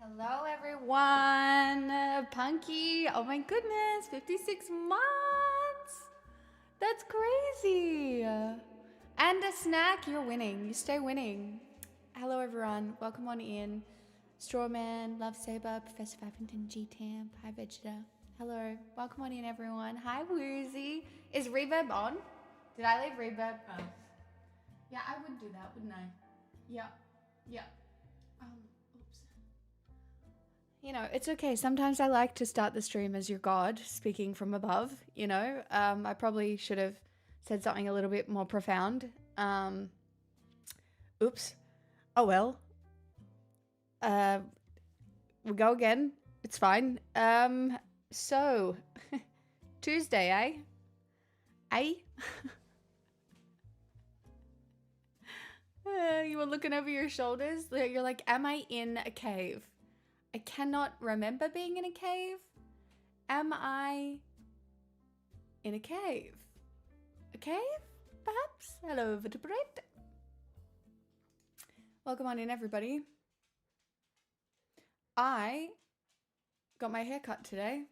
Hello everyone, Punky, oh my goodness, 56 months, that's crazy. And a snack, you're winning, you stay winning. Hello everyone, welcome on in. Strawman, Love Saber, Professor Faffington, G-Tamp, hi Vegeta. Hello, welcome on in everyone. Hi Woozy, is reverb on? Did I leave reverb? Oh. Yeah, I would do that, wouldn't I? Yeah. Oops. You know, it's okay. Sometimes I like to start the stream as your God, speaking from above, you know. I probably should have said something a little bit more profound. Oops. Oh well. We go again. It's fine. So, Tuesday, eh? Eh? You were looking over your shoulders. You're like, am I in a cave? I cannot remember being in a cave. Am I in a cave? A cave, perhaps? Hello, vertebrate. Welcome on in, everybody. I got my hair cut today.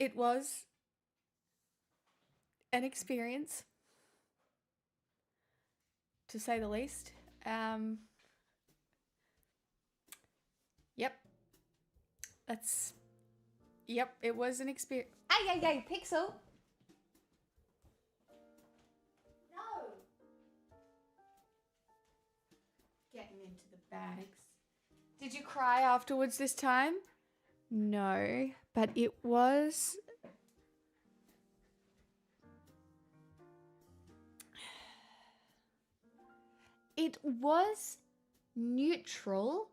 It was an experience, to say the least. Yep, it was an experience. Ay, Pixel! No! Getting into the bags. Did you cry afterwards this time? No, but it was... It was neutral,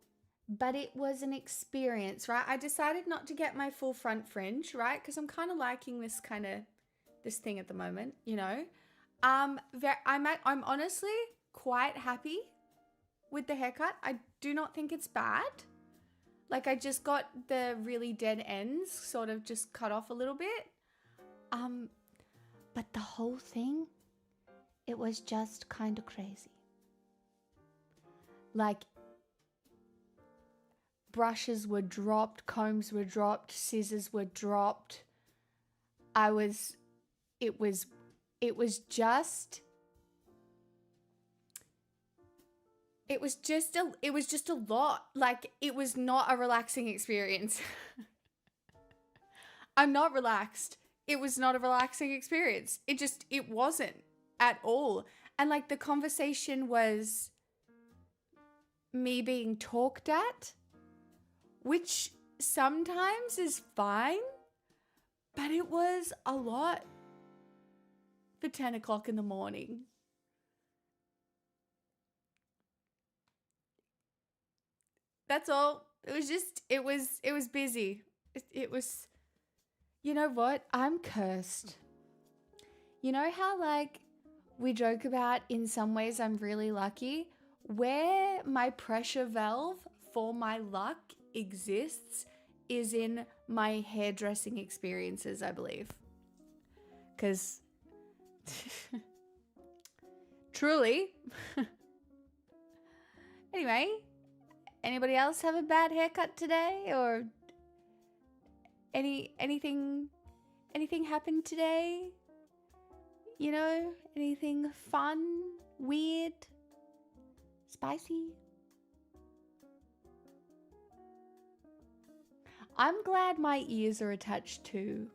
but it was an experience, right? I decided not to get my full front fringe, right? Because I'm kind of liking this thing at the moment, you know? I'm honestly quite happy with the haircut. I do not think it's bad. Like, I just got the really dead ends sort of just cut off a little bit. But the whole thing, it was just kind of crazy. Like, brushes were dropped, combs were dropped, scissors were dropped. It was just a lot. Like, it was not a relaxing experience. I'm not relaxed. It was not a relaxing experience. It wasn't at all. And like, the conversation was me being talked at, which sometimes is fine, but it was a lot for 10 o'clock in the morning. That's all. It was busy. It was, you know what? I'm cursed. You know how, like, we joke about in some ways I'm really lucky? Where my pressure valve for my luck exists is in my hairdressing experiences, I believe. Because truly. Anyway, anybody else have a bad haircut today, or anything happened today? You know, anything fun, weird, spicy? I'm glad my ears are attached too.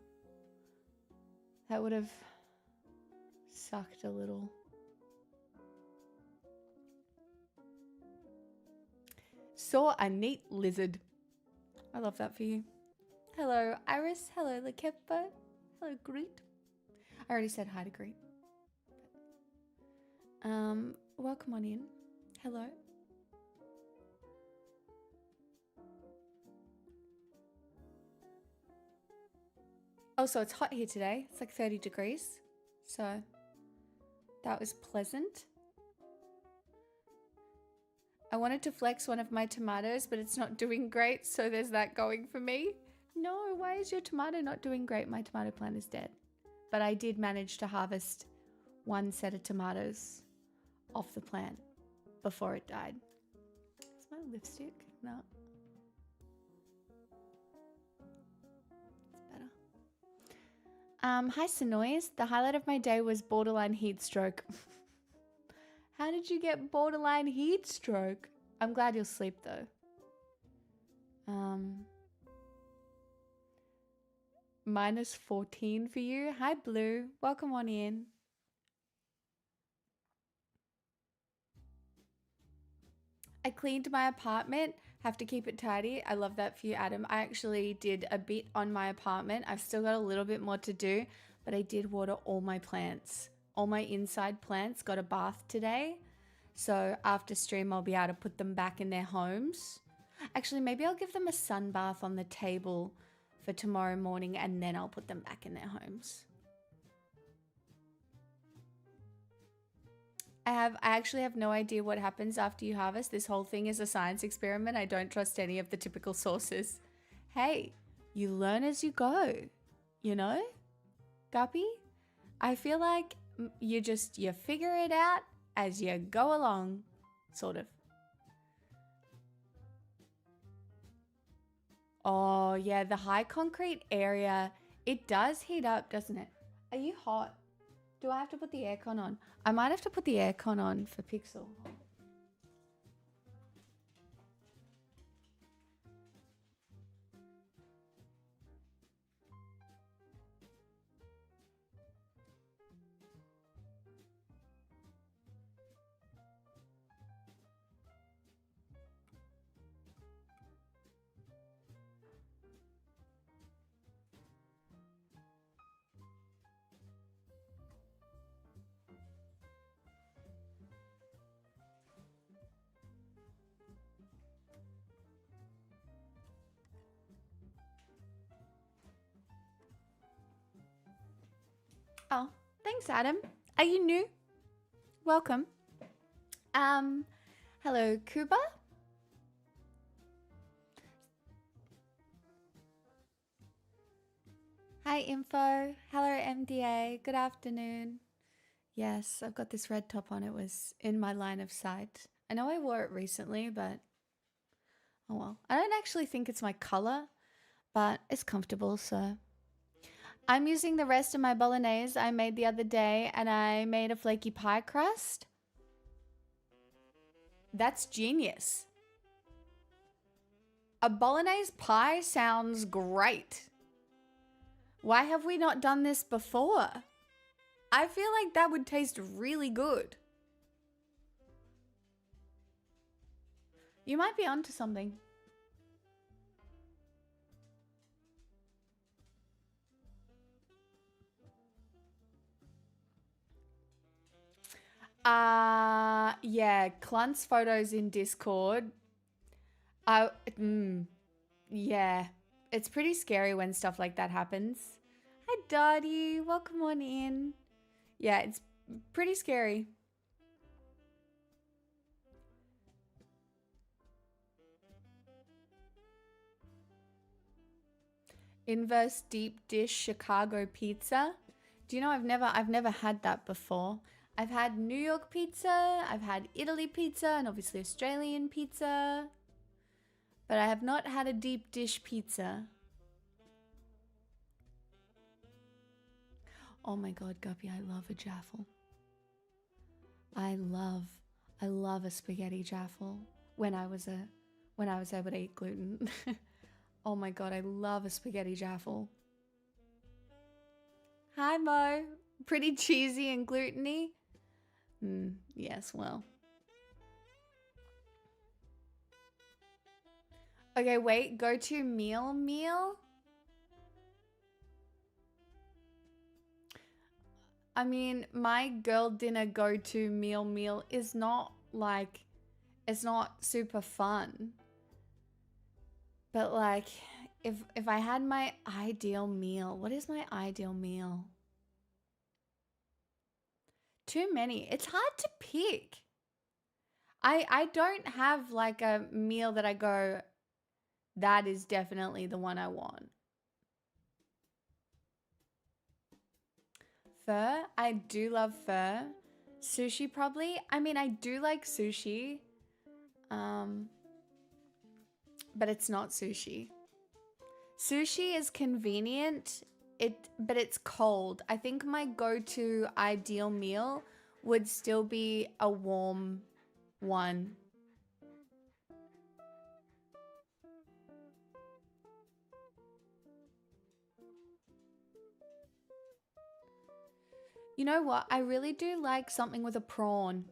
That would have sucked a little. Saw a neat lizard. I love that for you. Hello, Iris. Hello, Lakepa. Hello, Greet. I already said hi to Greet. Welcome on in. Hello. Also, it's hot here today. It's like 30 degrees. So that was pleasant. I wanted to flex one of my tomatoes, but it's not doing great. So there's that going for me. No, why is your tomato not doing great? My tomato plant is dead. But I did manage to harvest one set of tomatoes off the plant before it died. It's my lipstick. No. It's better. Hi Sonoys. The highlight of my day was borderline heat stroke. How did you get borderline heat stroke? I'm glad you'll sleep though. Minus 14 for you. Hi Blue. Welcome on in. I cleaned my apartment. Have to keep it tidy. I love that for you, Adam. I actually did a bit on my apartment. I've still got a little bit more to do, but I did water all my plants. All my inside plants got a bath today. So after stream, I'll be able to put them back in their homes. Actually, maybe I'll give them a sun bath on the table for tomorrow morning and then I'll put them back in their homes. I actually have no idea what happens after you harvest. This whole thing is a science experiment. I don't trust any of the typical sources. Hey, you learn as you go, you know? Guppy? I feel like you figure it out as you go along, sort of. Oh, yeah, the high concrete area, it does heat up, doesn't it? Are you hot? Do I have to put the aircon on? I might have to put the aircon on for Pixel. Oh, thanks, Adam. Are you new? Welcome. Hello, Kuba. Hi, Info. Hello, MDA. Good afternoon. Yes, I've got this red top on. It was in my line of sight. I know I wore it recently, but oh well. I don't actually think it's my color, but it's comfortable, so. I'm using the rest of my bolognese I made the other day, and I made a flaky pie crust. That's genius. A bolognese pie sounds great. Why have we not done this before? I feel like that would taste really good. You might be onto something. Yeah, Clunt's photos in Discord. Yeah, it's pretty scary when stuff like that happens. Hi, Dottie. Welcome on in. Yeah, it's pretty scary. Inverse deep dish Chicago pizza. Do you know I've never had that before. I've had New York pizza, I've had Italy pizza, and obviously Australian pizza. But I have not had a deep dish pizza. Oh my god, Guppy, I love a jaffle. I love a spaghetti jaffle when I was able to eat gluten. Oh my god, I love a spaghetti jaffle. Hi Mo. Pretty cheesy and gluteny. Yes, well. Okay, wait, go to meal. I mean, my girl dinner go-to meal is not like, it's not super fun. But like, if I had my ideal meal, what is my ideal meal? Too many. It's hard to pick. I don't have like a meal that I go, that is definitely the one I want. Pho, I do love pho. Sushi probably. I mean, I do like sushi. but it's not sushi. Sushi is convenient, but it's cold. I think my go-to ideal meal would still be a warm one. You know what? I really do like something with a prawn.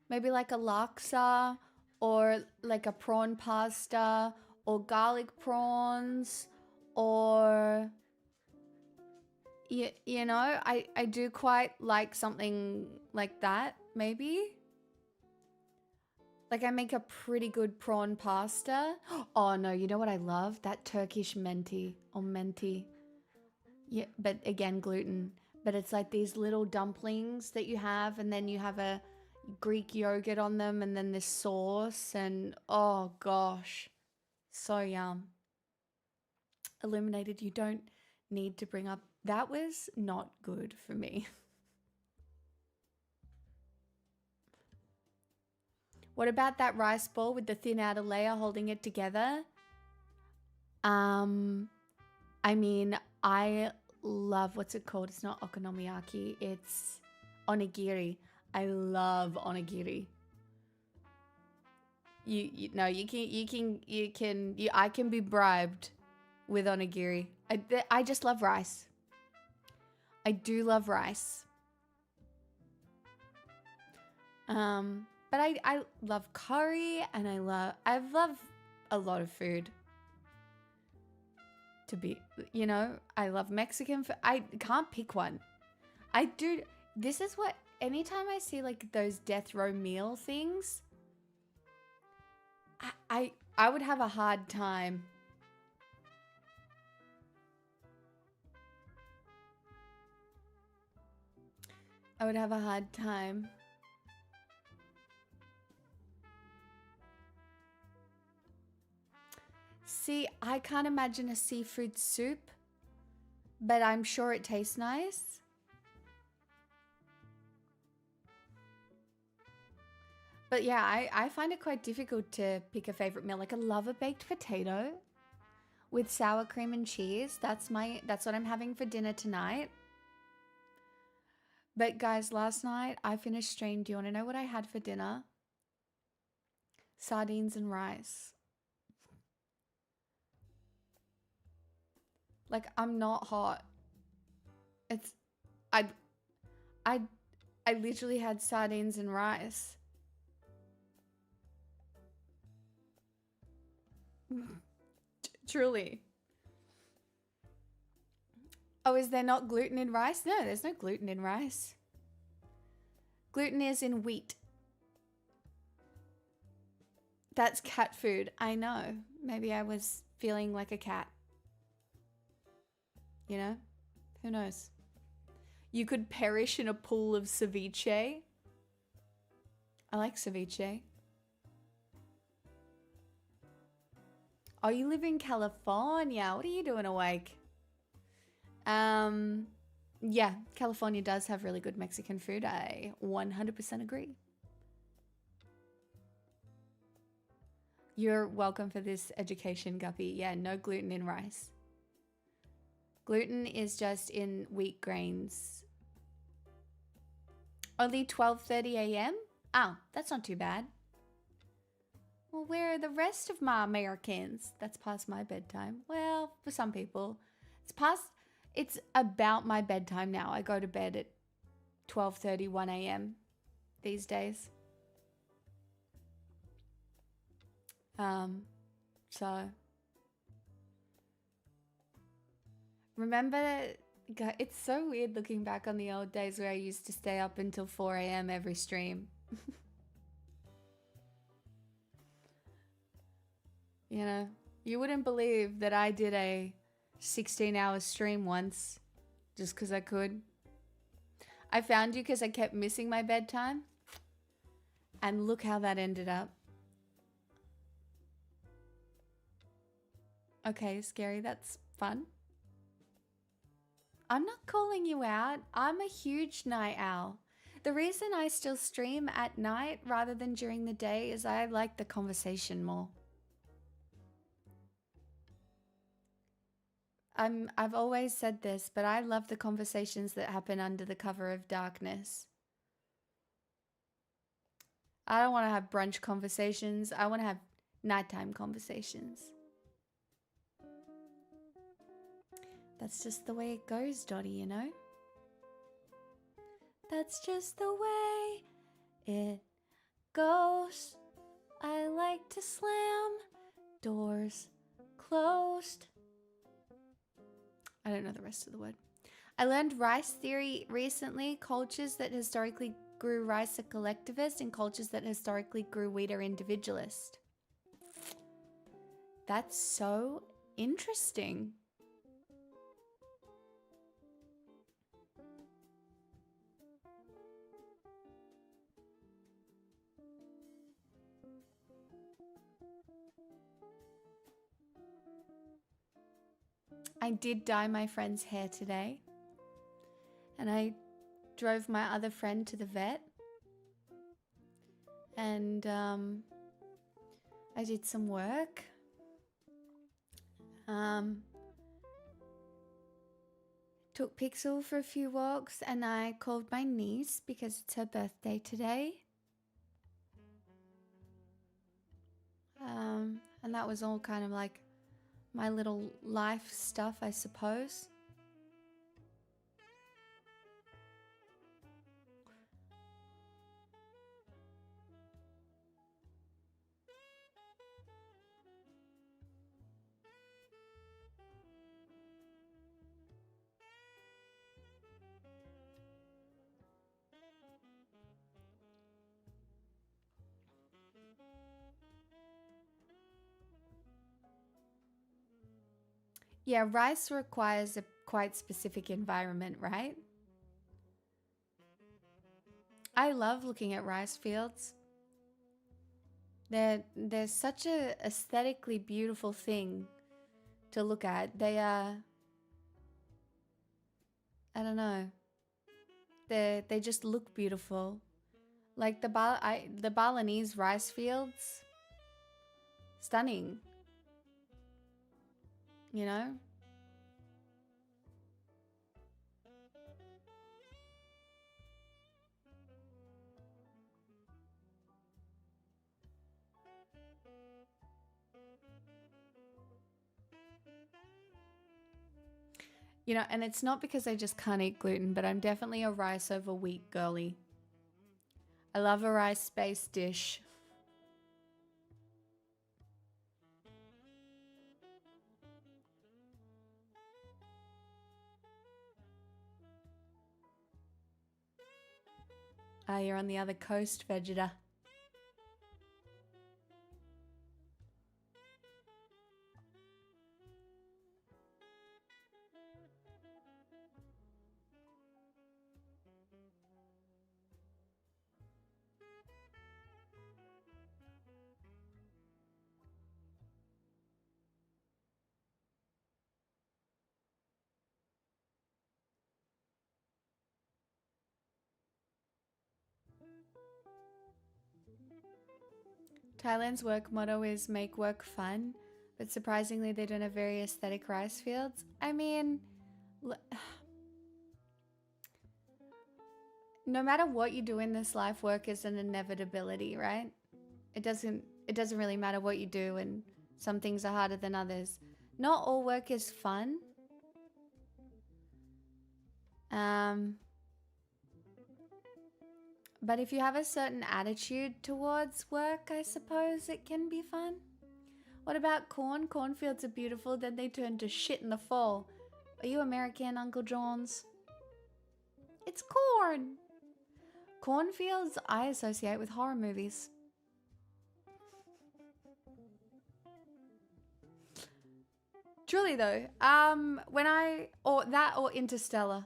Maybe like a laksa or like a prawn pasta or garlic prawns or you know, I do quite like something like that, maybe. Like I make a pretty good prawn pasta. Oh no, you know what I love? That Turkish menti or menti. Yeah, but again, gluten. But it's like these little dumplings that you have, and then you have a Greek yogurt on them, and then this sauce, and oh gosh, so yum. Illuminated, you don't need to bring up. That was not good for me. What about that rice ball with the thin outer layer holding it together? I mean, I love, what's it called? It's not okonomiyaki, it's onigiri. I love onigiri. I can be bribed with onigiri. I just love rice. I do love rice. But I love curry, and I love a lot of food. To be, you know, I love Mexican food. I can't pick one. I do. This is what, anytime I see like those death row meal things, I would have a hard time. I would have a hard time. See, I can't imagine a seafood soup, but I'm sure it tastes nice. But yeah, I find it quite difficult to pick a favorite meal. Like I love a baked potato with sour cream and cheese. That's what I'm having for dinner tonight. But guys, last night I finished stream. Do you want to know what I had for dinner? Sardines and rice. Like, I'm not hot. I literally had sardines and rice. Truly. Oh, is there not gluten in rice? No, there's no gluten in rice. Gluten is in wheat. That's cat food. I know. Maybe I was feeling like a cat. You know? Who knows? You could perish in a pool of ceviche. I like ceviche. Oh, you live in California. What are you doing awake? Yeah, California does have really good Mexican food. I 100% agree. You're welcome for this education, Guppy. Yeah, no gluten in rice. Gluten is just in wheat grains. Only 12:30 a.m.? Oh, that's not too bad. Well, where are the rest of my Americans? That's past my bedtime. Well, for some people. It's about my bedtime now. I go to bed at 12:30, 1 a.m. these days. So remember, it's so weird looking back on the old days where I used to stay up until 4 a.m. every stream. You know, you wouldn't believe that I did a 16-hour stream once just because I could. I found you because I kept missing my bedtime. And look how that ended up. Okay, Scary, that's fun. I'm not calling you out. I'm a huge night owl. The reason I still stream at night rather than during the day is I like the conversation more. I've always said this, but I love the conversations that happen under the cover of darkness. I don't want to have brunch conversations. I want to have nighttime conversations. That's just the way it goes, Dottie, you know? That's just the way it goes. I like to slam doors closed. I don't know the rest of the word. I learned rice theory recently. Cultures that historically grew rice are collectivist, and cultures that historically grew wheat are individualist. That's so interesting. I did dye my friend's hair today, and I drove my other friend to the vet, and I did some work. Took Pixel for a few walks, and I called my niece because it's her birthday today. And that was all kind of like my little life stuff, I suppose. Yeah, rice requires a quite specific environment, right? I love looking at rice fields. They're such a aesthetically beautiful thing to look at. They are, I don't know. They just look beautiful. Like the Balinese rice fields, stunning. You know? You know, and it's not because I just can't eat gluten, but I'm definitely a rice over wheat girly. I love a rice-based dish. Ah, you're on the other coast, Vegeta. Thailand's work motto is make work fun, but surprisingly they don't have very aesthetic rice fields. I mean, no matter what you do in this life, work is an inevitability, right? It doesn't really matter what you do, and some things are harder than others. Not all work is fun. But if you have a certain attitude towards work, I suppose it can be fun. What about corn? Cornfields are beautiful, then they turn to shit in the fall. Are you American, Uncle John's? It's corn! Cornfields I associate with horror movies. Truly though, or Interstellar.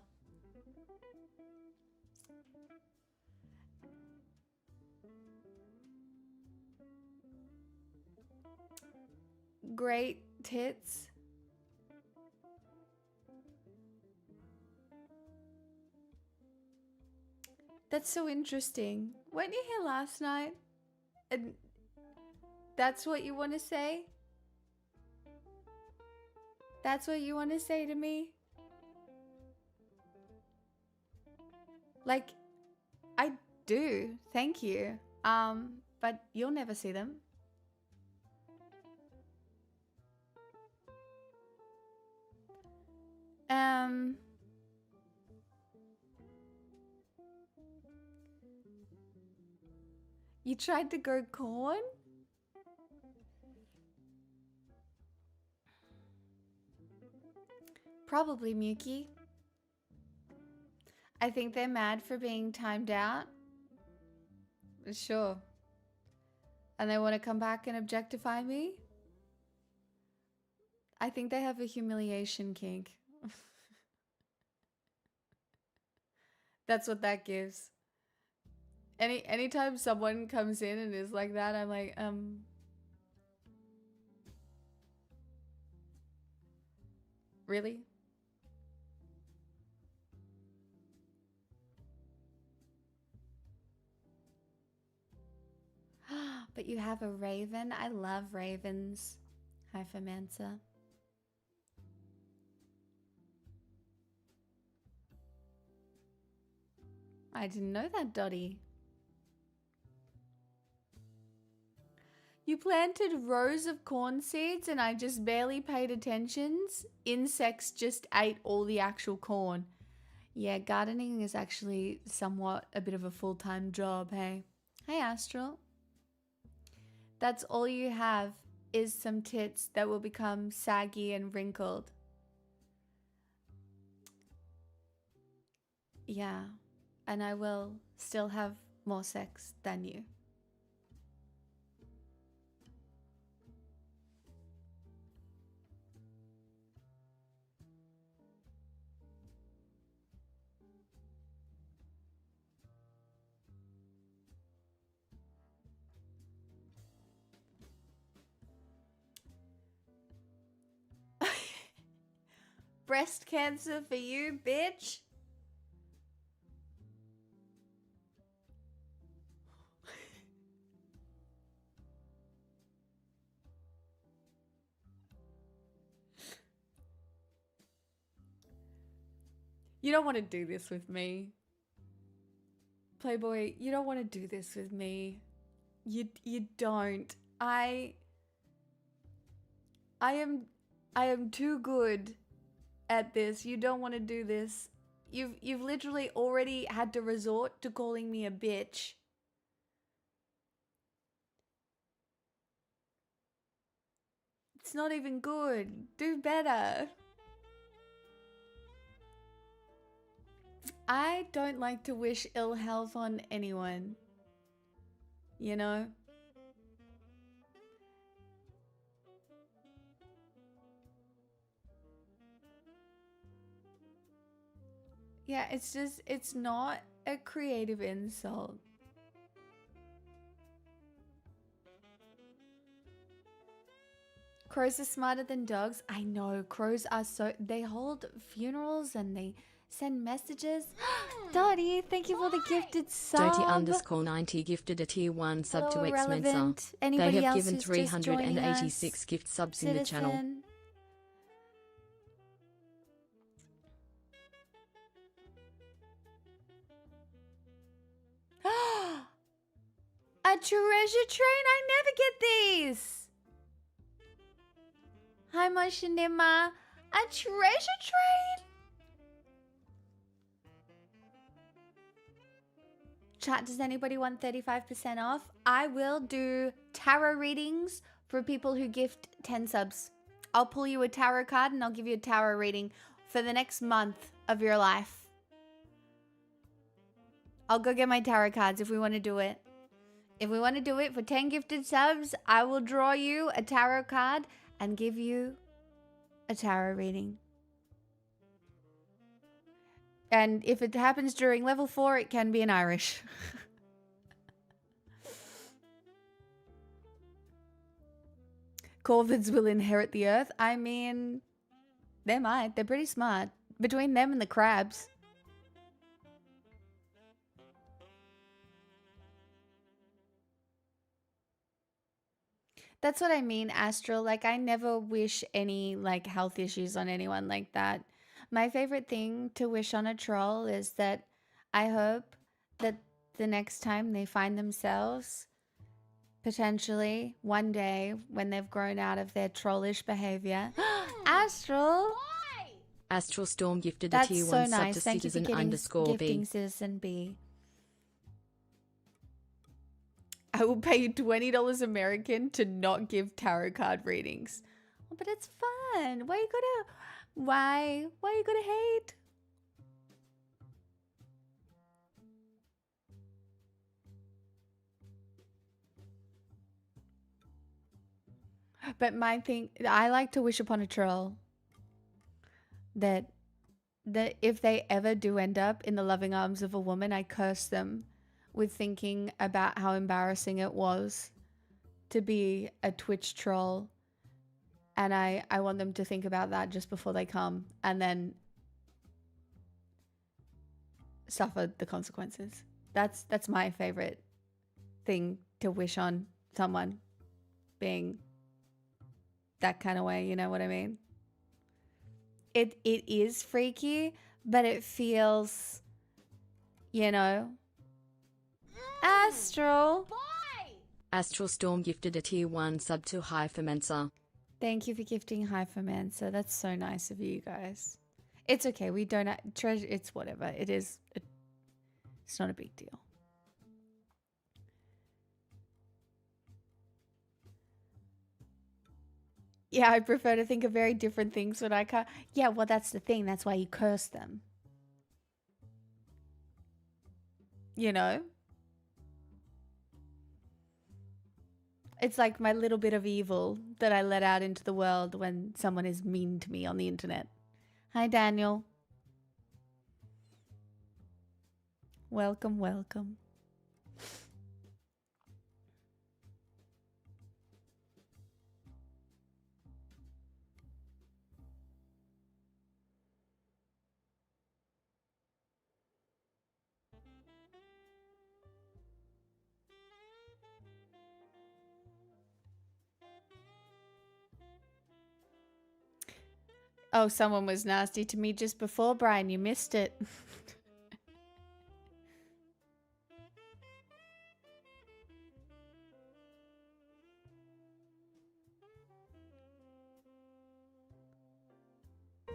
Great tits. That's so interesting. Weren't you here last night? And that's what you want to say? That's what you want to say to me? Like, I do. Thank you. But you'll never see them. You tried to go corn? Probably, Miyuki. I think they're mad for being timed out. Sure. And they want to come back and objectify me? I think they have a humiliation kink. That's what that gives. Anytime someone comes in and is like that, I'm like, really? But you have a raven? I love ravens. Hi, Fermenta. I didn't know that, Dottie. You planted rows of corn seeds and I just barely paid attention. Insects just ate all the actual corn. Yeah, gardening is actually somewhat a bit of a full-time job, hey? Hey, Astral. That's all you have is some tits that will become saggy and wrinkled. Yeah, and I will still have more sex than you. Breast cancer for you, bitch. You don't want to do this with me. Playboy, you don't want to do this with me. You don't. I am too good at this. You don't want to do this. You've literally already had to resort to calling me a bitch. It's not even good. Do better. I don't like to wish ill health on anyone. You know? Yeah, it's just, it's not a creative insult. Crows are smarter than dogs. I know, crows are so... They hold funerals and they send messages. Dottie, thank you for the gifted sub. Doty_90 gifted a tier 1 sub to X Mensa. Anybody They have else given who's just joining 386 us? gift subs in the channel. Citizen. A treasure train? I never get these. Hi, Moshinima. A treasure train? Chat, does anybody want 35% off? I will do tarot readings for people who gift 10 subs. I'll pull you a tarot card and I'll give you a tarot reading for the next month of your life. I'll go get my tarot cards if we want to do it. If we want to do it for 10 gifted subs, I will draw you a tarot card and give you a tarot reading. And if it happens during level 4, it can be in Irish. Corvids will inherit the earth. I mean, they might. They're pretty smart. Between them and the crabs. That's what I mean, Astral. Like, I never wish any like health issues on anyone like that. My favorite thing to wish on a troll is that I hope that the next time they find themselves, potentially one day when they've grown out of their trollish behavior, Astral. Astral Storm gifted a That's tier so 1 sub nice. to Thank you for citizen getting underscore gifting B. Citizen B. I will pay you $20 American to not give tarot card readings. Oh, but it's fun. Why you gotta hate? But my thing, I like to wish upon a troll that if they ever do end up in the loving arms of a woman, I curse them with thinking about how embarrassing it was to be a Twitch troll. And I want them to think about that just before they come and then suffer the consequences. That's my favorite thing to wish on someone, being that kind of way, you know what I mean? It is freaky, but it feels, you know, Astral. Astral Storm gifted a tier 1 sub to High Fermenza. Thank you for gifting Hypermancer. That's so nice of you guys. It's okay. We don't treasure. It's whatever. It is. It's not a big deal. Yeah, I prefer to think of very different things when I can't. Yeah, well, that's the thing. That's why you curse them. You know? It's like my little bit of evil that I let out into the world when someone is mean to me on the internet. Hi, Daniel. Welcome, welcome. Oh, someone was nasty to me just before, Brian. You missed it.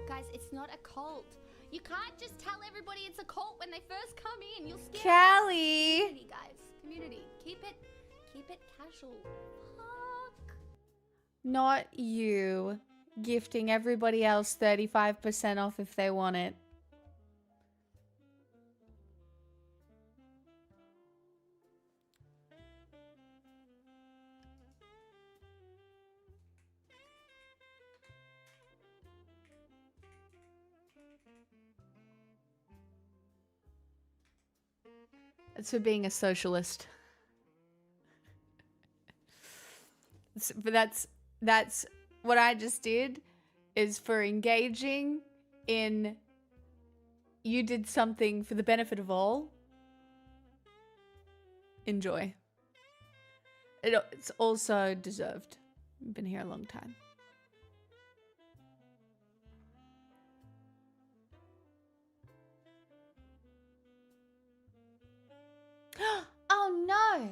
Guys, it's not a cult. You can't just tell everybody it's a cult when they first come in. You'll scare Callie! community, guys. Community. Keep it casual. Fuck. Not you. Gifting everybody else 35% off if they want it. It's for being a socialist. But that's what I just did is for engaging in you did something for the benefit of all. Enjoy. It's also deserved. I've been here a long time. Oh no!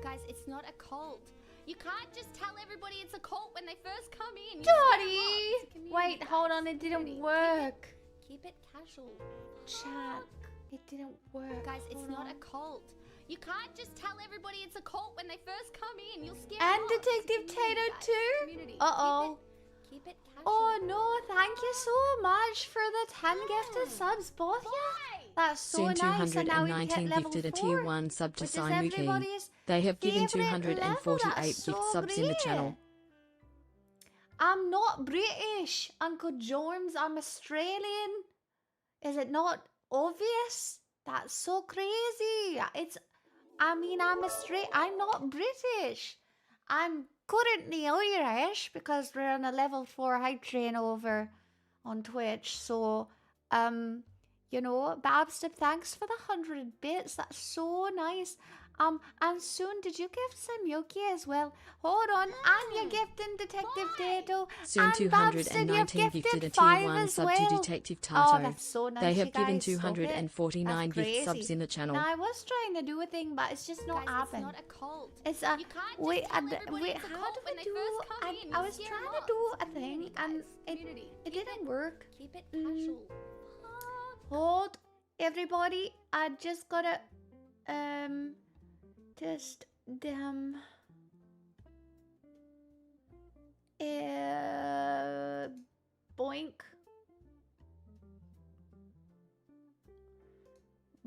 Guys, it's not a cult. You can't just tell everybody it's a cult when they first come in. You Dottie! Wait, guys. hold on, it didn't Community. work. Keep it casual. Chat. It didn't work. Guys, it's Hold not on. a cult. You can't just tell everybody it's a cult when they first come in. You'll scare And them off. It's a Detective community, Tato guys. too? Community. Uh-oh. Keep it casual. Oh no, thank you so much for the 10 gifted subs, both you. That's so Soon nice, and now we've hit 219 level gifted a 4, tier 1 sub to which is Saimuki. everybody's They have given favourite level. 248 That's gift so subs in the channel. great. I'm not British, Uncle Jorms. I'm Australian. Is it not obvious? That's so crazy. I'm not British. I'm currently Irish because we're on a level 4 hype train over on Twitch. So, you know, Babstep, thanks for the 100 bits. That's so nice. And soon, did you gift some Yuki as well? Hold on, and you're gifting Detective Tato. Soon And Babs said you've 219 gifted a tier 5 1 as sub well. to Detective Oh, Tato. that's so nice. They have you given guys. Stop it. 249 That's gift subs crazy. in the channel. Now, I was trying to do a thing, but it's just not Guys, happening. it's not a cult. It's You can't just tell everybody it's a how cult do when we they do? first come in. I You'll was scare trying them to off. do a thing Community, and guys. Community. it Keep didn't work. Keep it casual. Hold, everybody. I just gotta just boink,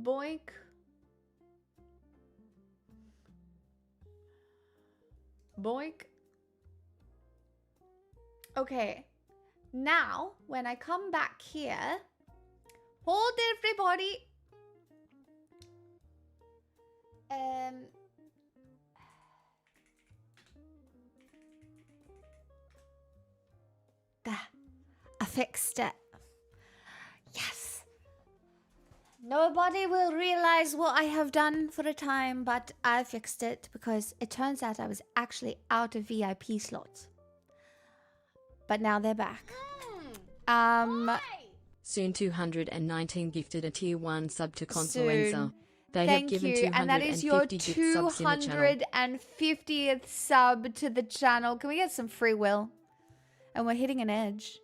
boink. Boink. Okay. Now, when I come back here, hold everybody. There. I fixed it. Yes. Nobody will realize what I have done for a time, but I fixed it because it turns out I was actually out of VIP slots. But now they're back. Soon 219 gifted a tier 1 sub to Soon. Confluenza. They Thank have given you, 250 and that is your gift subs in the channel. 250th sub to the channel. Can we get some free will? And we're hitting an edge.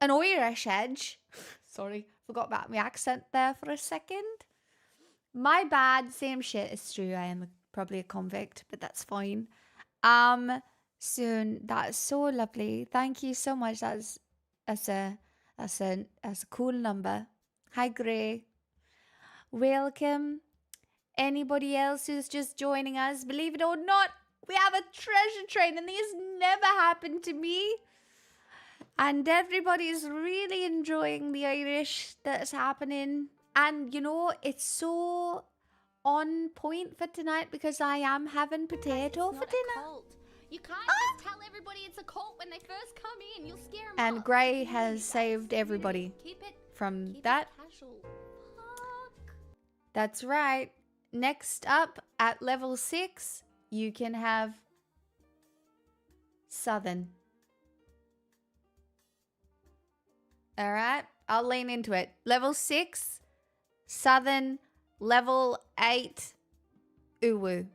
An Irish edge. Sorry, forgot about my accent there for a second. My bad, same shit. It's true, I am probably a convict, but that's fine. Soon, that's so lovely. Thank you so much. That's a cool number. Hi, Gray. Welcome. Anybody else who's just joining us, believe it or not, we have a treasure train and this never happened to me. And everybody's really enjoying the Irish that's happening. And you know, it's so on point for tonight because I am having potato for dinner. You can't just tell everybody it's a cult when they first come in. You'll scare them And off. Gray has saved everybody from that. That's right. Next up at level 6, you can have Southern. All right, I'll lean into it. Level 6, Southern. Level 8, Uwu.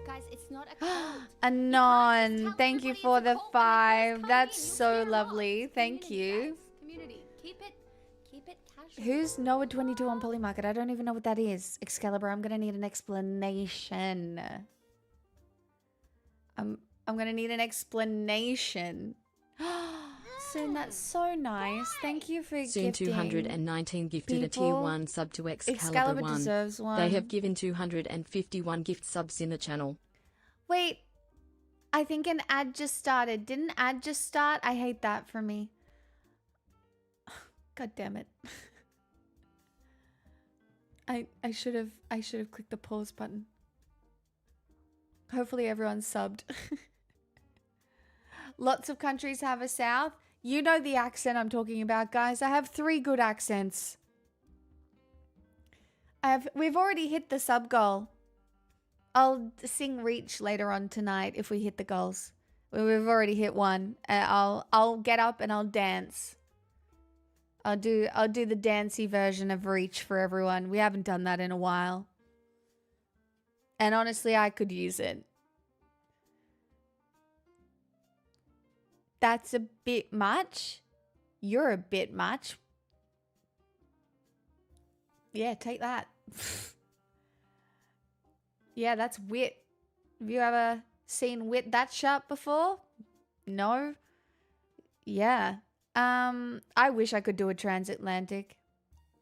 Guys, it's not a cult. Anon, thank you for the 5. That's You'll so scare 'em lovely. off. Thank Community, you. guys. Community. Keep it casual. Who's Noah 22 on Polymarket? I don't even know what that is. Excalibur, I'm gonna need an explanation. I'm gonna need an explanation. Soon, that's so nice. Thank you for Soon gifting. 219 gifted a tier people. 1 sub to Excalibur, Excalibur 1. deserves one. They have given 251 gift subs in the channel. Wait, I think an ad just started. Didn't ad just start? I hate that for me. God damn it. I should have clicked the pause button. Hopefully everyone's subbed. Lots of countries have a south. You know the accent I'm talking about, guys. I have 3 good accents. We've already hit the sub goal. I'll sing Reach later on tonight if we hit the goals. We've already hit 1. I'll get up and I'll dance. I'll do the dancey version of Reach for everyone. We haven't done that in a while. And honestly, I could use it. That's a bit much. You're a bit much. Yeah, take that. Yeah, that's wit. Have you ever seen wit that sharp before? No? Yeah. I wish I could do a transatlantic.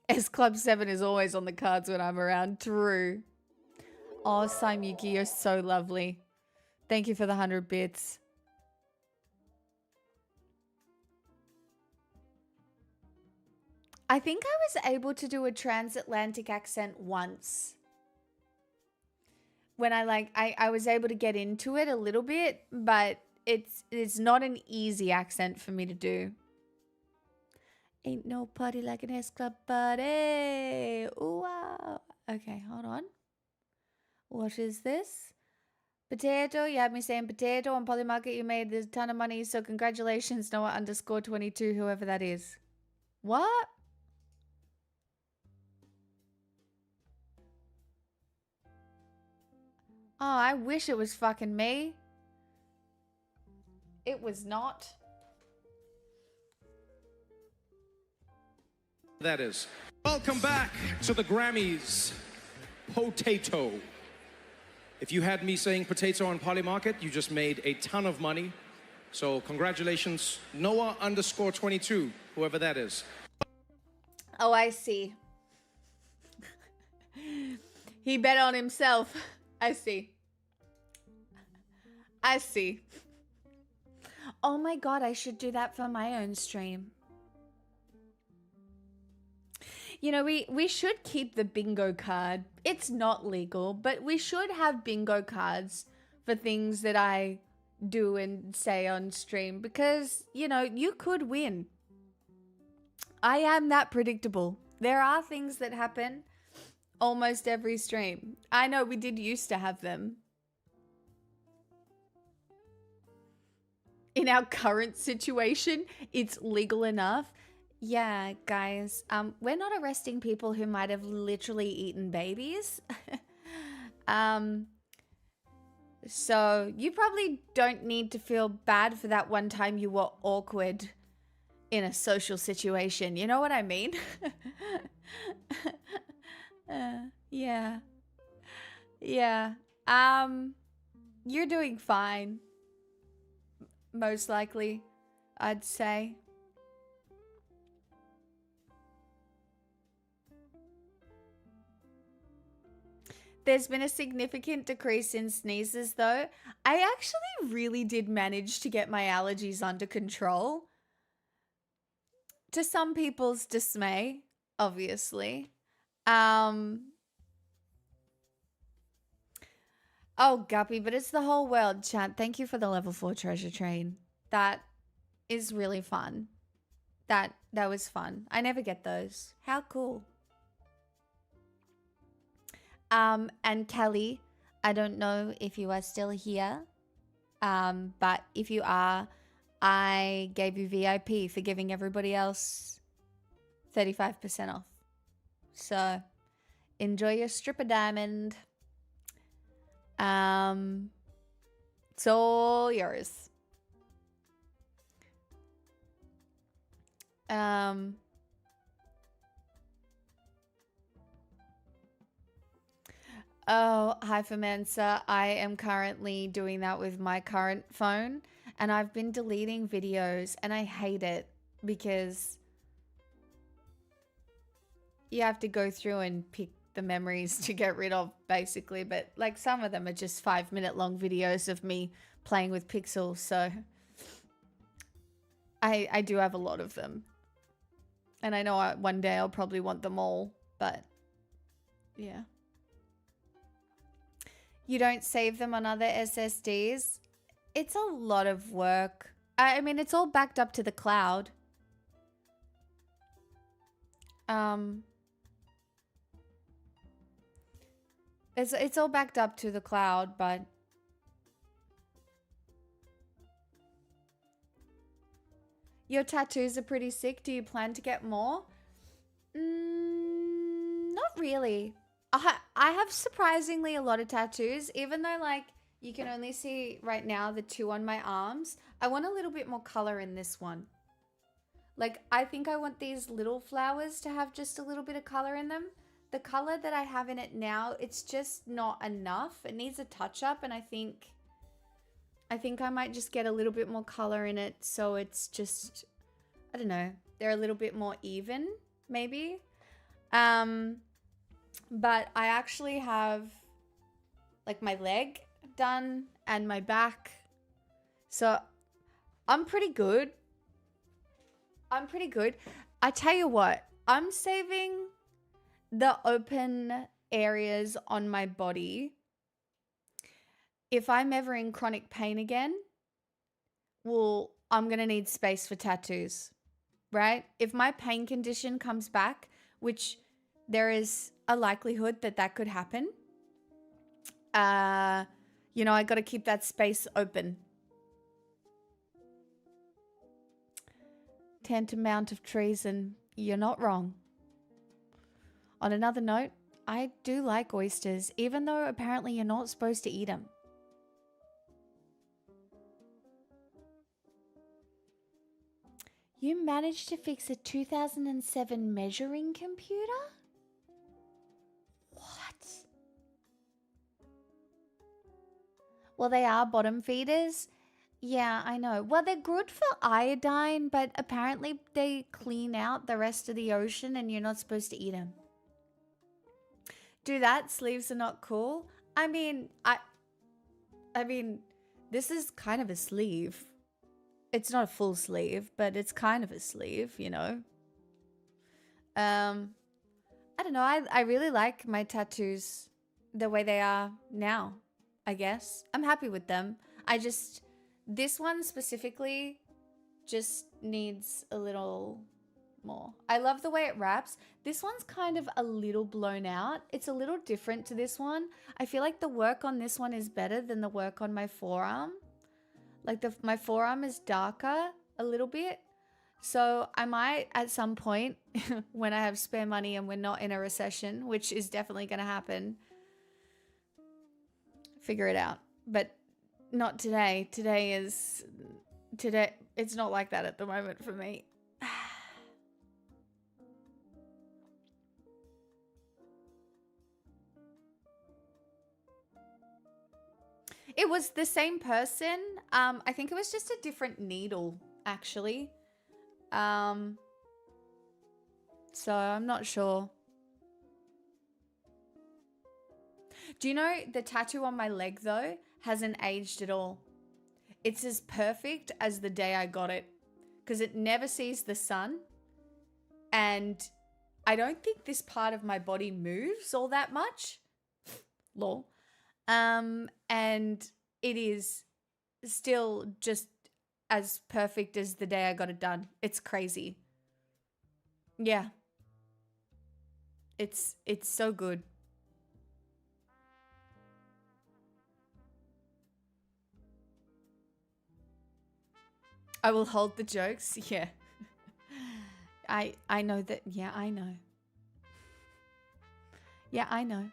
S Club 7 is always on the cards when I'm around. True. Oh, Saimyuki, you're so lovely. Thank you for the 100 bits. I think I was able to do a transatlantic accent once. When I was able to get into it a little bit, but it's not an easy accent for me to do. Ain't no party like an S Club party. Ooh, wow. Okay, hold on. What is this? Potato, you had me saying potato on Polymarket. You made a ton of money, so congratulations, Noah underscore 22, whoever that is. What? Oh, I wish it was fucking me. It was not. That is. Welcome back to the Grammys. Potato. If you had me saying potato on Polymarket, you just made a ton of money. So congratulations, Noah underscore 22, whoever that is. Oh, I see. He bet on himself. I see. I see. Oh my god, I should do that for my own stream. You know, we should keep the bingo card. It's not legal, but we should have bingo cards for things that I do and say on stream because, you know, you could win. I am that predictable. There are things that happen almost every stream. I know we did used to have them. In our current situation, it's legal enough. Yeah, guys, we're not arresting people who might have literally eaten babies. So you probably don't need to feel bad for that one time you were awkward in a social situation. You know what I mean? Yeah. Yeah. You're doing fine. Most likely, I'd say. There's been a significant decrease in sneezes, though. I actually really did manage to get my allergies under control. To some people's dismay, obviously. Oh, Guppy, but it's the whole world, chat. Thank you for the level 4 treasure train. That is really fun. That was fun. I never get those. How cool. And Kelly, I don't know if you are still here, but if you are, I gave you VIP for giving everybody else 35% off. So enjoy your stripper diamond. It's all yours. Oh, hi, Fermenza. I am currently doing that with my current phone, and I've been deleting videos, and I hate it because you have to go through and pick the memories to get rid of, basically. But like some of them are just 5-minute long videos of me playing with pixels, so I do have a lot of them. And I know one day I'll probably want them all, but yeah. You don't save them on other SSDs? It's a lot of work. I mean, it's all backed up to the cloud. It's all backed up to the cloud, but your tattoos are pretty sick. Do you plan to get more? Not really. I have surprisingly a lot of tattoos, even though like you can only see right now the 2 on my arms. I want a little bit more color in this one. Like, I think I want these little flowers to have just a little bit of color in them. The color that I have in it now, it's just not enough. It needs a touch up, and I think I might just get a little bit more color in it so it's just, I don't know, they're a little bit more even, maybe. But I actually have like my leg done and my back. So I'm pretty good. I tell you what, I'm saving the open areas on my body. If I'm ever in chronic pain again, well, I'm going to need space for tattoos, right? If my pain condition comes back, which there is a likelihood that that could happen. You know, I got to keep that space open. Tantamount of treason. You're not wrong. On another note, I do like oysters, even though apparently you're not supposed to eat them. You managed to fix a 2007 measuring computer? What? Well, they are bottom feeders. Yeah, I know. Well, they're good for iodine, but apparently they clean out the rest of the ocean and you're not supposed to eat them. Do that? Sleeves are not cool? I mean, this is kind of a sleeve. It's not a full sleeve, but it's kind of a sleeve, you know. I don't know. I really like my tattoos the way they are now, I guess. I'm happy with them. This one specifically just needs a little more. I love the way it wraps. This one's kind of a little blown out. It's a little different to this one. I feel like the work on this one is better than the work on my forearm. Like my forearm is darker a little bit. So I might at some point when I have spare money and we're not in a recession, which is definitely going to happen, figure it out. But not today. Today, it's not like that at the moment for me. It was the same person. I think it was just a different needle, actually. So I'm not sure. Do you know the tattoo on my leg, though, hasn't aged at all? It's as perfect as the day I got it. Because it never sees the sun. And I don't think this part of my body moves all that much. Lol. And it is still just as perfect as the day I got it done. It's crazy. Yeah. It's so good. I will hold the jokes. Yeah. I know that. Yeah, I know. Yeah, I know.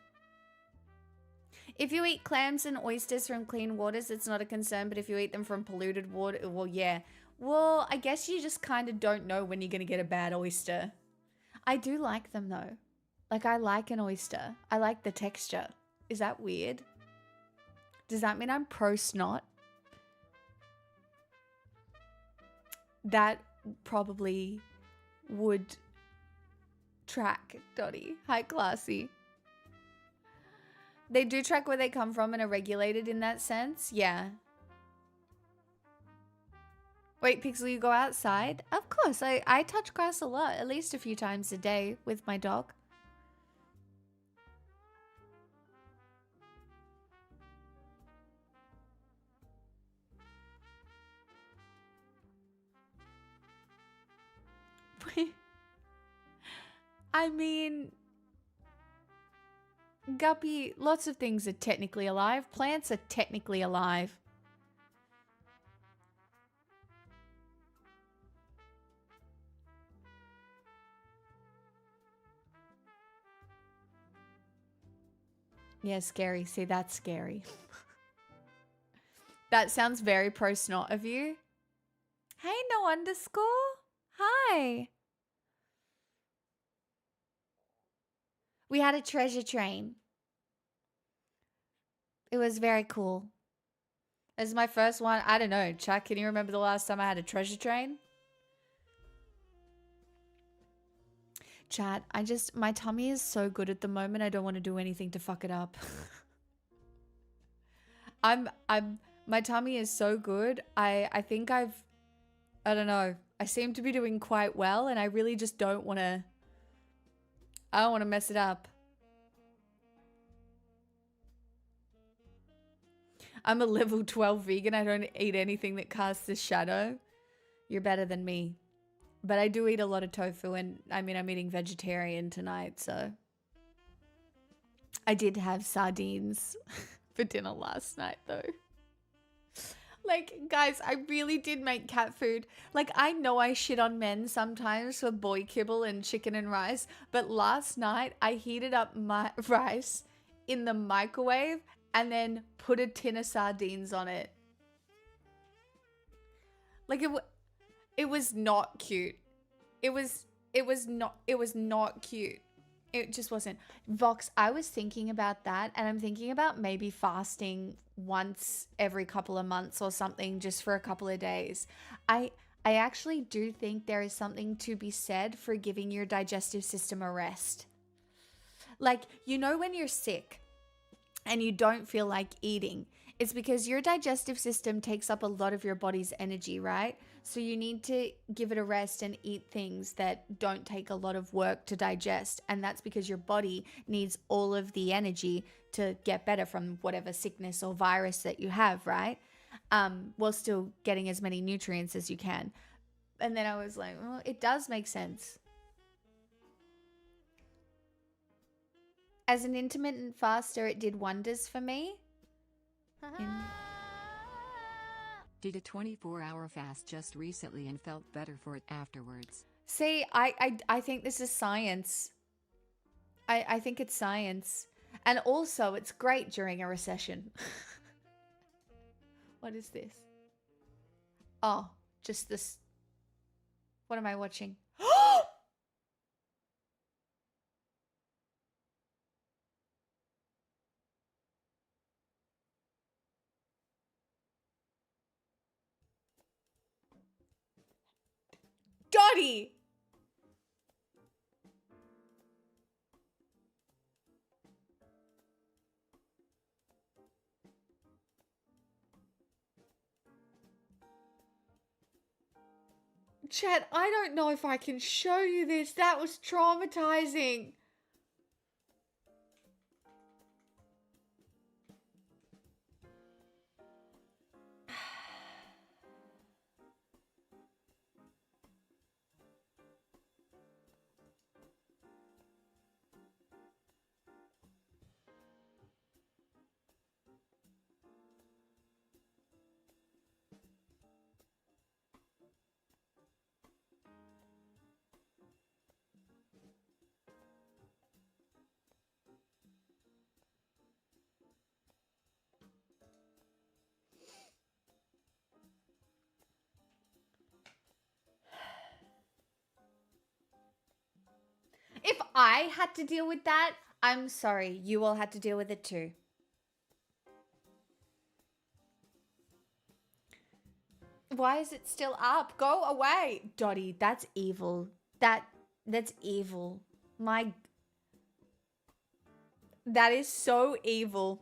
If you eat clams and oysters from clean waters, it's not a concern. But if you eat them from polluted water, well, yeah. Well, I guess you just kind of don't know when you're going to get a bad oyster. I do like them, though. Like, I like an oyster. I like the texture. Is that weird? Does that mean I'm pro snot? That probably would track, Dottie. Hi, Classy. They do track where they come from and are regulated in that sense. Yeah. Wait, Pixel, you go outside? Of course, I touch grass a lot, at least a few times a day with my dog. I mean, Guppy, lots of things are technically alive. Plants are technically alive. Yeah, scary. See, that's scary. That sounds very pro snot of you. Hey, no underscore. Hi. We had a treasure train. It was very cool. It was my first one. I don't know. Chuck, can you remember the last time I had a treasure train? Chat, my tummy is so good at the moment. I don't want to do anything to fuck it up. My tummy is so good. I think I don't know. I seem to be doing quite well and I really just I don't want to mess it up. I'm a level 12 vegan. I don't eat anything that casts a shadow. You're better than me. But I do eat a lot of tofu and I mean, I'm eating vegetarian tonight, so. I did have sardines for dinner last night though. Like, guys, I really did make cat food. Like, I know I shit on men sometimes for boy kibble and chicken and rice, but last night I heated up my rice in the microwave and then put a tin of sardines on it. Like, it was not cute. It was not cute. It just wasn't. Vox, I was thinking about that, and I'm thinking about maybe fasting once every couple of months or something, just for a couple of days. I actually do think there is something to be said for giving your digestive system a rest. Like, you know, when you're sick and you don't feel like eating, it's because your digestive system takes up a lot of your body's energy, right? So you need to give it a rest and eat things that don't take a lot of work to digest. And that's because your body needs all of the energy to get better from whatever sickness or virus that you have, right? While still getting as many nutrients as you can. And then I was like, well, it does make sense. As an intermittent faster, it did wonders for me. Did a 24-hour fast just recently and felt better for it afterwards. See, I think this is science. I think it's science. And also, it's great during a recession. What is this? Oh, just this. What am I watching? Dottie! Chat, I don't know if I can show you this. That was traumatizing. If I had to deal with that, I'm sorry, you all had to deal with it too. Why is it still up? Go away. Dottie, that's evil. That's evil. That is so evil.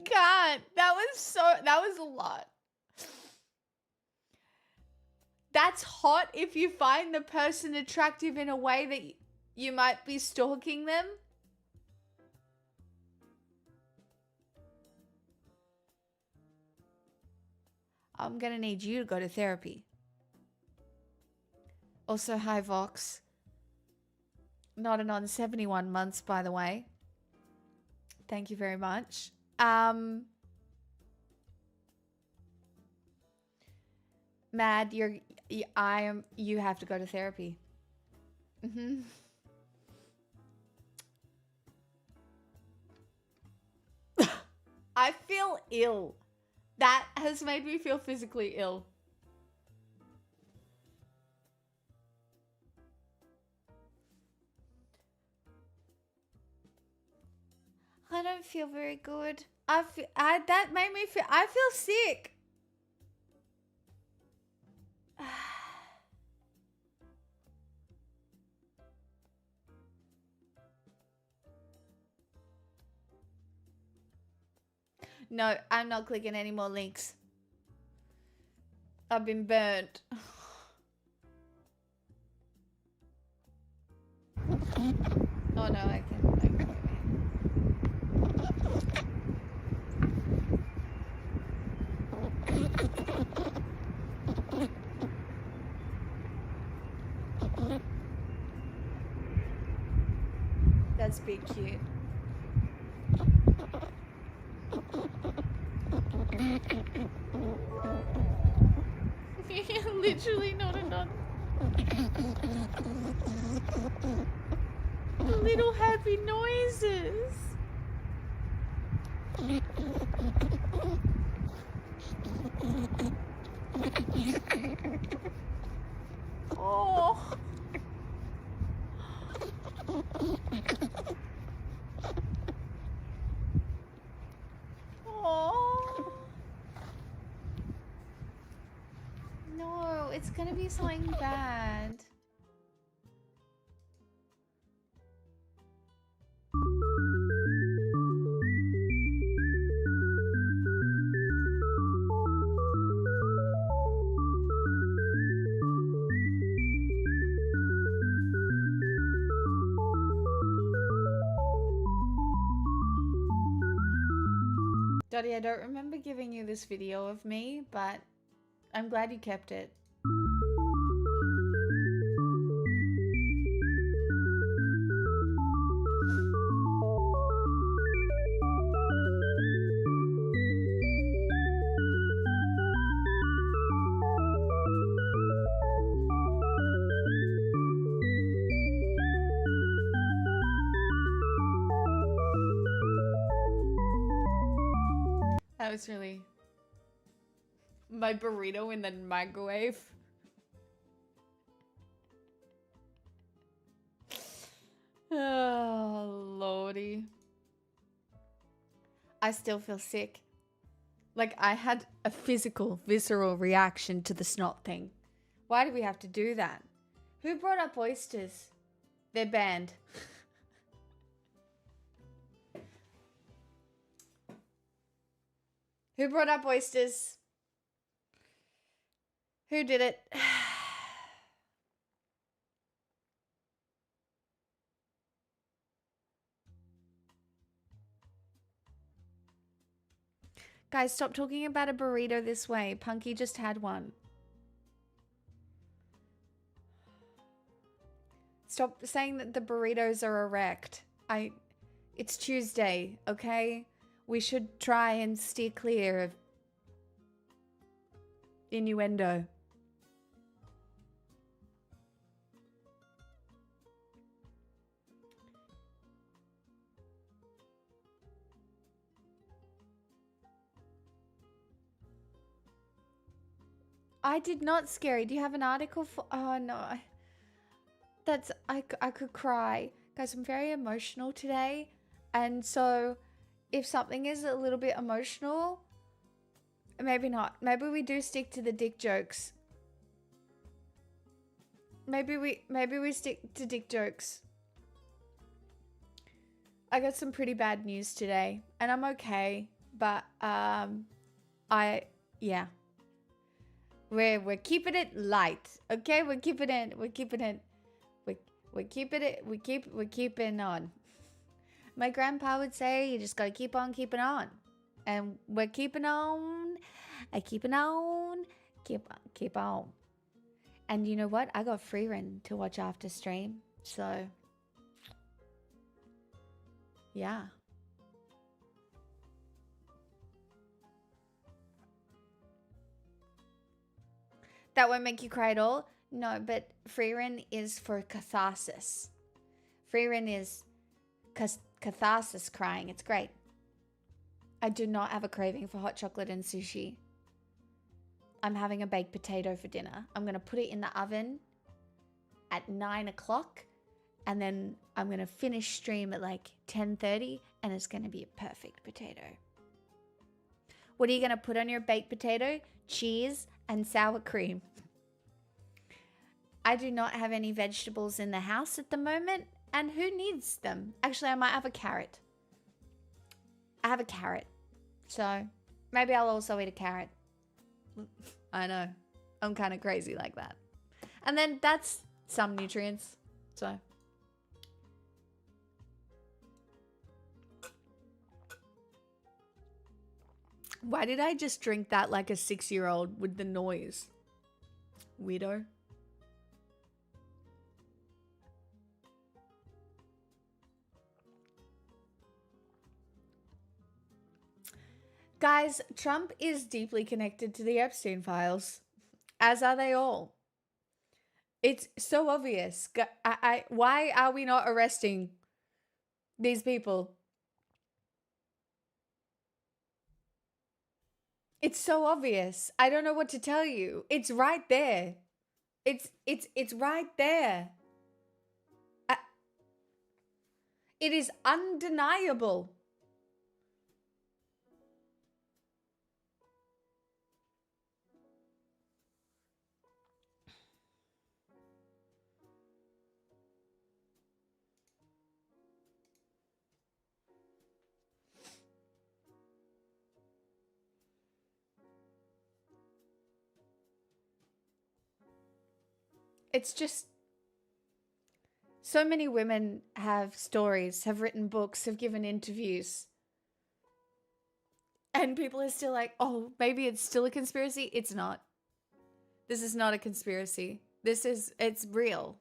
God, that was a lot. That's hot if you find the person attractive in a way that you might be stalking them. I'm gonna need you to go to therapy. Also, hi Vox. Not on 71 months, by the way. Thank you very much. Mad, you have to go to therapy. I feel ill. That has made me feel physically ill. I don't feel very good. That made me feel, I feel sick. No, I'm not clicking any more links. I've been burnt. Oh no, I can That's big cute. Literally not enough. Little happy noises. Oh. Oh. No, it's gonna be something bad. Dottie, I don't remember giving you this video of me, but I'm glad you kept it. That was really my burrito in the microwave. Oh, lordy. I still feel sick. Like I had a physical, visceral reaction to the snot thing. Why do we have to do that? Who brought up oysters? They're banned. Who brought up oysters? Who did it? Guys, stop talking about a burrito this way. Punky just had one. Stop saying that the burritos are erect. It's Tuesday, okay? We should try and steer clear of innuendo. I did not, Scary. Do you have an article for... Oh, no. That's... I could cry. Guys, I'm very emotional today. And so, if something is a little bit emotional, maybe not. Maybe we do stick to the dick jokes. Maybe we stick to dick jokes. I got some pretty bad news today. And I'm okay. But, yeah. We're keeping it light, okay? We're keeping on. My grandpa would say, you just gotta keep on keeping on, and we're keeping on. Keep on. And you know what? I got free run to watch after stream, so yeah. That won't make you cry at all? No, but Freerin is for catharsis. Freerin is catharsis crying. It's great. I do not have a craving for hot chocolate and sushi. I'm having a baked potato for dinner. I'm going to put it in the oven at 9 o'clock. And then I'm going to finish stream at like 10:30. And it's going to be a perfect potato. What are you going to put on your baked potato? Cheese and sour cream. I do not have any vegetables in the house at the moment, and who needs them? Actually, I might have a carrot. I have a carrot, so maybe I'll also eat a carrot. I know, I'm kind of crazy like that. And then that's some nutrients, so Why did I just drink that like a 6-year-old with the noise? Weirdo. Guys, Trump is deeply connected to the Epstein files, as are they all. It's so obvious. Why are we not arresting these people? It's so obvious. I don't know what to tell you. It's right there. It's right there. It is undeniable. It's just so many women have stories, have written books, have given interviews. And people are still like, oh, maybe it's still a conspiracy. It's not. This is not a conspiracy. It's real.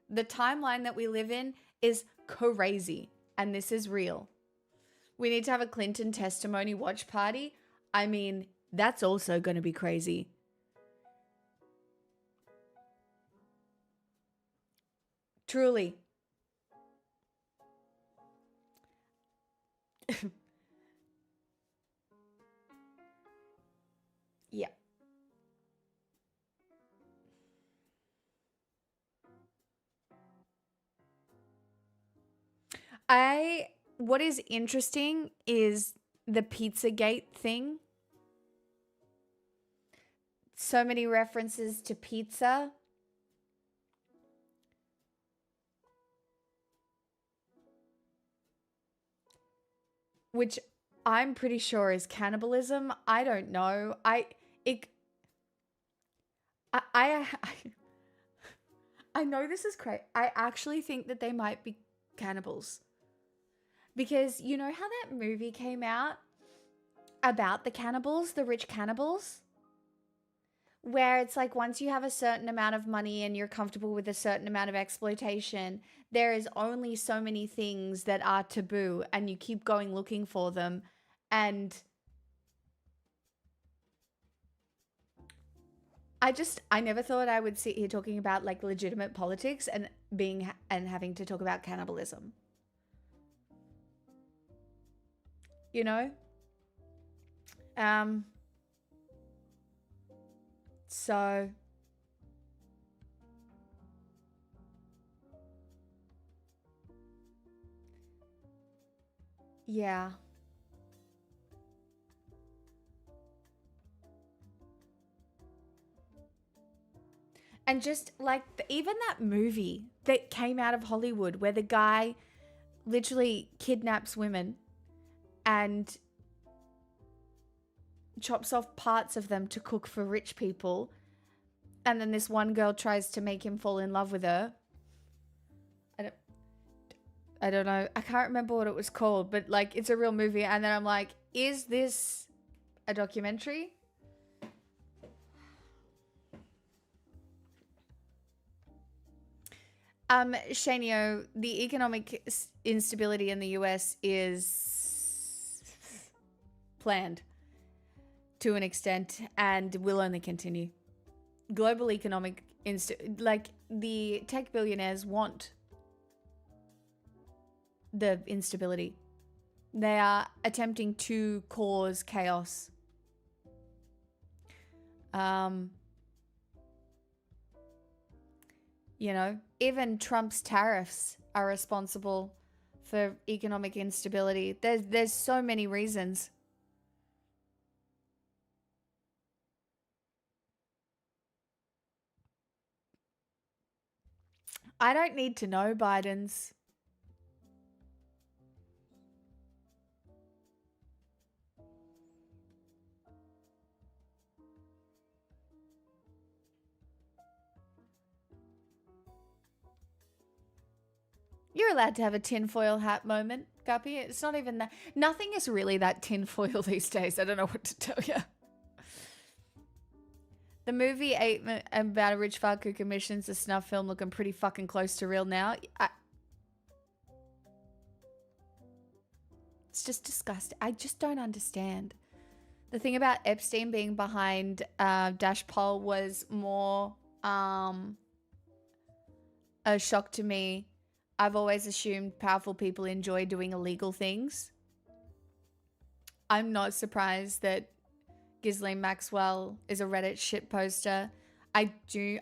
The timeline that we live in is crazy. And this is real. We need to have a Clinton testimony watch party. I mean, that's also going to be crazy. Truly. Yeah. What is interesting is the Pizzagate thing. So many references to pizza. Which I'm pretty sure is cannibalism. I don't know. I know this is crazy. I actually think that they might be cannibals. Because you know how that movie came out about the cannibals, the rich cannibals? Where it's like once you have a certain amount of money and you're comfortable with a certain amount of exploitation, there is only so many things that are taboo and you keep going looking for them. And I never thought I would sit here talking about like legitimate politics and having to talk about cannibalism. You know? So yeah. And just like even that movie that came out of Hollywood where the guy literally kidnaps women and chops off parts of them to cook for rich people. And then this one girl tries to make him fall in love with her. I don't know. I can't remember what it was called, but like it's a real movie. And then I'm like, is this a documentary? Shanio, the economic instability in the US is planned to an extent and will only continue. Global economic like the tech billionaires want the instability. They are attempting to cause chaos. You know, even Trump's tariffs are responsible for economic instability. There's so many reasons. I don't need to know Biden's. You're allowed to have a tinfoil hat moment. Guppy, it's not even that. Nothing is really that tinfoil these days. I don't know what to tell you. The movie about a rich fuck who commissions a snuff film looking pretty fucking close to real now. It's just disgusting. I just don't understand. The thing about Epstein being behind Dash Poll was more a shock to me. I've always assumed powerful people enjoy doing illegal things. I'm not surprised that Ghislaine Maxwell is a Reddit shit poster. I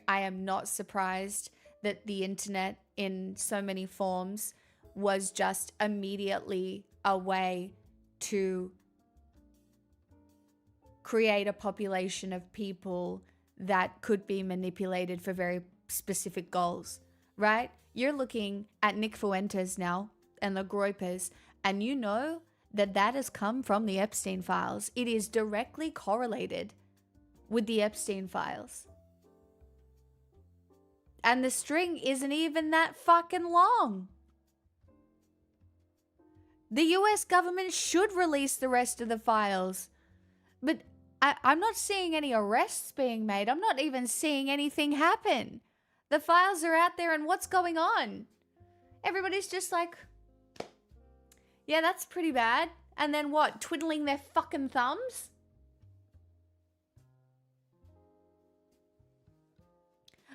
am not surprised that the internet in so many forms was just immediately a way to create a population of people that could be manipulated for very specific goals, right? You're looking at Nick Fuentes now and the Groypers, and you know that that has come from the Epstein files. It is directly correlated with the Epstein files. And the string isn't even that fucking long. The US government should release the rest of the files. But I'm not seeing any arrests being made. I'm not even seeing anything happen. The files are out there and what's going on? Everybody's just like, yeah, that's pretty bad. And then what? Twiddling their fucking thumbs?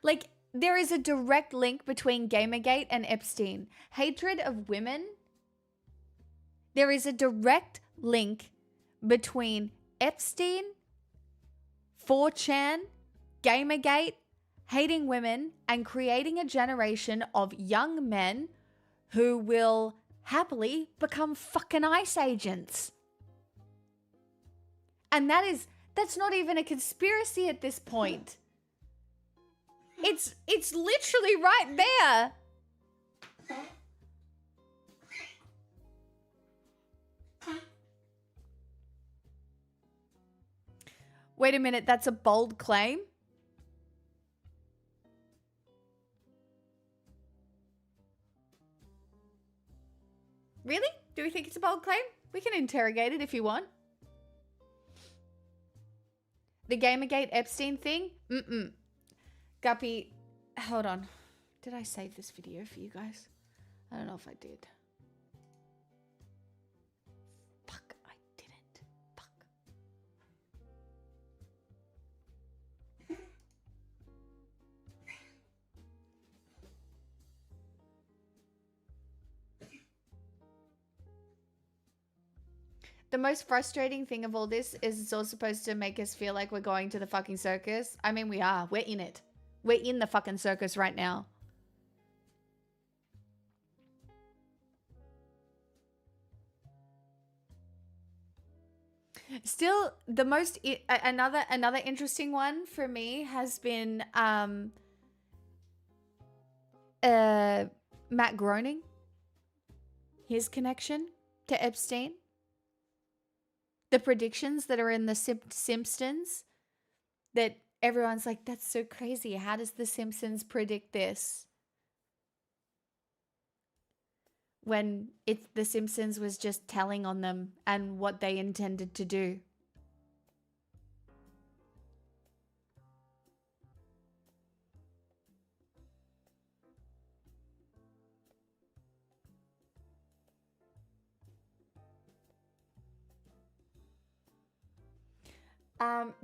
Like, there is a direct link between Gamergate and Epstein. Hatred of women. There is a direct link between Epstein, 4chan, Gamergate, hating women, and creating a generation of young men who will happily become fucking ICE agents. And that's not even a conspiracy at this point. It's literally right there. Wait a minute, that's a bold claim? Really? Do we think it's a bold claim? We can interrogate it if you want. The Gamergate Epstein thing? Guppy, hold on. Did I save this video for you guys? I don't know if I did. Fuck, I didn't. Fuck. The most frustrating thing of all this is it's all supposed to make us feel like we're going to the fucking circus. I mean, we are. We're in it. We're in the fucking circus right now. Still, the most another interesting one for me has been Matt Groening, his connection to Epstein. The predictions that are in the Simpsons that everyone's like, that's so crazy. How does the Simpsons predict this? When the Simpsons was just telling on them and what they intended to do.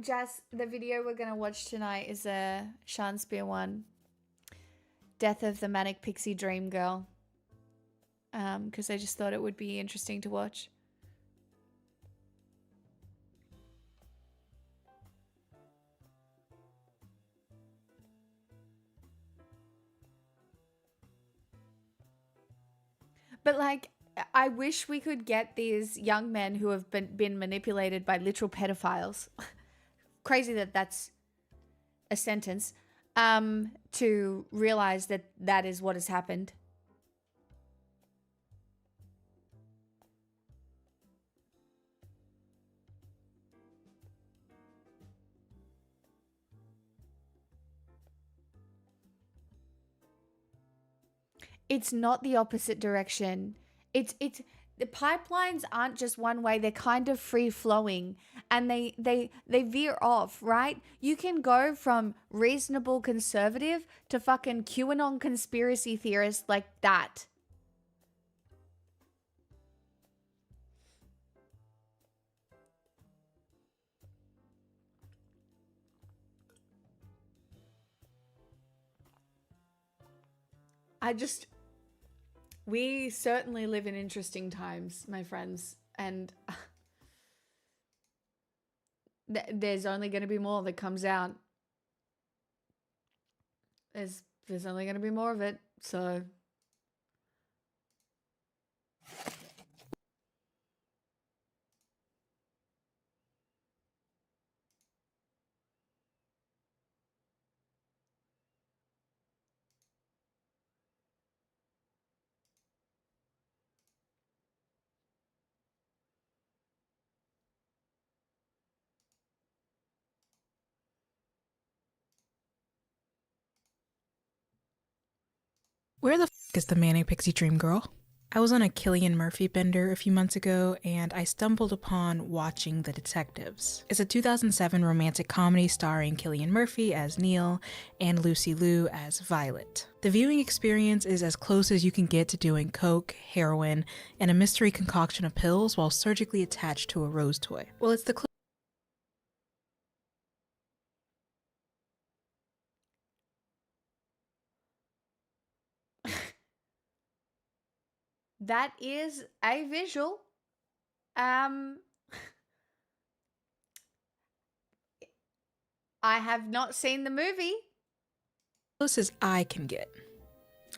Jazz, the video we're going to watch tonight is a Shakespeare one. Death of the Manic Pixie Dream Girl. Because I just thought it would be interesting to watch. But like, I wish we could get these young men who have been manipulated by literal pedophiles. Crazy that that's a sentence. To realize that that is what has happened. It's not the opposite direction. It's the pipelines aren't just one way, they're kind of free flowing, and they veer off, right? You can go from reasonable conservative to fucking QAnon conspiracy theorist like that. We certainly live in interesting times, my friends, and there's only going to be more that comes out. There's only going to be more of it, so... Where the f is the manic pixie dream girl? I was on a Cillian Murphy bender a few months ago, and I stumbled upon Watching the Detectives. It's a 2007 romantic comedy starring Cillian Murphy as Neil and Lucy Liu as Violet. The viewing experience is as close as you can get to doing coke, heroin, and a mystery concoction of pills while surgically attached to a rose toy. Well, it's the That is a visual. I have not seen the movie. close as I can get.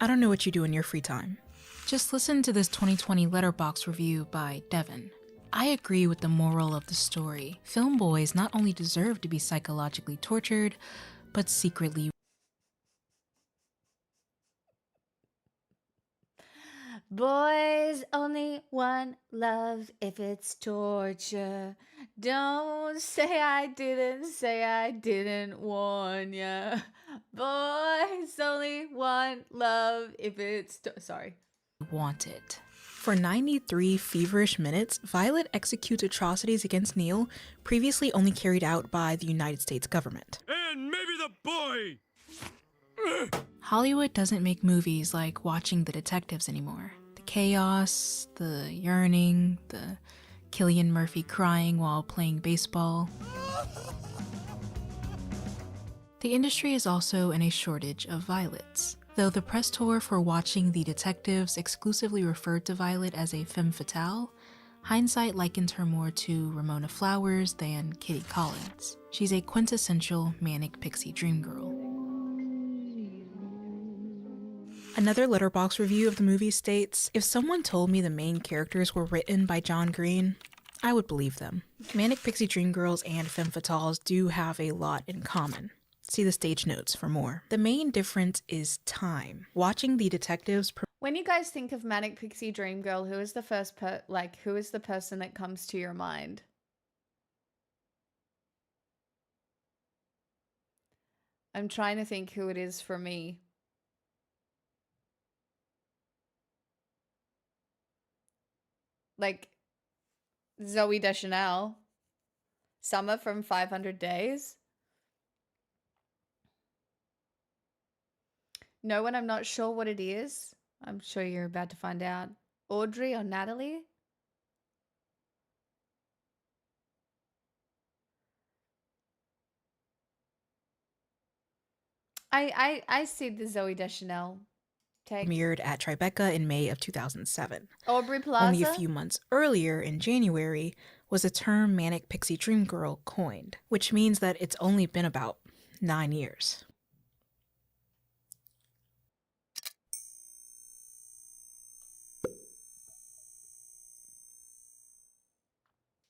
I don't know what you do in your free time. Just listen to this 2020 Letterboxd review by Devin. I agree with the moral of the story. Film boys not only deserve to be psychologically tortured, but secretly Boys only want love if it's torture. Don't say I didn't warn ya. Boys only want love if it's sorry. want it. For 93 feverish minutes, Violet executes atrocities against Neil, previously only carried out by the United States government. And maybe the boy! Hollywood doesn't make movies like Watching the Detectives anymore. The chaos, the yearning, the Cillian Murphy crying while playing baseball. The industry is also in a shortage of Violets. Though the press tour for Watching the Detectives exclusively referred to Violet as a femme fatale, hindsight likens her more to Ramona Flowers than Kitty Collins. She's a quintessential manic pixie dream girl. Another Letterboxd review of the movie states, if someone told me the main characters were written by John Green, I would believe them. Manic pixie dream girls and femme fatales do have a lot in common. See the stage notes for more. The main difference is time. Watching the Detectives. When you guys think of Manic Pixie Dream Girl, who is the first who is the person that comes to your mind? I'm trying to think who it is for me. Like Zooey Deschanel, Summer from 500 Days. No one, I'm not sure what it is. I'm sure you're about to find out. Audrey or Natalie? I see the Zooey Deschanel take. Premiered at Tribeca in May of 2007. Aubrey Plaza? Only a few months earlier, in January, was the term Manic Pixie Dream Girl coined, which means that it's only been about 9 years.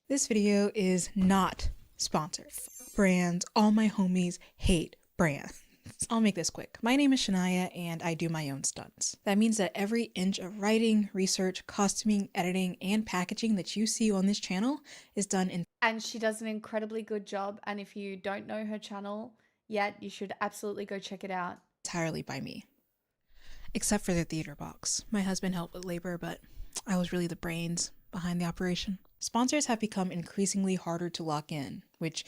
This video is not sponsored. Brands, all my homies hate brands. I'll make this quick. My name is Shania and I do my own stunts. That means that every inch of writing, research, costuming, editing, and packaging that you see on this channel is done in... And she does an incredibly good job. And if you don't know her channel yet, you should absolutely go check it out. Entirely by me. Except for the theater box. My husband helped with labor, but I was really the brains behind the operation. Sponsors have become increasingly harder to lock in, which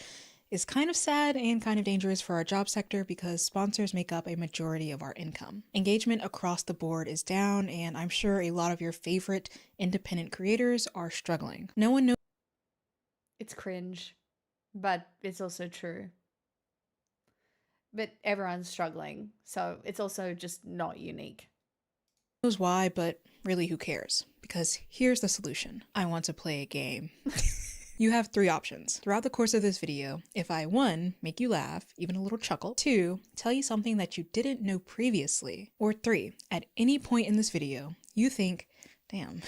is kind of sad and kind of dangerous for our job sector because sponsors make up a majority of our income. Engagement across the board is down, and I'm sure a lot of your favorite independent creators are struggling. No one knows. It's cringe, but it's also true. But everyone's struggling, so it's also just not unique. Knows why, but really who cares? Because here's the solution. I want to play a game. You have 3 options. Throughout the course of this video, if I 1, make you laugh, even a little chuckle, 2, tell you something that you didn't know previously, or 3, at any point in this video, you think, damn.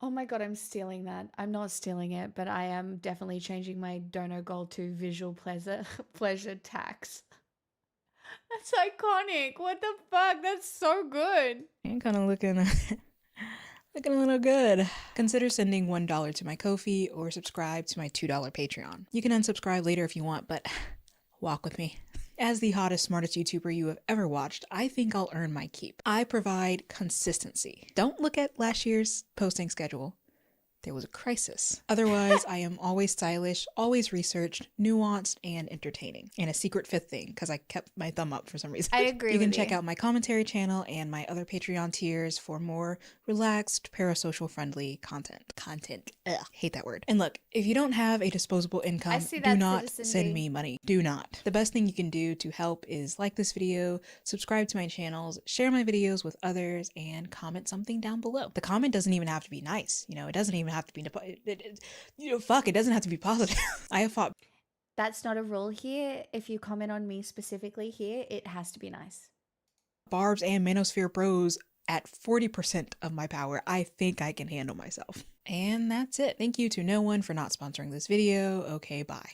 Oh my god, I'm stealing that. I'm not stealing it, but I am definitely changing my dono goal to visual pleasure tax. That's iconic. What the fuck? That's so good. I'm kind of looking a little good. Consider sending $1 to my Ko-fi or subscribe to my $2 Patreon. You can unsubscribe later if you want, but walk with me. As the hottest, smartest YouTuber you have ever watched, I think I'll earn my keep. I provide consistency. Don't look at last year's posting schedule. There was a crisis. Otherwise, I am always stylish, always researched, nuanced, and entertaining. And a secret 5th thing, because I kept my thumb up for some reason. I agree. You can check out my commentary channel and my other Patreon tiers for more relaxed, parasocial friendly content. Ugh, hate that word. And look, if you don't have a disposable income, do not send me money. Do not. The best thing you can do to help is like this video, subscribe to my channels, share my videos with others, and comment something down below. The comment doesn't even have to be nice. You know, it doesn't even have to be, it doesn't have to be positive. I have fought. That's not a rule here. If you comment on me specifically here, it has to be nice. Barbs and Manosphere Bros at 40% of my power. I think I can handle myself. And that's it. Thank you to no one for not sponsoring this video. Okay, bye.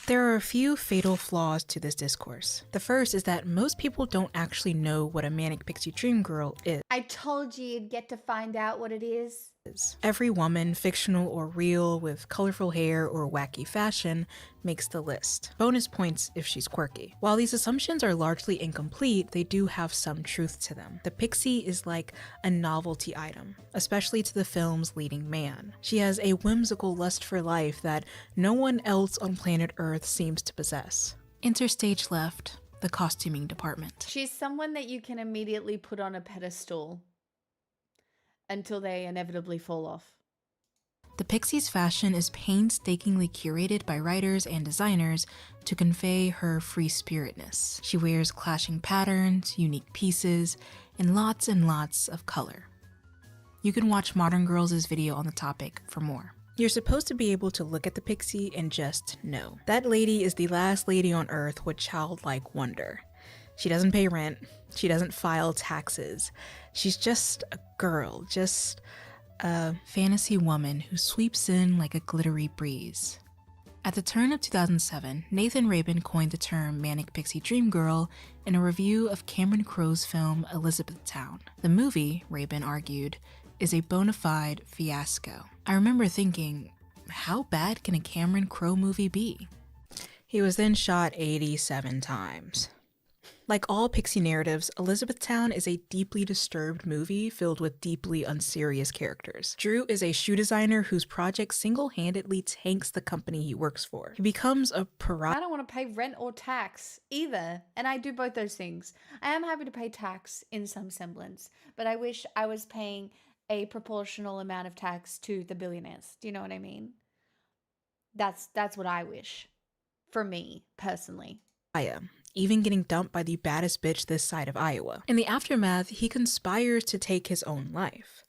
There are a few fatal flaws to this discourse. The first is that most people don't actually know what a manic pixie dream girl is. I told you you'd get to find out what it is. Every woman, fictional or real, with colorful hair or wacky fashion, makes the list. Bonus points if she's quirky. While these assumptions are largely incomplete, they do have some truth to them. The pixie is like a novelty item, especially to the film's leading man. She has a whimsical lust for life that no one else on planet Earth seems to possess. Enter stage left, the costuming department. She's someone that you can immediately put on a pedestal until they inevitably fall off. The Pixie's fashion is painstakingly curated by writers and designers to convey her free-spiritedness. She wears clashing patterns, unique pieces, and lots of color. You can watch Modern Girls' video on the topic for more. You're supposed to be able to look at the Pixie and just know. That lady is the last lady on Earth with childlike wonder. She doesn't pay rent. She doesn't file taxes. She's just a girl, just a fantasy woman who sweeps in like a glittery breeze. At the turn of 2007, Nathan Rabin coined the term Manic Pixie Dream Girl in a review of Cameron Crowe's film Elizabethtown. The movie, Rabin argued, is a bona fide fiasco. I remember thinking, how bad can a Cameron Crowe movie be? He was then shot 87 times. Like all Pixie narratives, Elizabethtown is a deeply disturbed movie filled with deeply unserious characters. Drew is a shoe designer whose project single-handedly tanks the company he works for. He becomes a pariah. I don't want to pay rent or tax either, and I do both those things. I am happy to pay tax in some semblance, but I wish I was paying a proportional amount of tax to the billionaires. Do you know what I mean? That's what I wish. For me, personally. Even getting dumped by the baddest bitch this side of Iowa. In the aftermath, he conspires to take his own life,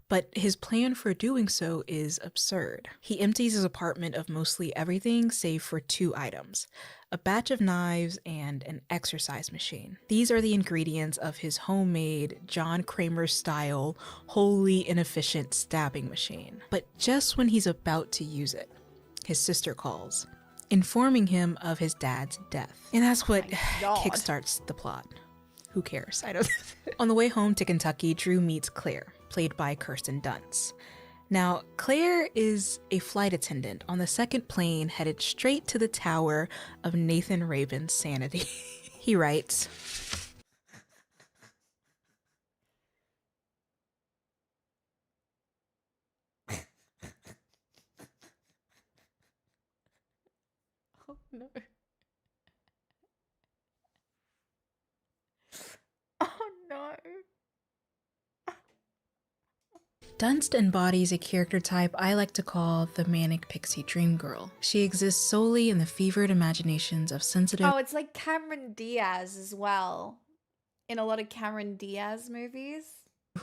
but his plan for doing so is absurd. He empties his apartment of mostly everything save for 2 items, a batch of knives and an exercise machine. These are the ingredients of his homemade, John Kramer-style, wholly inefficient stabbing machine. But just when he's about to use it, his sister calls, informing him of his dad's death. And that's what kickstarts the plot. Who cares? I don't. On the way home to Kentucky, Drew meets Claire, played by Kirsten Dunst. Now, Claire is a flight attendant on the 2nd plane headed straight to the tower of Nathan Rabin's sanity. He writes, no. Oh no. Dunst embodies a character type I like to call the manic pixie dream girl. She exists solely in the fevered imaginations of sensitive Oh, it's like Cameron Diaz as well. In a lot of Cameron Diaz movies.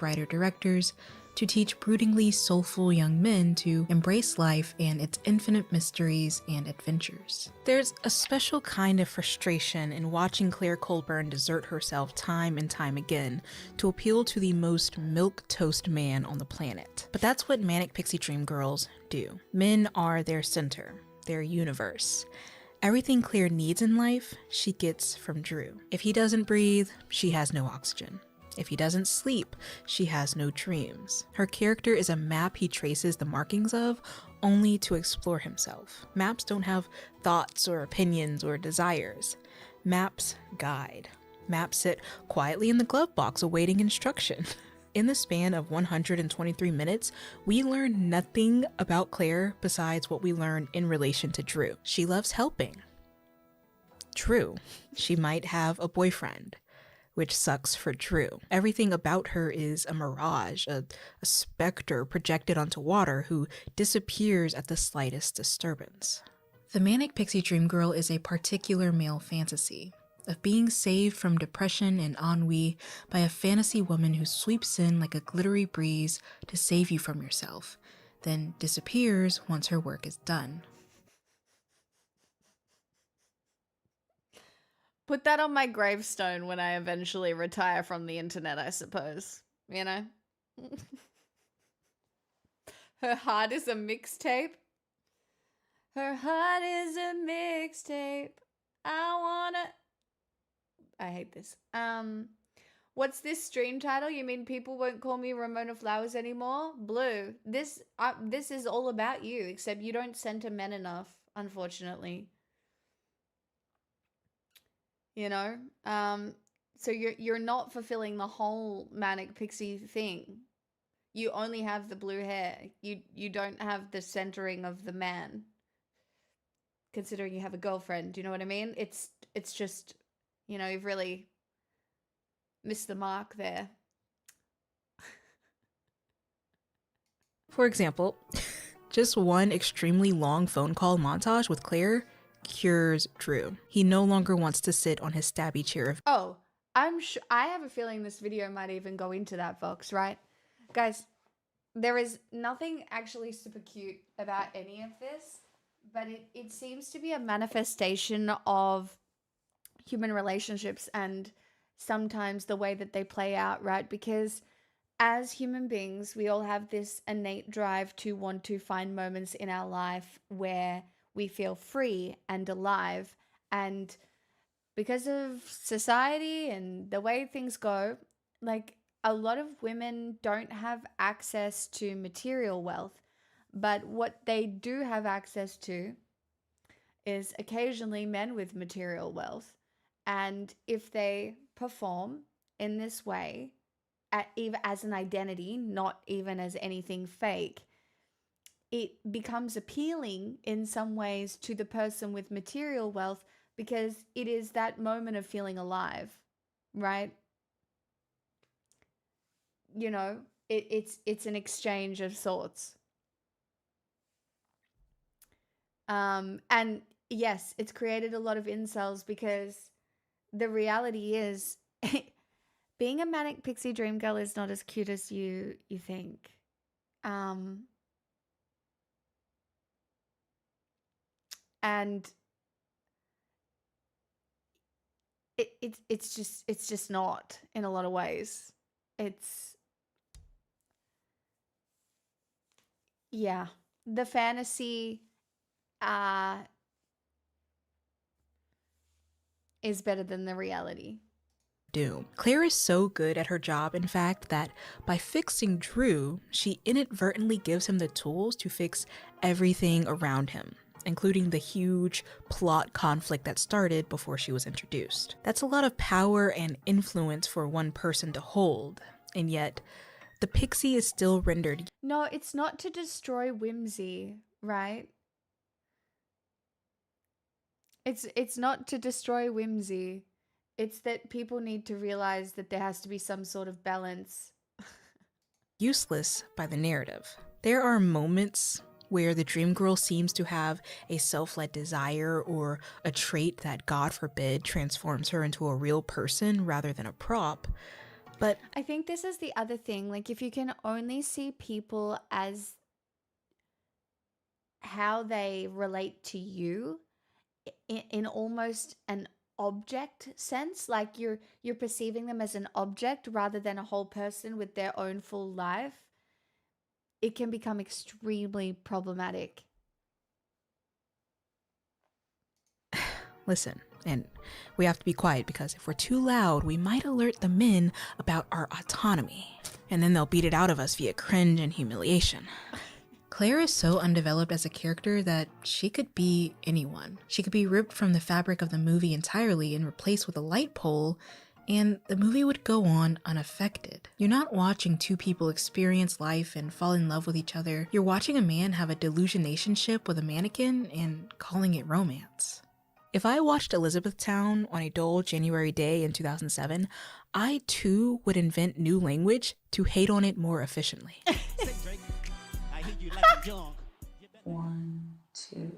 writer-directors to teach broodingly soulful young men to embrace life and its infinite mysteries and adventures. There's a special kind of frustration in watching Claire Colburn desert herself time and time again to appeal to the most milquetoast man on the planet. But that's what manic pixie dream girls do. Men are their center, their universe. Everything Claire needs in life, she gets from Drew. If he doesn't breathe, she has no oxygen. If he doesn't sleep, she has no dreams. Her character is a map he traces the markings of only to explore himself. Maps don't have thoughts or opinions or desires. Maps guide. Maps sit quietly in the glove box awaiting instruction. In the span of 123 minutes, we learn nothing about Claire besides what we learn in relation to Drew. She loves helping. True, she might have a boyfriend, which sucks for Drew. Everything about her is a mirage, a specter projected onto water who disappears at the slightest disturbance. The manic pixie dream girl is a particular male fantasy of being saved from depression and ennui by a fantasy woman who sweeps in like a glittery breeze to save you from yourself, then disappears once her work is done. Put that on my gravestone when I eventually retire from the internet, I suppose. You know? Her heart is a mixtape. Her heart is a mixtape. I hate this. What's this stream title? You mean people won't call me Ramona Flowers anymore? Blue. This is all about you, except you don't center men enough, unfortunately. You know? So you're not fulfilling the whole manic pixie thing. You only have the blue hair. You don't have the centering of the man. Considering you have a girlfriend, do you know what I mean? It's just, you know, you've really missed the mark there. For example, just one extremely long phone call montage with Claire cures Drew. He no longer wants to sit on his stabby chair of Oh, I have a feeling this video might even go into that, Vox, right? Guys, there is nothing actually super cute about any of this, but it seems to be a manifestation of human relationships and sometimes the way that they play out, right? Because as human beings, we all have this innate drive to want to find moments in our life where we feel free and alive. And because of society and the way things go, like a lot of women don't have access to material wealth, but what they do have access to is occasionally men with material wealth. And if they perform in this way, even as an identity, not even as anything fake, it becomes appealing in some ways to the person with material wealth because it is that moment of feeling alive, right? You know, it's an exchange of sorts. And yes, it's created a lot of incels because the reality is being a manic pixie dream girl is not as cute as you think. And it's just not in a lot of ways. Yeah, the fantasy is better than the reality. doom. Claire is so good at her job, in fact, that by fixing Drew, she inadvertently gives him the tools to fix everything around him, including the huge plot conflict that started before she was introduced. That's a lot of power and influence for one person to hold, and yet the pixie is still rendered. No, it's not to destroy whimsy, right? It's not to destroy whimsy. It's that people need to realize that there has to be some sort of balance. Useless by the narrative. There are moments where the dream girl seems to have a self-led desire or a trait that, God forbid, transforms her into a real person rather than a prop. But I think this is the other thing. Like, if you can only see people as how they relate to you in almost an object sense, like you're perceiving them as an object rather than a whole person with their own full life, it can become extremely problematic. listen, and we have to be quiet because if we're too loud, we might alert the men about our autonomy. And then they'll beat it out of us via cringe and humiliation. Claire is so undeveloped as a character that she could be anyone. She could be ripped from the fabric of the movie entirely and replaced with a light pole, and the movie would go on unaffected. You're not watching two people experience life and fall in love with each other. You're watching a man have a delusionationship with a mannequin and calling it romance. If I watched Elizabethtown on a dull January day in 2007, I too would invent new language to hate on it more efficiently. 1, 2.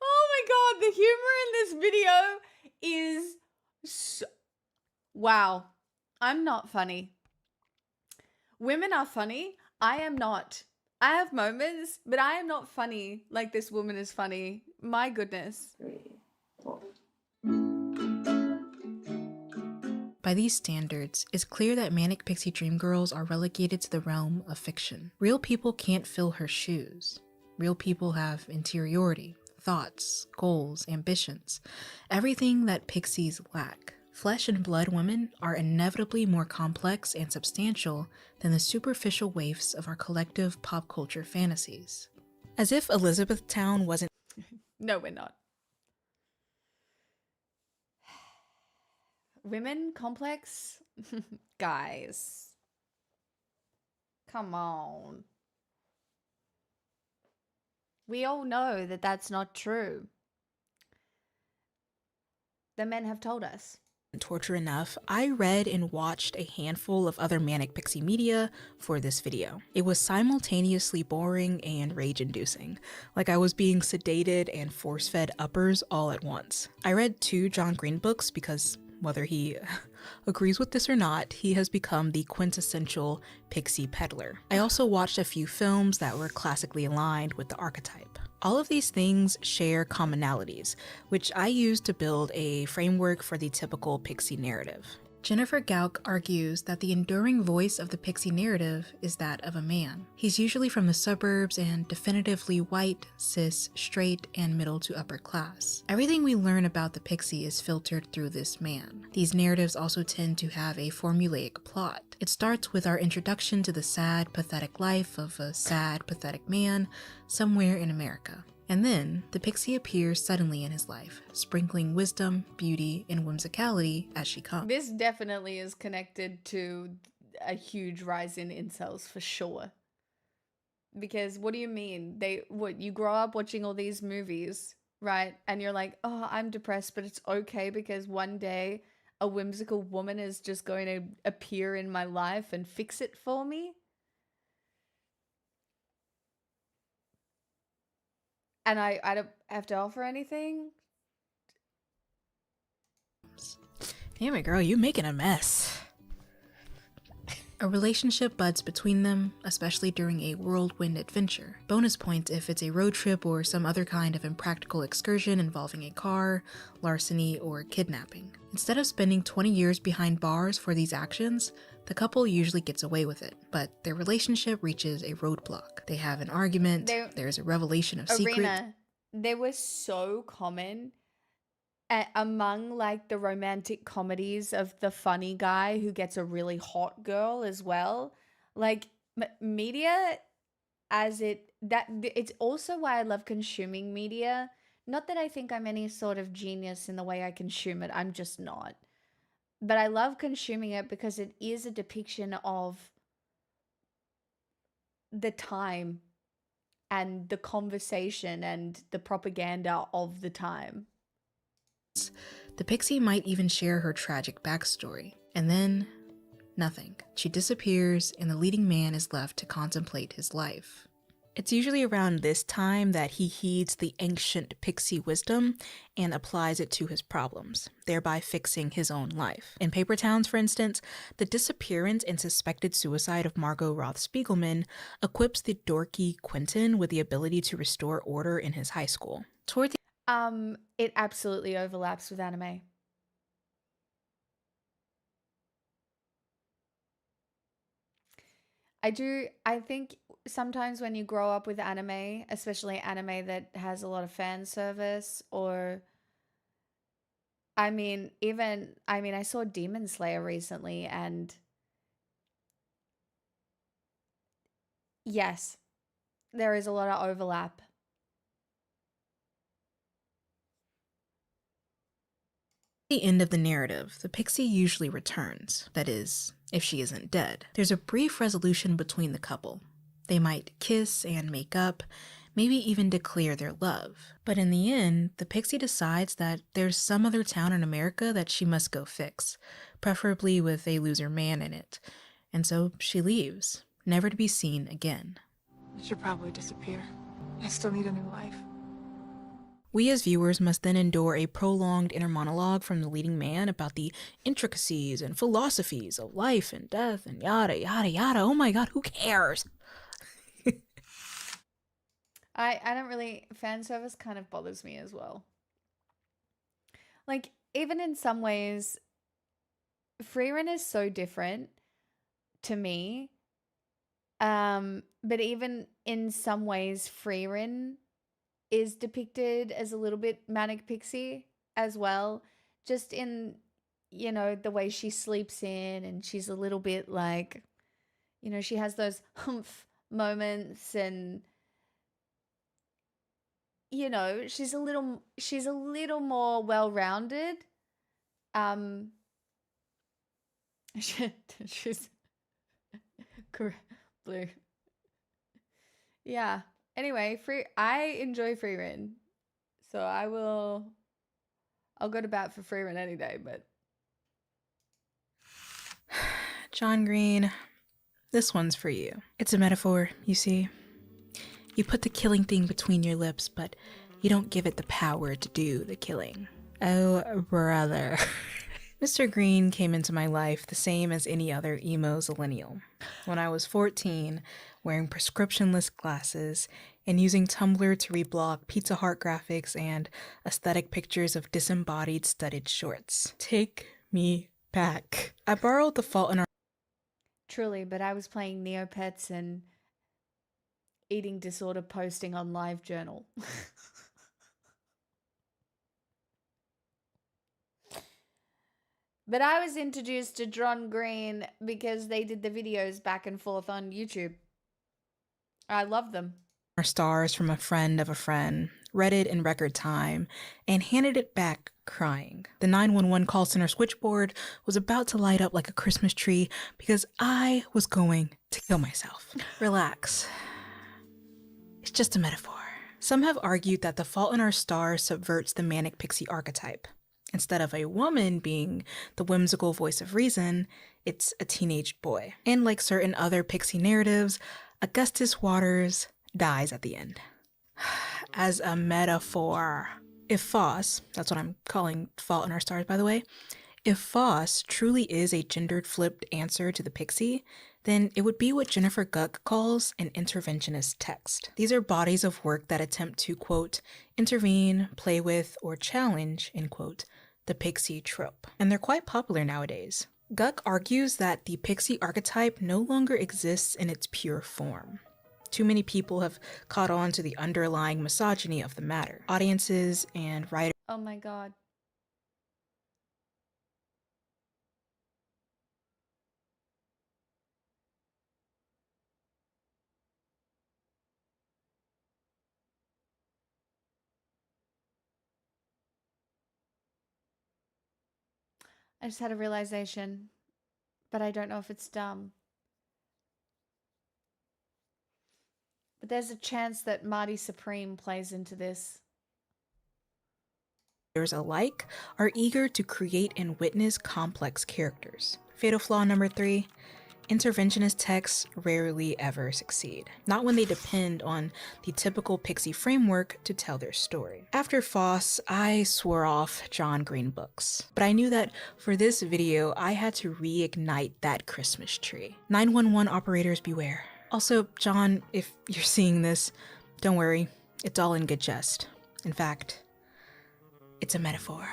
Oh my god, the humor in this video is so... Wow. I'm not funny. Women are funny. I am not. I have moments, but I am not funny like this woman is funny. My goodness. 3, 4. By these standards, it's clear that manic pixie dream girls are relegated to the realm of fiction. Real people can't fill her shoes. Real people have interiority, thoughts, goals, ambitions, everything that pixies lack. Flesh and blood women are inevitably more complex and substantial than the superficial waifs of our collective pop culture fantasies. As if Elizabethtown wasn't... No, we're not. Women complex? Guys. Come on. We all know that that's not true. The men have told us. torture enough, I read and watched a handful of other manic pixie media for this video. It was simultaneously boring and rage-inducing, like I was being sedated and force-fed uppers all at once. I read 2 John Green books because, whether he agrees with this or not, he has become the quintessential pixie peddler. I also watched a few films that were classically aligned with the archetype. All of these things share commonalities, which I use to build a framework for the typical pixie narrative. Jennifer Gauck argues that the enduring voice of the pixie narrative is that of a man. He's usually from the suburbs and definitively white, cis, straight, and middle to upper class. Everything we learn about the pixie is filtered through this man. These narratives also tend to have a formulaic plot. It starts with our introduction to the sad, pathetic life of a sad, pathetic man somewhere in America. And then, the pixie appears suddenly in his life, sprinkling wisdom, beauty, and whimsicality as she comes. This definitely is connected to a huge rise in incels for sure. Because what do you mean? You grow up watching all these movies, right? And you're like, oh, I'm depressed, but it's okay because one day a whimsical woman is just going to appear in my life and fix it for me. And I don't have to offer anything? Damn it, girl, you making a mess. A relationship buds between them, especially during a whirlwind adventure. Bonus points if it's a road trip or some other kind of impractical excursion involving a car, larceny, or kidnapping. Instead of spending 20 years behind bars for these actions, the couple usually gets away with it, but their relationship reaches a roadblock. They have an argument, there's a revelation of secret. They were so common among like the romantic comedies of the funny guy who gets a really hot girl as well. Like media it's also why I love consuming media. Not that I think I'm any sort of genius in the way I consume it. I'm just not. But I love consuming it because it is a depiction of the time and the conversation and the propaganda of the time. The pixie might even share her tragic backstory. And then, nothing. She disappears, and the leading man is left to contemplate his life. It's usually around this time that he heeds the ancient pixie wisdom and applies it to his problems, thereby fixing his own life. In Paper Towns, for instance, the disappearance and suspected suicide of Margot Roth Spiegelman equips the dorky Quentin with the ability to restore order in his high school. Toward the It absolutely overlaps with anime. I think sometimes when you grow up with anime, especially anime that has a lot of fan service, or I saw Demon Slayer recently, and yes, there is a lot of overlap. the end of the narrative, the pixie usually returns. That is, if she isn't dead. There's a brief resolution between the couple. They might kiss and make up, maybe even declare their love. But in the end, the pixie decides that there's some other town in America that she must go fix, preferably with a loser man in it. And so she leaves, never to be seen again. I should probably disappear. I still need a new life. We as viewers must then endure a prolonged inner monologue from the leading man about the intricacies and philosophies of life and death and yada yada yada. Oh my god, who cares? I don't really, fan service kind of bothers me as well. Like, even in some ways, Freerin is so different to me. But even in some ways, Freerin is depicted as a little bit manic pixie as well, just in, the way she sleeps in, and she's a little bit like, she has those humph moments, and she's a little more well-rounded. She's blue. Yeah. Anyway, I enjoy Freerin, so I'll go to bat for Freerin any day, but John Green, this one's for you. It's a metaphor, you see. You put the killing thing between your lips, but you don't give it the power to do the killing. Oh, brother. Mr. Green came into my life the same as any other emo zillennial. When I was 14, wearing prescriptionless glasses and using Tumblr to reblog Pizza Heart graphics and aesthetic pictures of disembodied studded shorts. Take me back. I borrowed The Fault in Our... Truly, but I was playing Neopets and eating disorder posting on LiveJournal. But I was introduced to John Green because they did the videos back and forth on YouTube. I love them. Our stars from a friend of a friend, read it in record time, and handed it back crying. The 911 call center switchboard was about to light up like a Christmas tree because I was going to kill myself. Relax. It's just a metaphor. Some have argued that The Fault in Our Stars subverts the manic pixie archetype. Instead of a woman being the whimsical voice of reason, it's a teenage boy. And like certain other pixie narratives, Augustus Waters dies at the end. As a metaphor. If Foss, that's what I'm calling Fault in Our Stars, by the way, if Foss truly is a gendered flipped answer to the pixie, then it would be what Jennifer Guck calls an interventionist text. These are bodies of work that attempt to, quote, intervene, play with, or challenge, end quote, the pixie trope. And they're quite popular nowadays. Guck argues that the pixie archetype no longer exists in its pure form. Too many people have caught on to the underlying misogyny of the matter. Audiences and writers. Oh my god. I just had a realization, but I don't know if it's dumb. But there's a chance that Marty Supreme plays into this. Alike are eager to create and witness complex characters. Fatal flaw number 3. Interventionist texts rarely ever succeed, not when they depend on the typical pixie framework to tell their story. After Foss, I swore off John Green books, but I knew that for this video, I had to reignite that Christmas tree. 911 operators beware. Also, John, if you're seeing this, don't worry, it's all in good jest. In fact, it's a metaphor.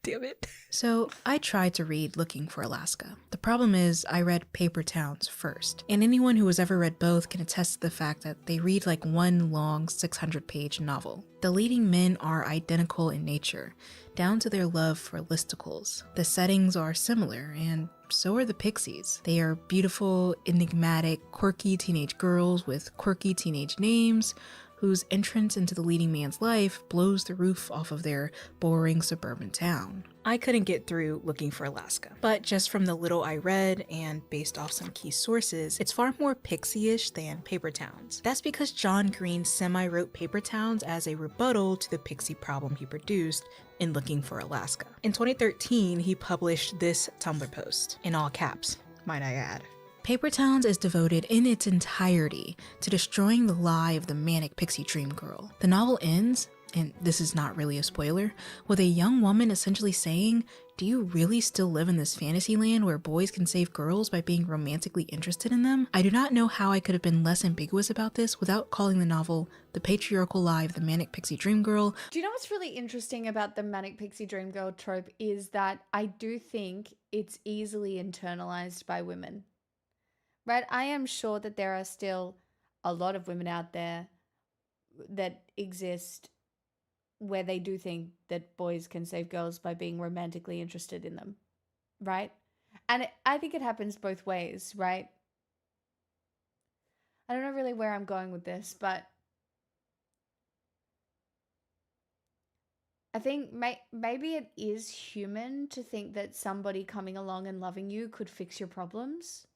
Damn it. So I tried to read Looking for Alaska. The problem is I read Paper Towns first, and anyone who has ever read both can attest to the fact that they read like one long 600-page novel. The leading men are identical in nature, down to their love for listicles. The settings are similar, and so are the pixies. They are beautiful, enigmatic, quirky teenage girls with quirky teenage names, whose entrance into the leading man's life blows the roof off of their boring suburban town. I couldn't get through Looking for Alaska, but just from the little I read and based off some key sources, it's far more pixie-ish than Paper Towns. That's because John Green semi-wrote Paper Towns as a rebuttal to the pixie problem he produced in Looking for Alaska. In 2013, he published this Tumblr post, in all caps, might I add. Paper Towns is devoted in its entirety to destroying the lie of the manic pixie dream girl. The novel ends, and this is not really a spoiler, with a young woman essentially saying, "Do you really still live in this fantasy land where boys can save girls by being romantically interested in them?" I do not know how I could have been less ambiguous about this without calling the novel The Patriarchal Lie of the Manic Pixie Dream Girl. Do you know what's really interesting about the Manic Pixie Dream Girl trope is that I do think it's easily internalized by women. Right? I am sure that there are still a lot of women out there that exist where they do think that boys can save girls by being romantically interested in them. Right? And I think it happens both ways, right? I don't know really where I'm going with this, but I think maybe it is human to think that somebody coming along and loving you could fix your problems.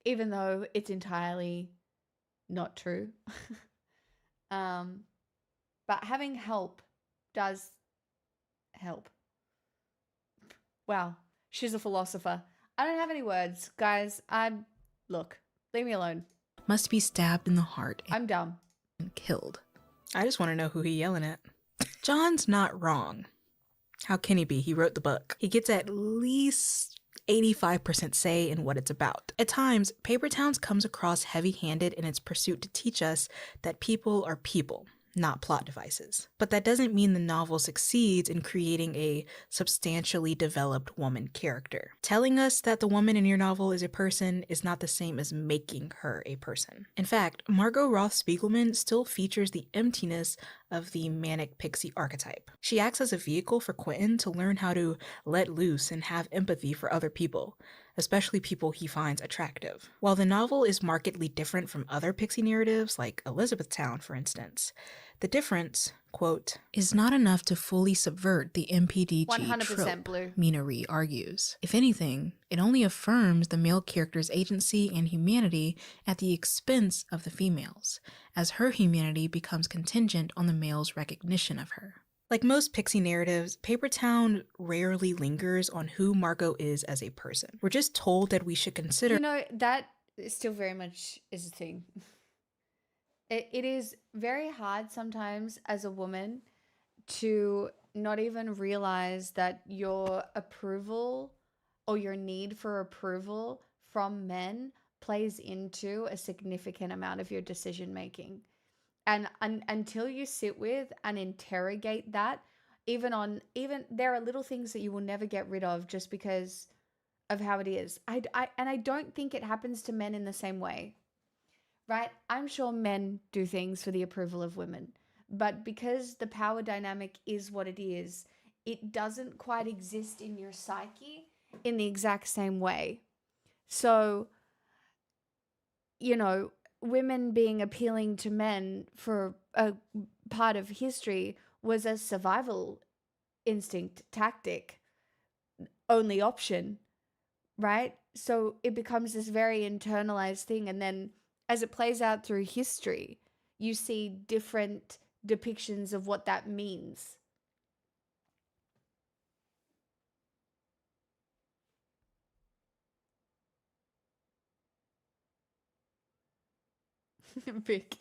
Even though it's entirely not true. But having help does help. Wow, she's a philosopher. I don't have any words, guys. Look, leave me alone. Must be stabbed in the heart I'm dumb. and killed. I just want to know who he yelling at. John's not wrong. How can he be? He wrote the book. He gets at least 85% say in what it's about. At times, Paper Towns comes across heavy-handed in its pursuit to teach us that people are people, not plot devices. But that doesn't mean the novel succeeds in creating a substantially developed woman character. Telling us that the woman in your novel is a person is not the same as making her a person. In fact, Margot Roth Spiegelman still features the emptiness of the manic pixie archetype. She acts as a vehicle for Quentin to learn how to let loose and have empathy for other people, especially people he finds attractive. While the novel is markedly different from other pixie narratives, like Elizabethtown, for instance, the difference, quote, is not enough to fully subvert the MPDG 100% trope, blue. Mina Ree argues. If anything, it only affirms the male character's agency and humanity at the expense of the females, as her humanity becomes contingent on the male's recognition of her. Like most pixie narratives, Paper Town rarely lingers on who Margot is as a person. We're just told that we should consider— You know, that still very much is a thing. It is very hard sometimes as a woman to not even realize that your approval or your need for approval from men plays into a significant amount of your decision making. And until you sit with and interrogate that, even there are little things that you will never get rid of just because of how it is. And I don't think it happens to men in the same way. Right? I'm sure men do things for the approval of women, but because the power dynamic is what it is, it doesn't quite exist in your psyche in the exact same way. So, you know, women being appealing to men for a part of history was a survival instinct tactic. only option, right? So it becomes this very internalized thing. And then as it plays out through history, you see different depictions of what that means. Vic.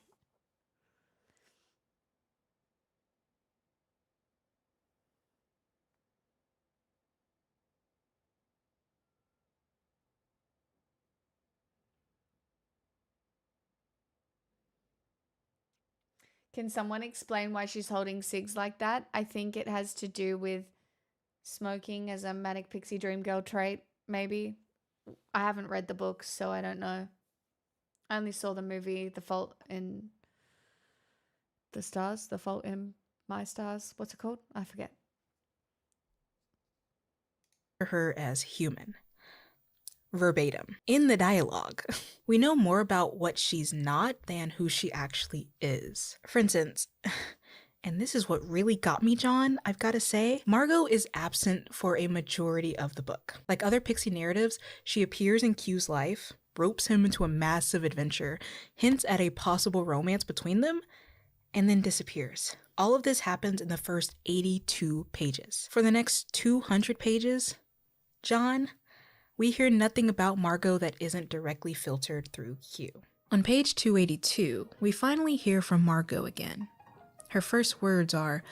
Can someone explain why she's holding cigs like that? I think it has to do with smoking as a manic pixie dream girl trait, maybe. I haven't read the books, so I don't know. I only saw the movie The Fault in the Stars, The Fault in My Stars. What's it called? I forget. Her as human. Verbatim. In the dialogue, we know more about what she's not than who she actually is. For instance, and this is what really got me, John, I've got to say, Margot is absent for a majority of the book. Like other Pixie narratives, she appears in Q's life, ropes him into a massive adventure, hints at a possible romance between them, and then disappears. All of this happens in the first 82 pages. For the next 200 pages, John, we hear nothing about Margot that isn't directly filtered through Q. On page 282, we finally hear from Margot again. Her first words are,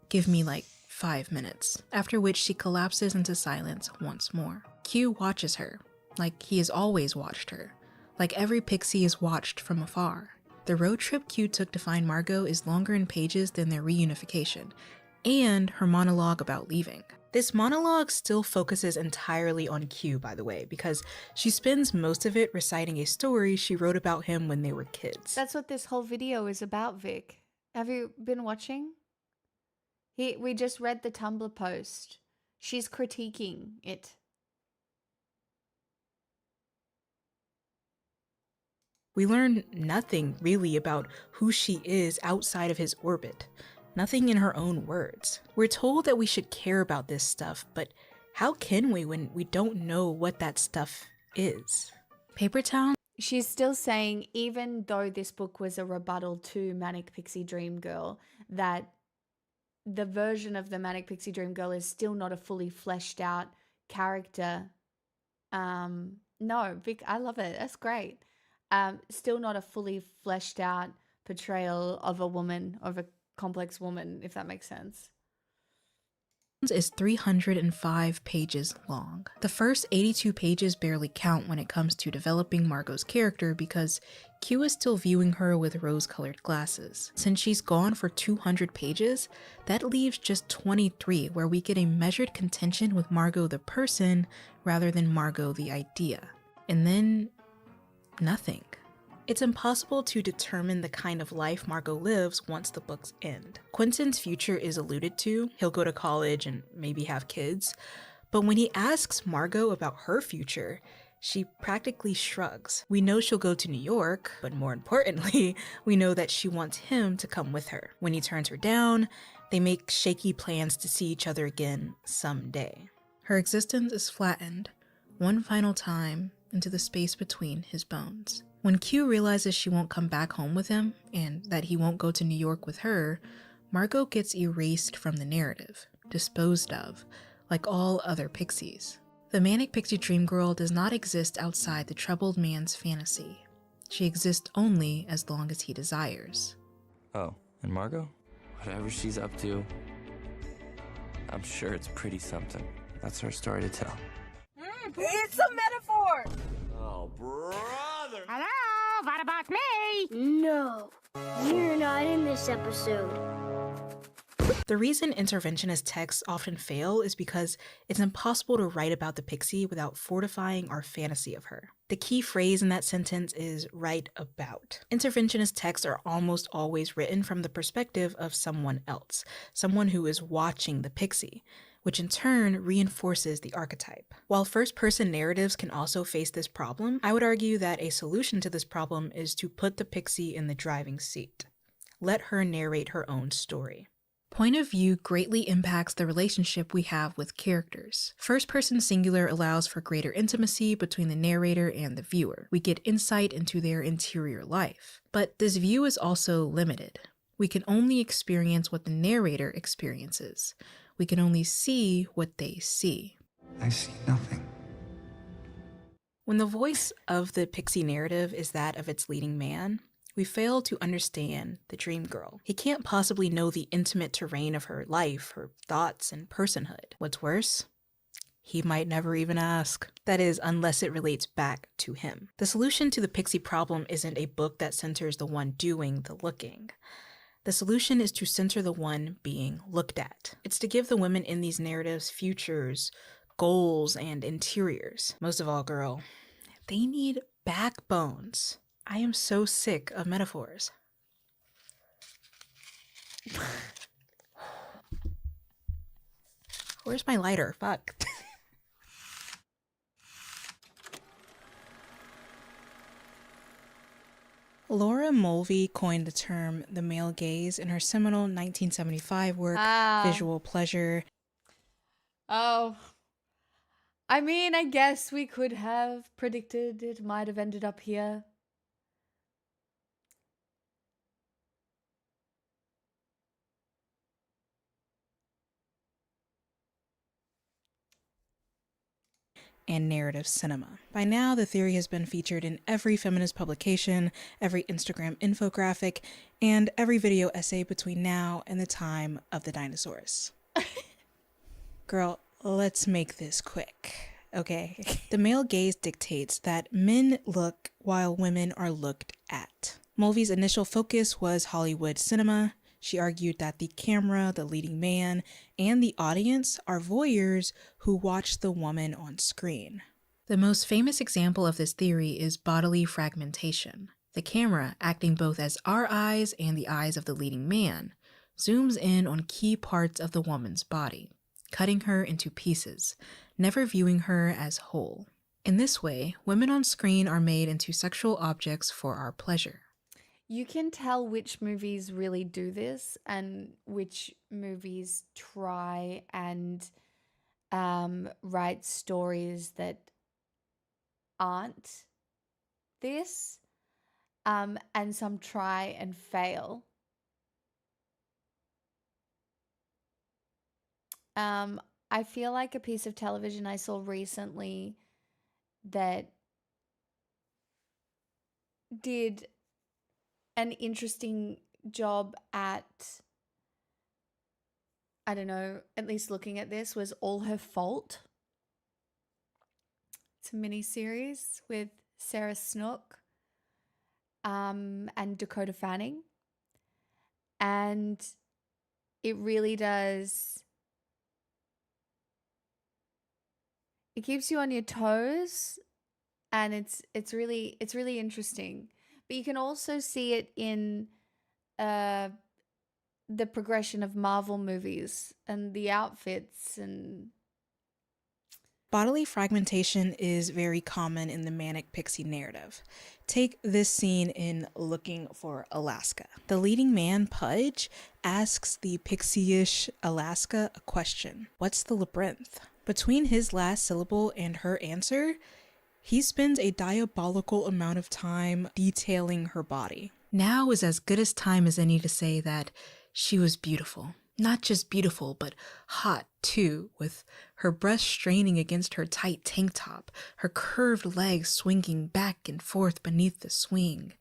"Give me like 5 minutes," after which she collapses into silence once more. Q watches her, like he has always watched her, like every pixie is watched from afar. The road trip Q took to find Margot is longer in pages than their reunification, and her monologue about leaving. This monologue still focuses entirely on Q, by the way, because she spends most of it reciting a story she wrote about him when they were kids. That's what this whole video is about, Vic. Have you been watching? We just read the Tumblr post. She's critiquing it. We learn nothing really about who she is outside of his orbit. Nothing in her own words. We're told that we should care about this stuff, but how can we when we don't know what that stuff is? Paper Town? She's still saying, even though this book was a rebuttal to Manic Pixie Dream Girl, that the version of the Manic Pixie Dream Girl is still not a fully fleshed out character. No, Vic, I love it. That's great. Still not a fully fleshed out portrayal of a woman, of a complex woman, if that makes sense. Is 305 pages long. The first 82 pages barely count when it comes to developing Margot's character because Q is still viewing her with rose-colored glasses. Since she's gone for 200 pages, that leaves just 23 where we get a measured contention with Margot the person rather than Margot the idea. And then nothing. It's impossible to determine the kind of life Margot lives once the books end. Quentin's future is alluded to. He'll go to college and maybe have kids. But when he asks Margot about her future, she practically shrugs. We know she'll go to New York, but more importantly, we know that she wants him to come with her. When he turns her down, they make shaky plans to see each other again someday. Her existence is flattened, one final time, into the space between his bones. When Q realizes she won't come back home with him, and that he won't go to New York with her, Margot gets erased from the narrative, disposed of, like all other pixies. The Manic Pixie Dream Girl does not exist outside the troubled man's fantasy. She exists only as long as he desires. Oh, and Margot? Whatever she's up to, I'm sure it's pretty something. That's her story to tell. It's a metaphor! Oh, brother! Hello, what about me? No, you're not in this episode. The reason interventionist texts often fail is because it's impossible to write about the pixie without fortifying our fantasy of her. The key phrase in that sentence is "write about." Interventionist texts are almost always written from the perspective of someone else, someone who is watching the pixie, which in turn reinforces the archetype. While first-person narratives can also face this problem, I would argue that a solution to this problem is to put the pixie in the driving seat. Let her narrate her own story. Point of view greatly impacts the relationship we have with characters. First person singular allows for greater intimacy between the narrator and the viewer. We get insight into their interior life. But this view is also limited. We can only experience what the narrator experiences. We can only see what they see. I see nothing. When the voice of the pixie narrative is that of its leading man, we fail to understand the dream girl. He can't possibly know the intimate terrain of her life, her thoughts, and personhood. What's worse? He might never even ask. That is, unless it relates back to him. The solution to the pixie problem isn't a book that centers the one doing the looking. The solution is to center the one being looked at. It's to give the women in these narratives futures, goals, and interiors. Most of all, girl, they need backbones. I am so sick of metaphors. Where's my lighter? Fuck. Laura Mulvey coined the term the male gaze in her seminal 1975 work, Visual Pleasure. Oh. I mean, I guess we could have predicted it might have ended up here. And narrative cinema. By now, the theory has been featured in every feminist publication, every Instagram infographic, and every video essay between now and the time of the dinosaurs. Girl, let's make this quick, okay? The male gaze dictates that men look while women are looked at. Mulvey's initial focus was Hollywood cinema. She argued that the camera, the leading man, and the audience are voyeurs who watch the woman on screen. The most famous example of this theory is bodily fragmentation. The camera, acting both as our eyes and the eyes of the leading man, zooms in on key parts of the woman's body, cutting her into pieces, never viewing her as whole. In this way, women on screen are made into sexual objects for our pleasure. You can tell which movies really do this and which movies try and write stories that aren't this, and some try and fail. I feel like a piece of television I saw recently that did an interesting job at, I don't know, at least looking at this, was All Her Fault. It's a mini-series with Sarah Snook and Dakota Fanning. And it really does, it keeps you on your toes, and it's really interesting. But you can also see it in the progression of Marvel movies and the outfits and... Bodily fragmentation is very common in the manic pixie narrative. Take this scene in Looking for Alaska. The leading man, Pudge, asks the pixie-ish Alaska a question. What's the labyrinth? Between his last syllable and her answer, he spends a diabolical amount of time detailing her body. Now is as good a time as any to say that she was beautiful. Not just beautiful, but hot too, with her breasts straining against her tight tank top, her curved legs swinging back and forth beneath the swing.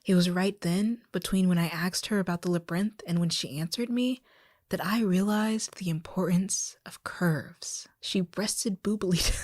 It was right then, between when I asked her about the labyrinth and when she answered me, that I realized the importance of curves. She breasted boobily.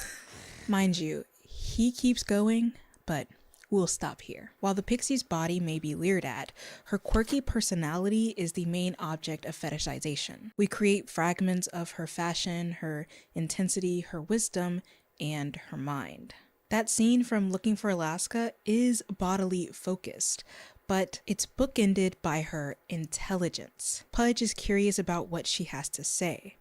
Mind you, he keeps going, but we'll stop here. While the pixie's body may be leered at, her quirky personality is the main object of fetishization. We create fragments of her fashion, her intensity, her wisdom, and her mind. That scene from Looking for Alaska is bodily focused, but it's bookended by her intelligence. Pudge is curious about what she has to say.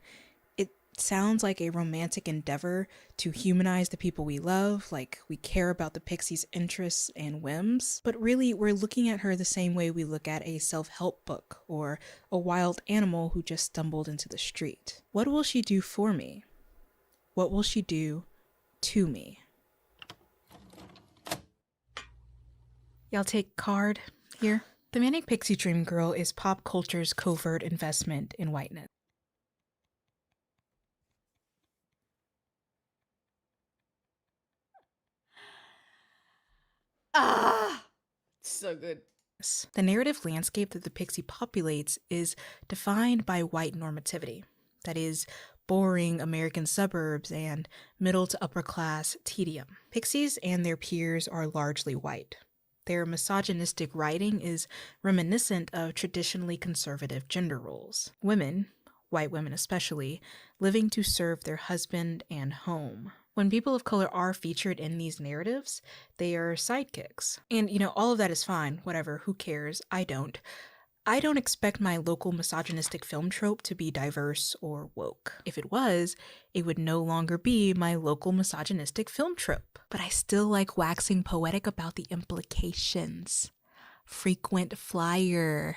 It sounds like a romantic endeavor to humanize the people we love, like we care about the Pixie's interests and whims. But really, we're looking at her the same way we look at a self-help book or a wild animal who just stumbled into the street. What will she do for me? What will she do to me? Y'all take card here. The Manic Pixie Dream Girl is pop culture's covert investment in whiteness. Ah, so good. The narrative landscape that the Pixie populates is defined by white normativity. That is, boring American suburbs and middle to upper class tedium. Pixies and their peers are largely white. Their misogynistic writing is reminiscent of traditionally conservative gender roles. Women, white women especially, living to serve their husband and home. When people of color are featured in these narratives, they are sidekicks. And, all of that is fine, whatever, who cares? I don't. I don't expect my local misogynistic film trope to be diverse or woke. If it was, it would no longer be my local misogynistic film trope. But I still like waxing poetic about the implications. Frequent flyer.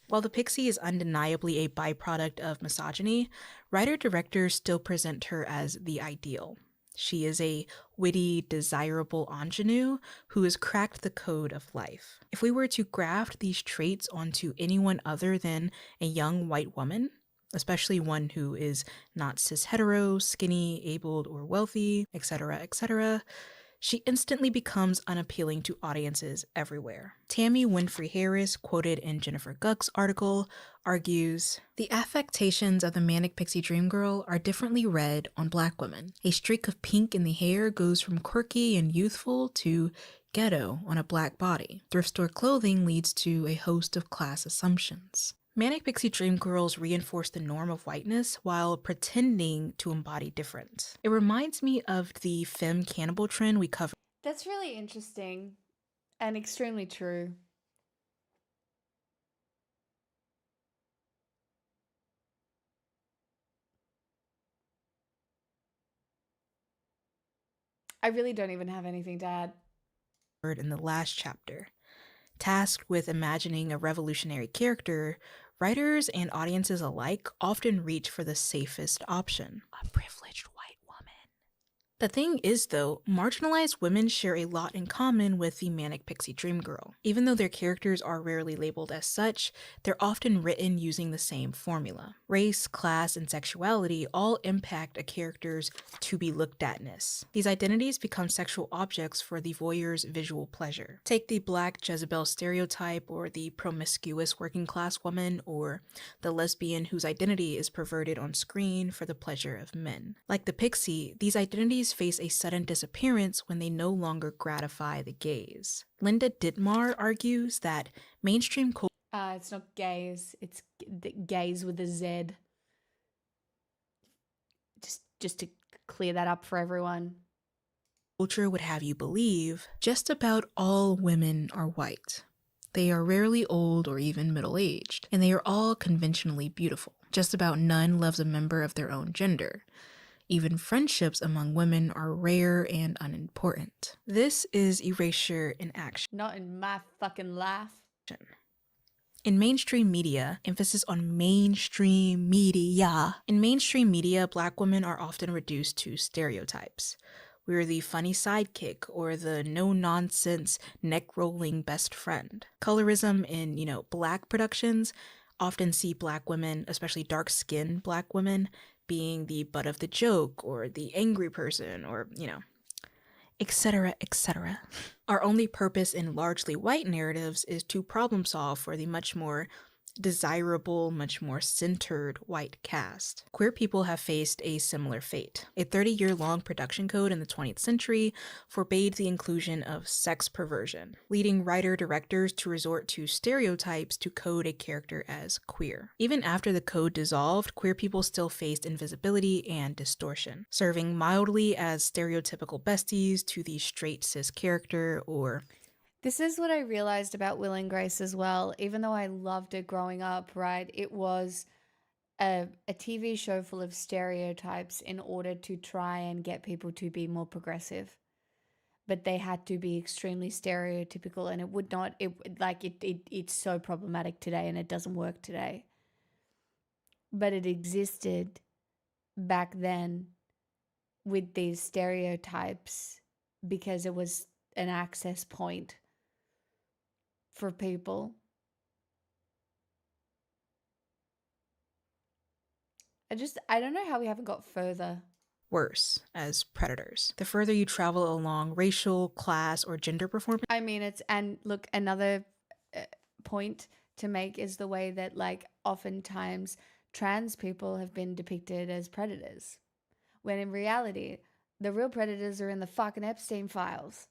While the Pixie is undeniably a byproduct of misogyny, writer-directors still present her as the ideal. She is a witty, desirable ingenue who has cracked the code of life. If we were to graft these traits onto anyone other than a young white woman, especially one who is not cis-hetero, skinny, abled, or wealthy, etc., she instantly becomes unappealing to audiences everywhere. Tammy Winfrey Harris, quoted in Jennifer Guck's article, argues, "The affectations of the Manic Pixie Dream Girl are differently read on Black women. A streak of pink in the hair goes from quirky and youthful to ghetto on a Black body. Thrift store clothing leads to a host of class assumptions." Manic Pixie Dream Girls reinforce the norm of whiteness while pretending to embody difference. It reminds me of the femme cannibal trend we covered. That's really interesting and extremely true. I really don't even have anything to add. In the last chapter. Tasked with imagining a revolutionary character, writers and audiences alike often reach for the safest option, a privileged white woman. The thing is, though, marginalized women share a lot in common with the Manic Pixie Dream Girl. Even though their characters are rarely labeled as such, they're often written using the same formula. Race, class, and sexuality all impact a character's to-be-looked-atness. These identities become sexual objects for the voyeur's visual pleasure. Take the Black Jezebel stereotype, or the promiscuous working-class woman, or the lesbian whose identity is perverted on screen for the pleasure of men. Like the Pixie, these identities face a sudden disappearance when they no longer gratify the gaze. Linda Dittmar argues that mainstream culture It's not gays, it's gays with a Z. Just to clear that up for everyone. Culture would have you believe just about all women are white. They are rarely old or even middle-aged, and they are all conventionally beautiful. Just about none loves a member of their own gender. Even friendships among women are rare and unimportant. This is erasure in action. Not in my fucking life. In mainstream media, emphasis on mainstream media. In mainstream media, Black women are often reduced to stereotypes. We're the funny sidekick or the no-nonsense, neck-rolling best friend. Colorism in, Black productions often see Black women, especially dark-skinned Black women, being the butt of the joke or the angry person or, etc., etc. Our only purpose in largely white narratives is to problem solve for the much more desirable, much more centered white cast. Queer people have faced a similar fate. A 30-year-long production code in the 20th century forbade the inclusion of sex perversion, leading writer-directors to resort to stereotypes to code a character as queer. Even after the code dissolved, queer people still faced invisibility and distortion, serving mildly as stereotypical besties to the straight cis character or... This is what I realized about Will and Grace as well. Even though I loved it growing up, right? It was a TV show full of stereotypes in order to try and get people to be more progressive. But they had to be extremely stereotypical, and it would not, it's so problematic today, and it doesn't work today. But it existed back then with these stereotypes because it was an access point for people. I don't know how we haven't got further worse as predators. The further you travel along racial, class, or gender performance. I mean, look, another point to make is the way that, like, oftentimes trans people have been depicted as predators, when in reality, the real predators are in the fucking Epstein files.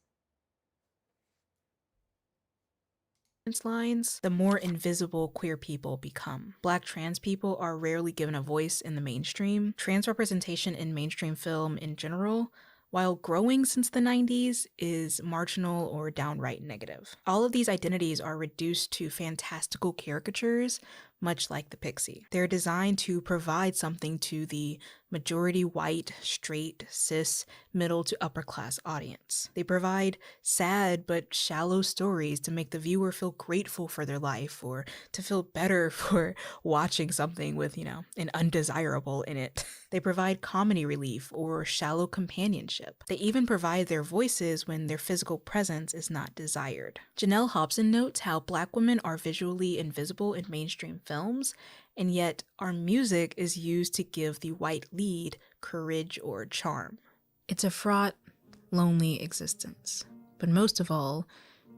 Lines, the more invisible queer people become. Black trans people are rarely given a voice in the mainstream. Trans representation in mainstream film in general, while growing since the 90s, is marginal or downright negative. All of these identities are reduced to fantastical caricatures, much like the pixie. They're designed to provide something to the majority white, straight, cis, middle to upper class audience. They provide sad but shallow stories to make the viewer feel grateful for their life or to feel better for watching something with, an undesirable in it. They provide comedy relief or shallow companionship. They even provide their voices when their physical presence is not desired. Janelle Hobson notes how Black women are visually invisible in mainstream films, and yet our music is used to give the white lead courage or charm. It's a fraught, lonely existence, but most of all,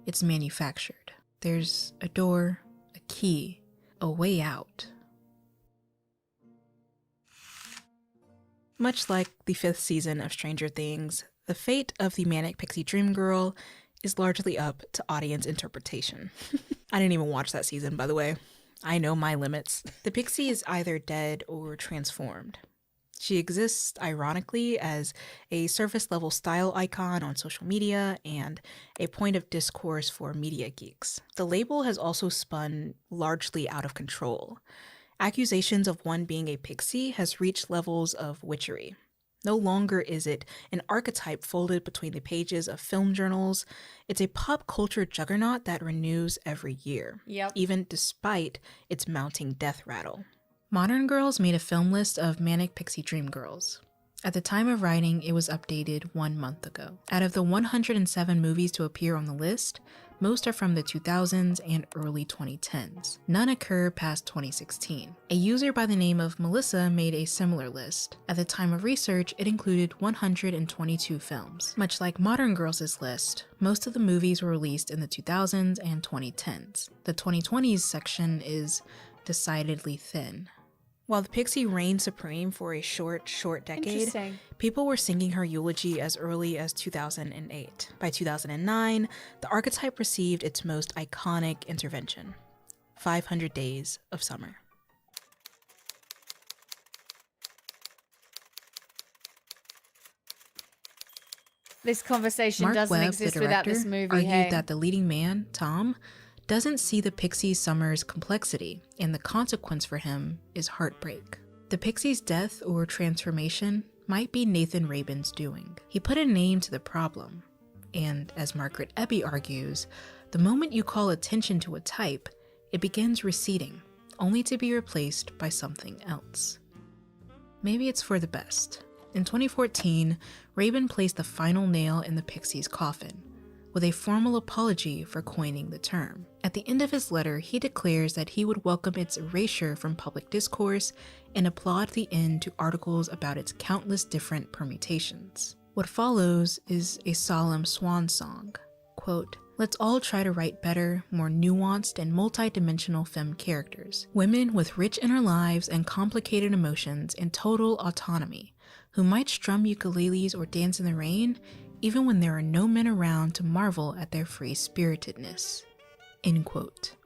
it's manufactured. There's a door, a key, a way out. Much like the 5th season of Stranger Things, the fate of the manic pixie dream girl is largely up to audience interpretation. I didn't even watch that season, by the way. I know my limits. The pixie is either dead or transformed. She exists, ironically, as a surface-level style icon on social media and a point of discourse for media geeks. The label has also spun largely out of control. Accusations of one being a pixie has reached levels of witchery. No longer is it an archetype folded between the pages of film journals. It's a pop culture juggernaut that renews every year, even despite its mounting death rattle. Modern Girls made a film list of manic pixie dream girls. At the time of writing, it was updated 1 month ago. Out of the 107 movies to appear on the list, most are from the 2000s and early 2010s. None occur past 2016. A user by the name of Melissa made a similar list. At the time of research, it included 122 films. Much like Modern Girls' list, most of the movies were released in the 2000s and 2010s. The 2020s section is decidedly thin. While the pixie reigned supreme for a short decade, people were singing her eulogy as early as 2008. By 2009, the archetype received its most iconic intervention, 500 Days of Summer. This conversation Mark doesn't Webb, exist the without director, this movie. argued that the leading man, Tom, doesn't see the pixie Summer's complexity, and the consequence for him is heartbreak. The pixie's death or transformation might be Nathan Rabin's doing. He put a name to the problem, and as Margaret Eby argues, the moment you call attention to a type, it begins receding, only to be replaced by something else. Maybe it's for the best. In 2014, Rabin placed the final nail in the pixie's coffin, with a formal apology for coining the term. At the end of his letter, he declares that he would welcome its erasure from public discourse and applaud the end to articles about its countless different permutations. What follows is a solemn swan song. Quote, "Let's all try to write better, more nuanced and multi-dimensional femme characters. Women with rich inner lives and complicated emotions and total autonomy, who might strum ukuleles or dance in the rain, even when there are no men around to marvel at their free-spiritedness." End quote.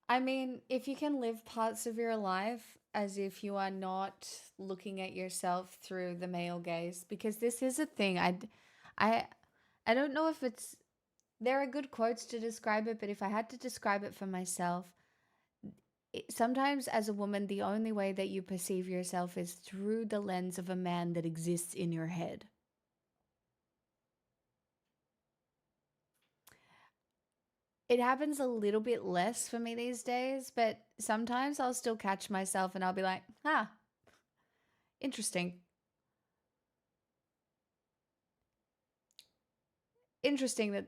I mean, if you can live parts of your life as if you are not looking at yourself through the male gaze, because this is a thing. I don't know if there are good quotes to describe it, but if I had to describe it for myself, sometimes as a woman, the only way that you perceive yourself is through the lens of a man that exists in your head. It happens a little bit less for me these days, but sometimes I'll still catch myself and I'll be like, interesting. Interesting.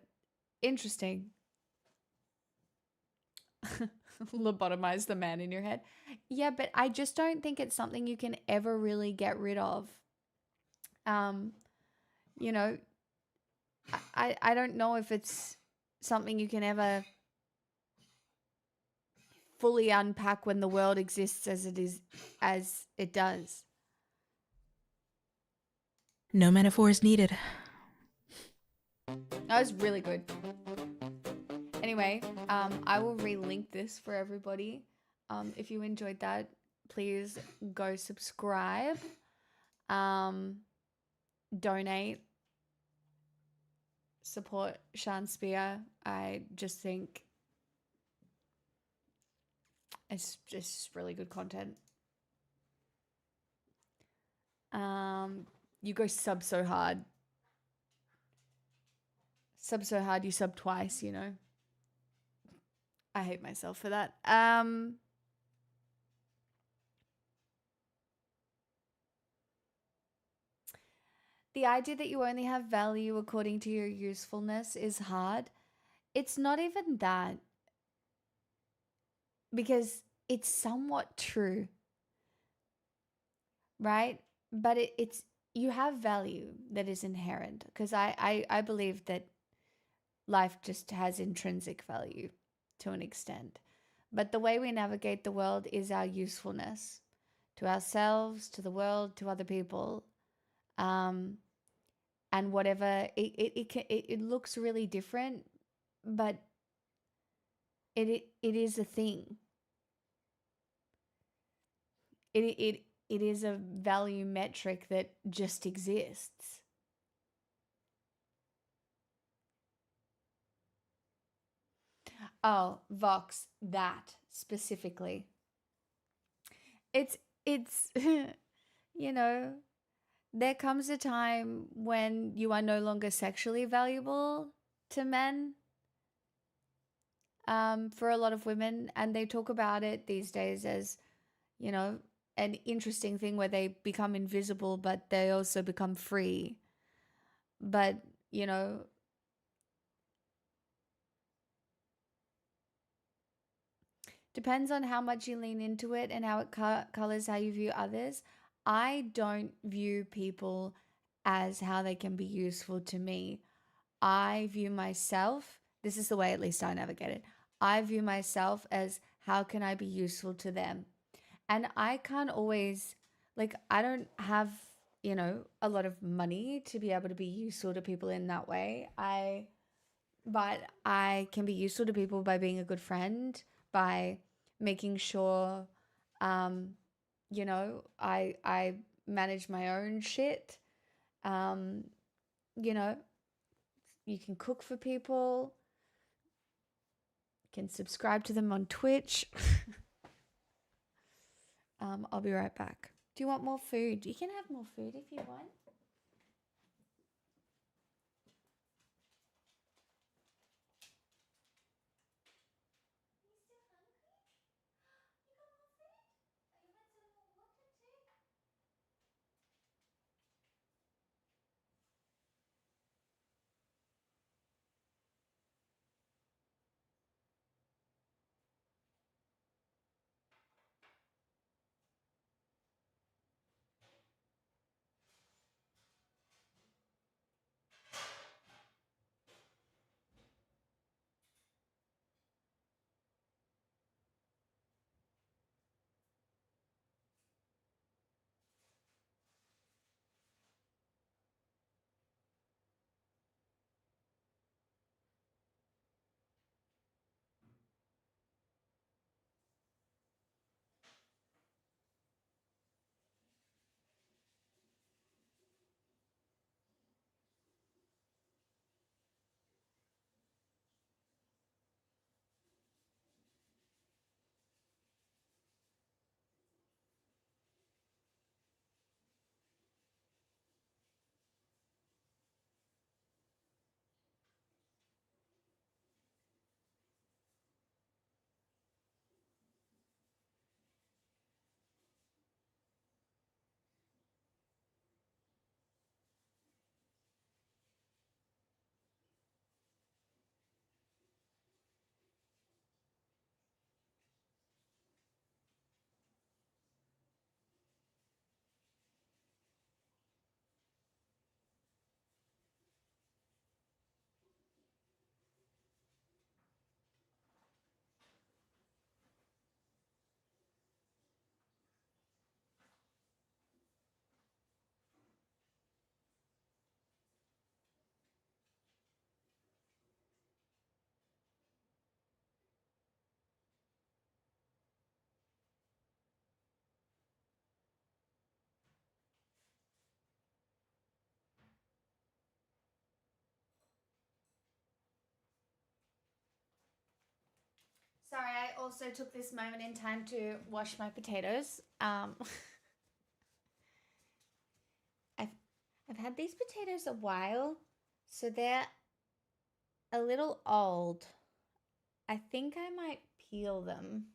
Lobotomize the man in your head. Yeah, but I just don't think it's something you can ever really get rid of. You know, I don't know if it's something you can ever fully unpack when the world exists as it does. No metaphors needed. That was really good. Anyway, I will relink this for everybody. If you enjoyed that, please go subscribe, donate, support Sean Spear. I just think it's just really good content. You go sub so hard. Sub so hard, you sub twice, you know. I hate myself for that. The idea that you only have value according to your usefulness is hard. It's not even that. Because it's somewhat true. Right? But it's you have value that is inherent. Because I believe that life just has intrinsic value to an extent. But the way we navigate the world is our usefulness to ourselves, to the world, to other people. And whatever, it looks really different, but it is a thing. It is a value metric that just exists. Oh, Vox, that specifically. It's you know, there comes a time when you are no longer sexually valuable to men. For a lot of women, and they talk about it these days as, you know, an interesting thing where they become invisible, but they also become free. But, you know, depends on how much you lean into it and how it colors how you view others. I don't view people as how they can be useful to me. I view myself, this is the way at least I navigate it. I view myself as how can I be useful to them? And I can't always, like, I don't have, you know, a lot of money to be able to be useful to people in that way. But I can be useful to people by being a good friend, by making sure, you know, I manage my own shit. You know, you can cook for people, can subscribe to them on Twitch. I'll be right back. Do you want more food? You can have more food if you want. Sorry, I also took this moment in time to wash my potatoes. I've had these potatoes a while, so they're a little old. I think I might peel them.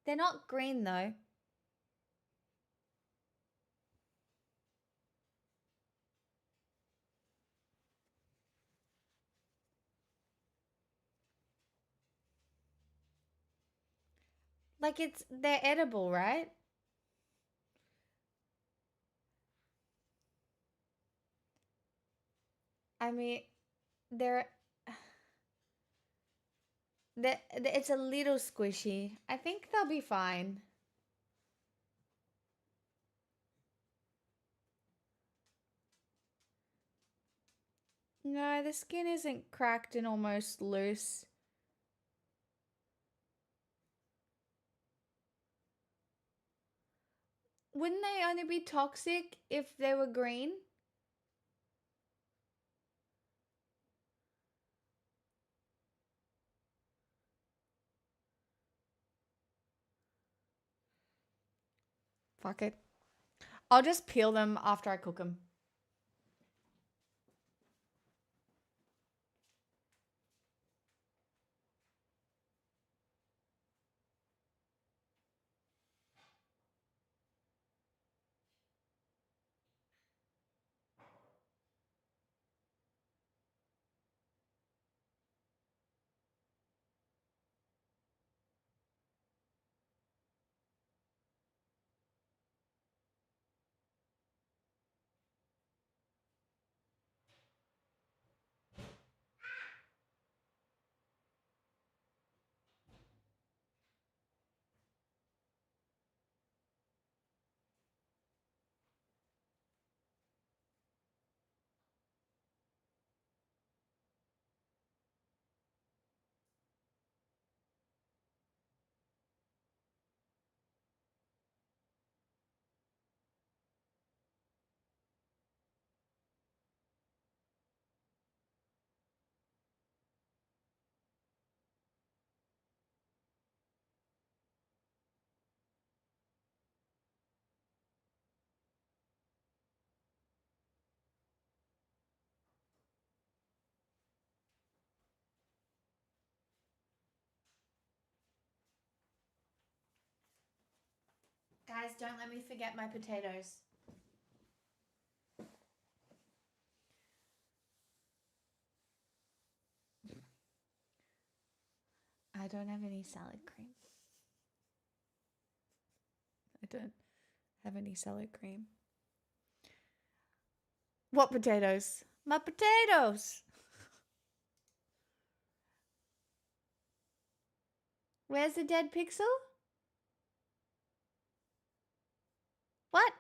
They're not green though. Like they're edible, right? I mean, it's a little squishy. I think they'll be fine. No, the skin isn't cracked and almost loose. Wouldn't they only be toxic if they were green? Fuck it. I'll just peel them after I cook them. Guys, don't let me forget my potatoes. I don't have any salad cream. I don't have any salad cream. What potatoes? My potatoes! Where's the dead pixel? What?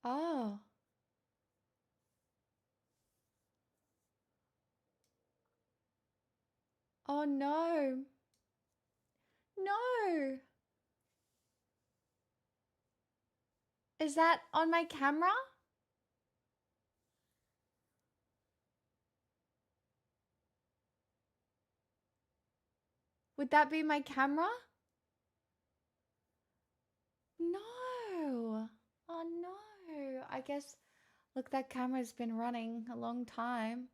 Oh. Oh no. No. Is that on my camera? Would that be my camera? No. Oh no. I guess, look, that camera's been running a long time.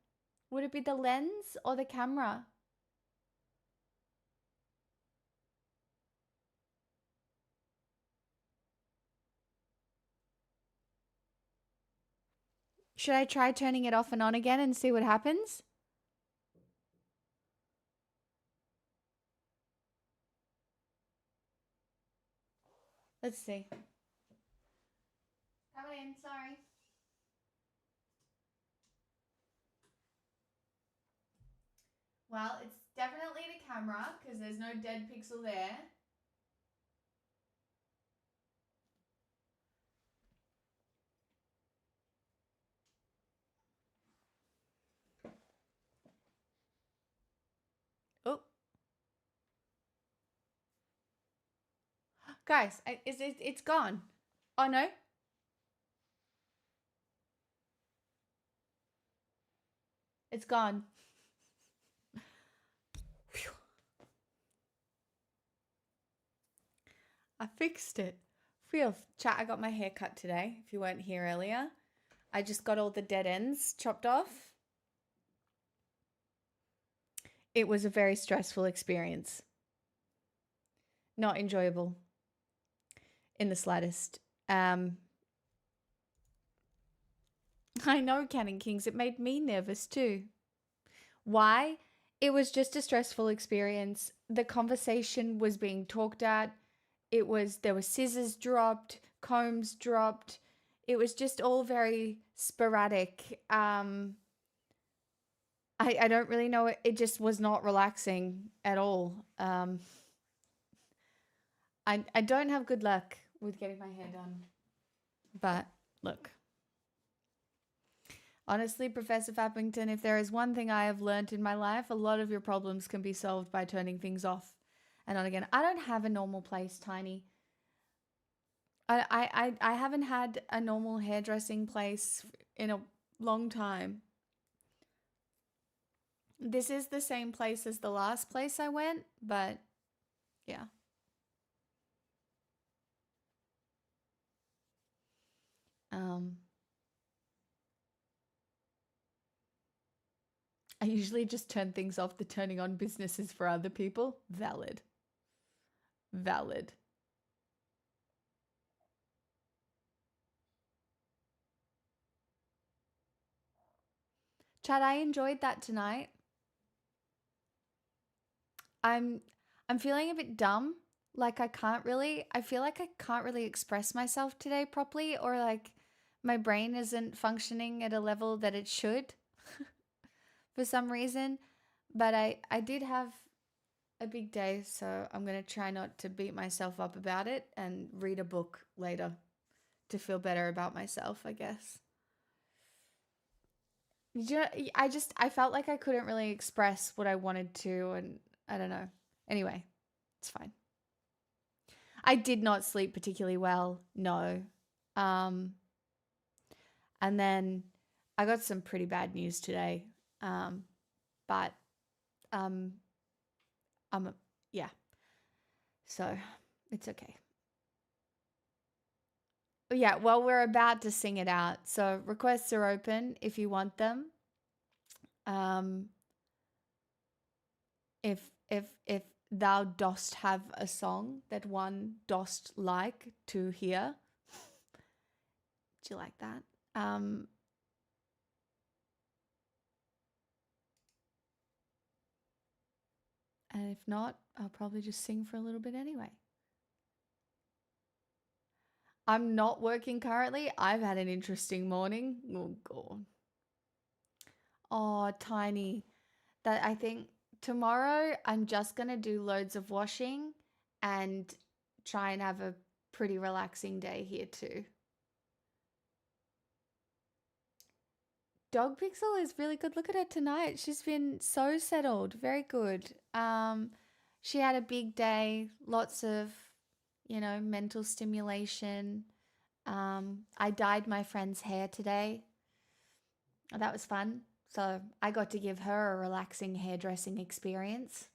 Would it be the lens or the camera? Should I try turning it off and on again and see what happens? Let's see. Coming in, sorry. Well, it's definitely the camera because there's no dead pixel there. Oh. Guys, it's gone. Oh no. It's gone. Phew. I fixed it. Phew. Chat, I got my hair cut today, if you weren't here earlier. I just got all the dead ends chopped off. It was a very stressful experience. Not enjoyable in the slightest. I know, Cannon Kings. It made me nervous too. Why? It was just a stressful experience. The conversation was being talked at. There were scissors dropped, combs dropped. It was just all very sporadic. I don't really know. It just was not relaxing at all. I don't have good luck with getting my hair done. But look. Honestly, Professor Fappington, if there is one thing I have learned in my life, a lot of your problems can be solved by turning things off and on again. I don't have a normal place, Tiny. I haven't had a normal hairdressing place in a long time. This is the same place as the last place I went, but yeah. I usually just turn things off. The turning on businesses for other people. Valid. Valid. Chad, I enjoyed that tonight. I'm feeling a bit dumb. Like I feel like I can't really express myself today properly, or like my brain isn't functioning at a level that it should for some reason. But I did have a big day, so I'm going to try not to beat myself up about it and read a book later to feel better about myself, I guess. I felt like I couldn't really express what I wanted to, and I don't know. Anyway, it's fine. I did not sleep particularly well, no. And then I got some pretty bad news today. But yeah. So it's okay. Yeah, well, we're about to sing it out. So requests are open if you want them. If thou dost have a song that one dost like to hear. Do you like that? And if not, I'll probably just sing for a little bit anyway. I'm not working currently. I've had an interesting morning. Oh, God. Oh, Tiny. That I think tomorrow I'm just going to do loads of washing and try and have a pretty relaxing day here too. Dog Pixel is really good. Look at her tonight. She's been so settled. Very good. She had a big day. Lots of, mental stimulation. I dyed my friend's hair today. That was fun. So I got to give her a relaxing hairdressing experience.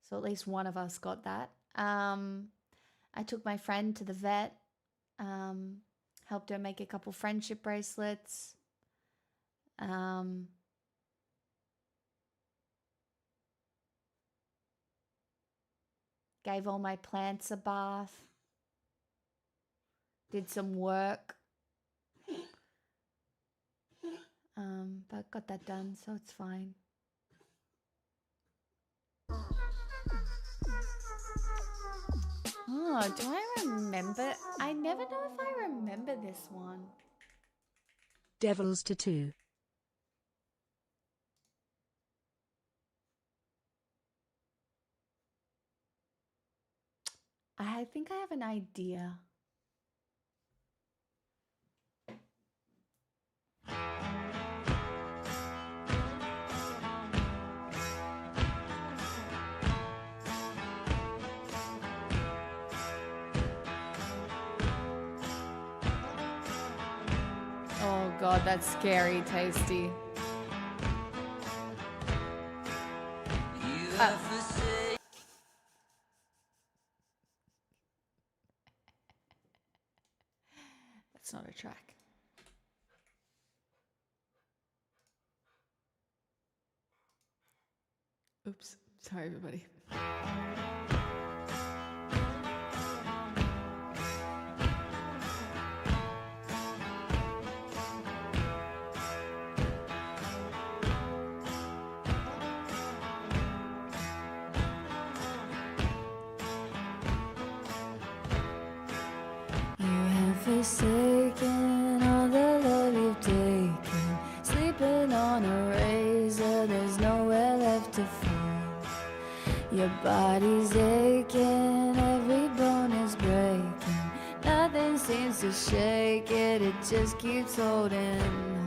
So at least one of us got that. I took my friend to the vet. Helped her make a couple friendship bracelets. Gave all my plants a bath. Did some work. But got that done, so it's fine. Oh, do I remember? I never know if I remember this one. Devil's Tattoo. I think I have an idea. Oh God, that's scary, Tasty. It's not a track. Oops. Sorry, everybody. Forsaken all the love you've taken, sleeping on a razor, there's nowhere left to fall. Your body's aching, every bone is breaking, nothing seems to shake it, it just keeps holding on.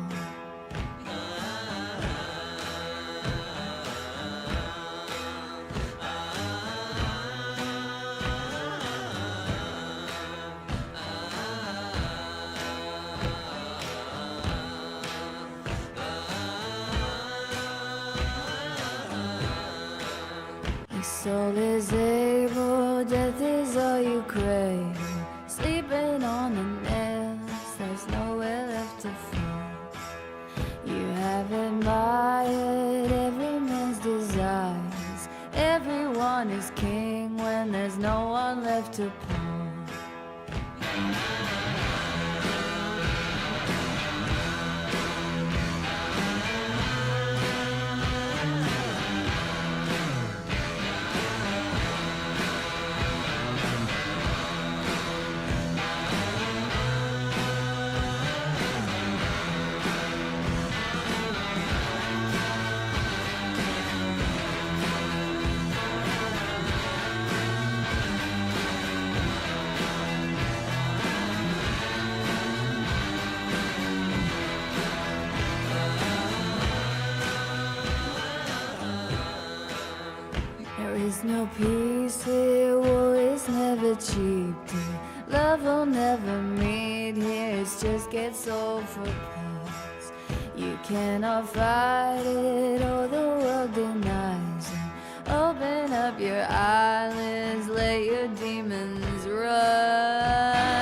Soul is able, death is all you crave. Sleeping on the nails, there's nowhere left to fall. You have admired every man's desires. Everyone is king when there's no one left to pawn. There is no peace here, war is never cheap dear. Love will never meet here, it just gets sold for parts. You cannot fight it, or the world denies it. Open up your eyelids, let your demons run.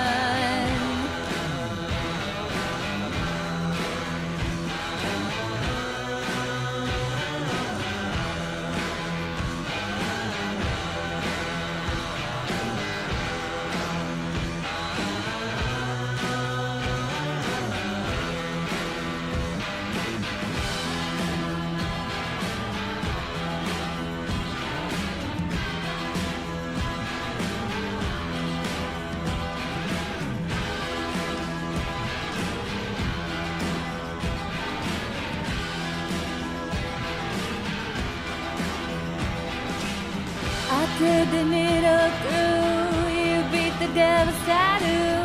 I thread the needle through, you beat the devil's tattoo.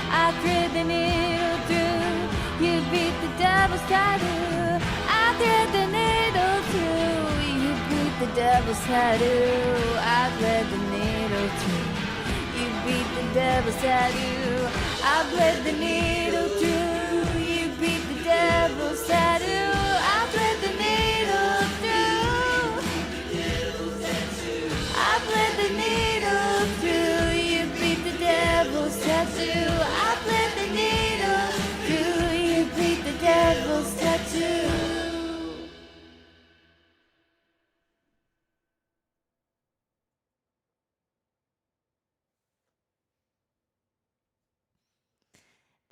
I thread the needle through, you beat the devil's tattoo. I thread the needle through, you beat the devil's tattoo. I thread the needle through, you beat the devil's tattoo. I bled the needle through, you beat the devil's tattoo. I thread the needle through. I bled the needle through, you beat the devil's tattoo. I bled the needle through, you beat the devil's tattoo.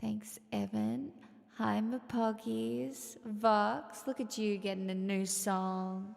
Thanks, Evan. Hi, my poggies. Vox, look at you getting a new song.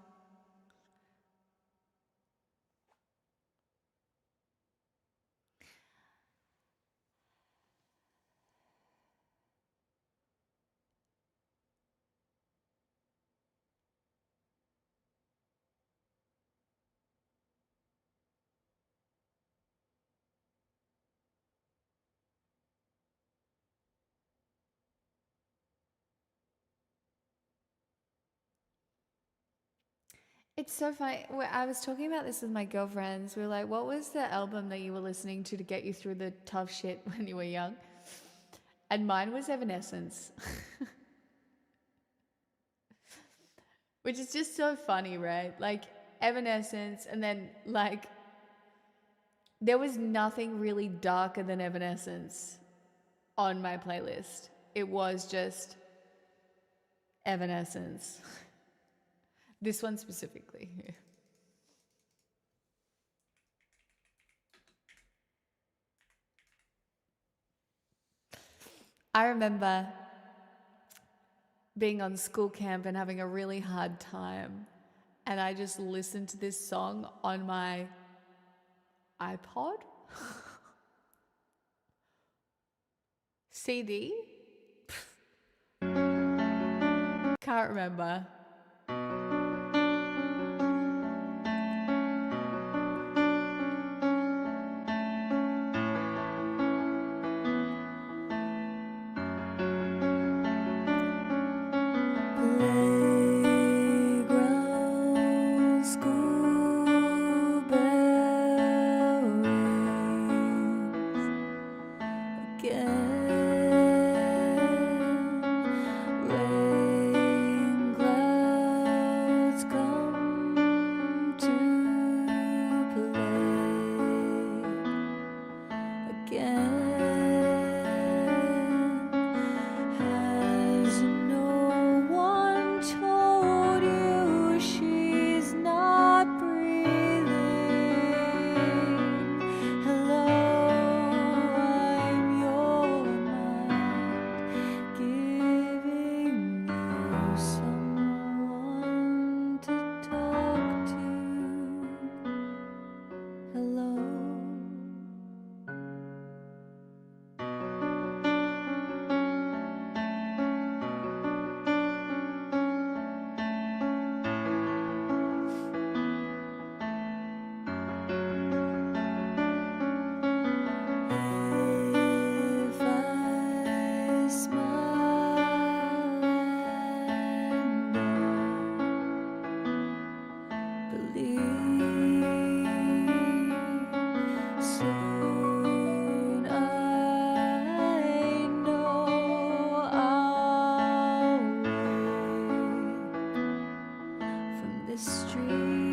It's so funny. I was talking about this with my girlfriends. We were like, what was the album that you were listening to get you through the tough shit when you were young? And mine was Evanescence. Which is just so funny, right? Like, Evanescence, and then, there was nothing really darker than Evanescence. on my playlist. It was just Evanescence. This one specifically. I remember being on school camp and having a really hard time, and I just listened to this song on my iPod? CD? Can't remember. Playground, school bell rings again. Rain clouds come to play again. Has no one told you she's not breathing? Hello, I'm your mind, giving you someone to talk to. Hello. If I smile and don't believe, soon I know I'll wake from this dream.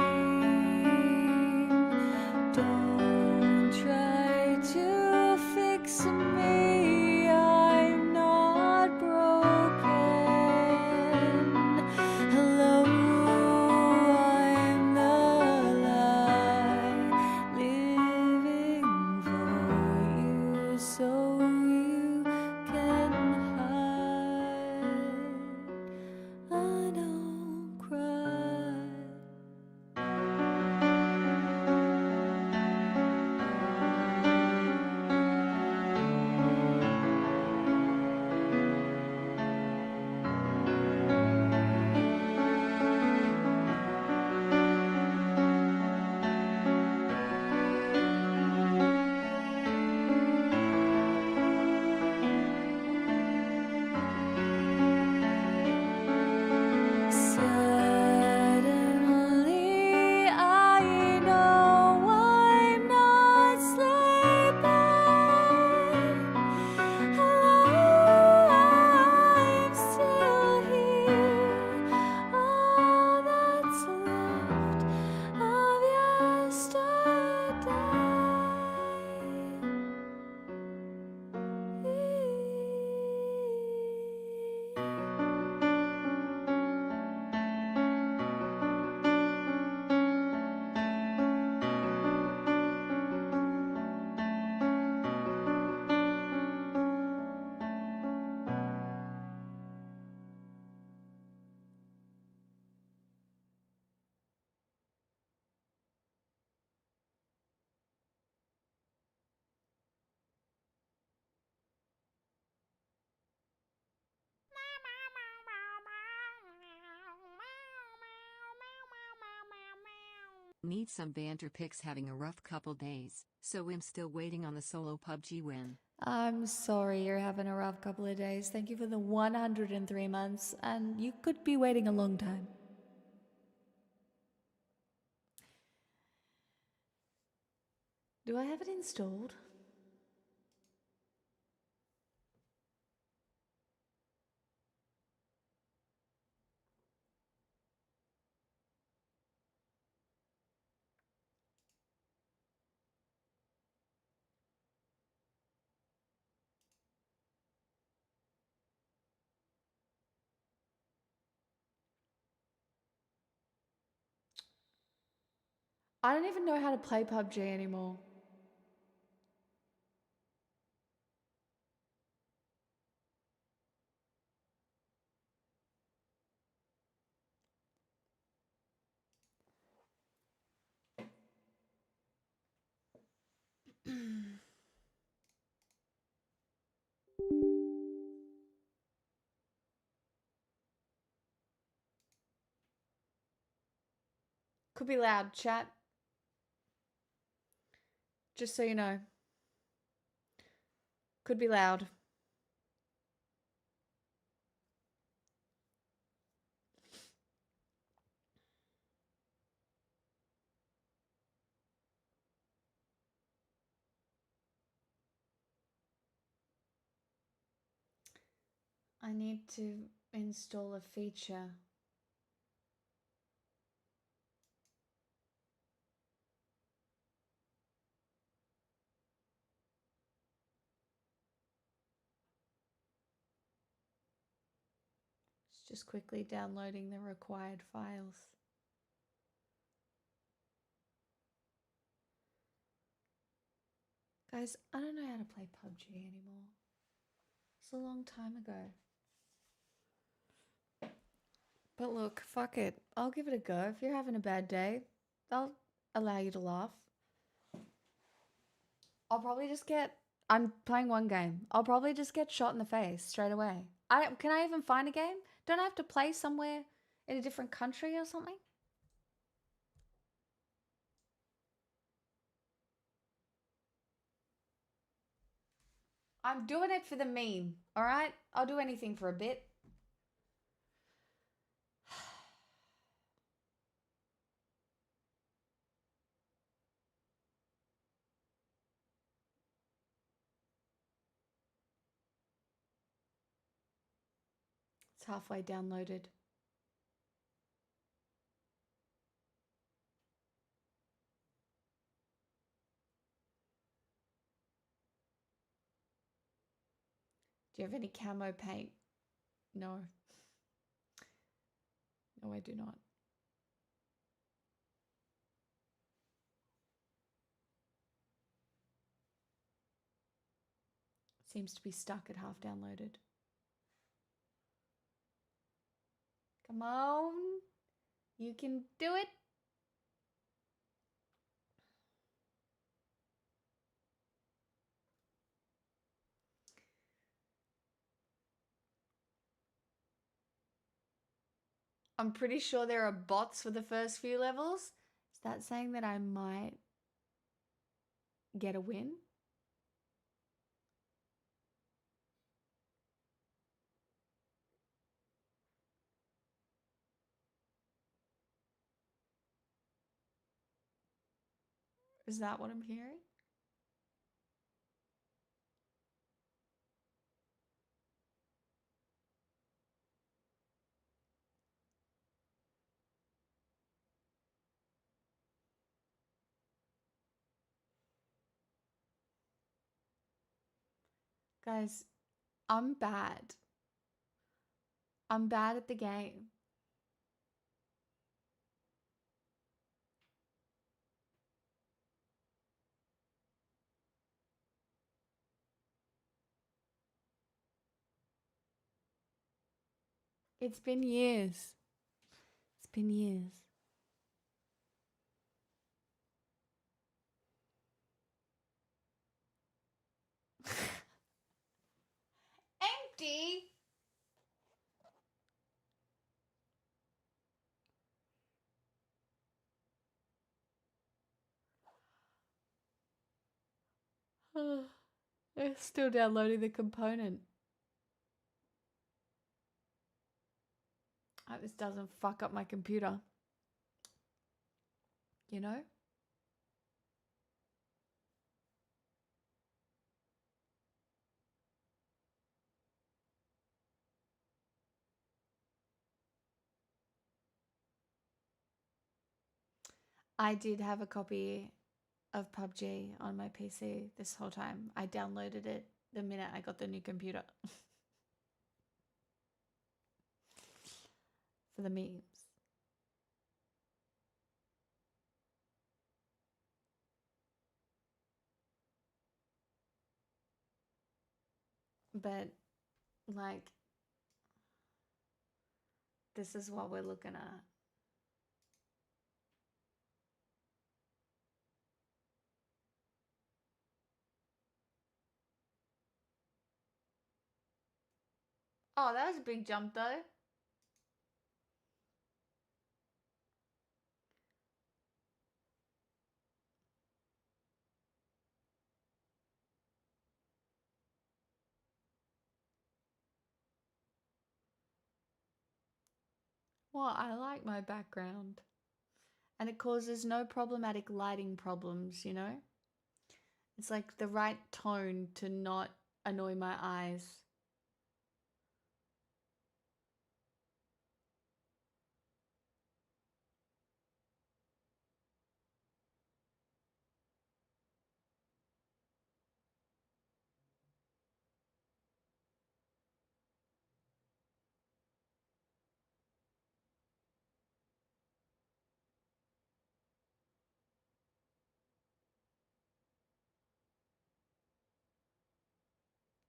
Don't try to fix me, I'm not broken. Hello, I'm the lie living for you, so you can hide. I don't cry. Suddenly I know I'm not sleeping. Hello, I'm still here. All that's left of yesterday. Need some banter pics, having a rough couple days, so I'm still waiting on the solo PUBG win. I'm sorry you're having a rough couple of days. Thank you for the 103 months, and you could be waiting a long time. Do I have it installed? I don't even know how to play PUBG anymore. Could be loud, chat. Just so you know. Could be loud. I need to install a feature. It's just quickly downloading the required files. Guys, I don't know how to play PUBG anymore. It's a long time ago. But look, fuck it. I'll give it a go. If you're having a bad day, I'll allow you to laugh. I'll probably just get... I'm playing one game. I'll probably just get shot in the face straight away. Can I even find a game? Don't I have to play somewhere in a different country or something? I'm doing it for the meme, alright? I'll do anything for a bit. It's halfway downloaded. Do you have any camo paint? No. No, I do not. Seems to be stuck at half downloaded. Come on. You can do it. I'm pretty sure there are bots for the first few levels. Is that saying that I might get a win? Is that what I'm hearing? Guys, I'm bad. I'm bad at the game. It's been years. It's been years. Empty. It's still downloading the component. I hope this doesn't fuck up my computer. You know? I did have a copy of PUBG on my PC this whole time. I downloaded it the minute I got the new computer. For the memes. But, like, this is what we're looking at. Oh, that was a big jump, though. Well, I like my background. And it causes no problematic lighting problems, you know? It's like the right tone to not annoy my eyes.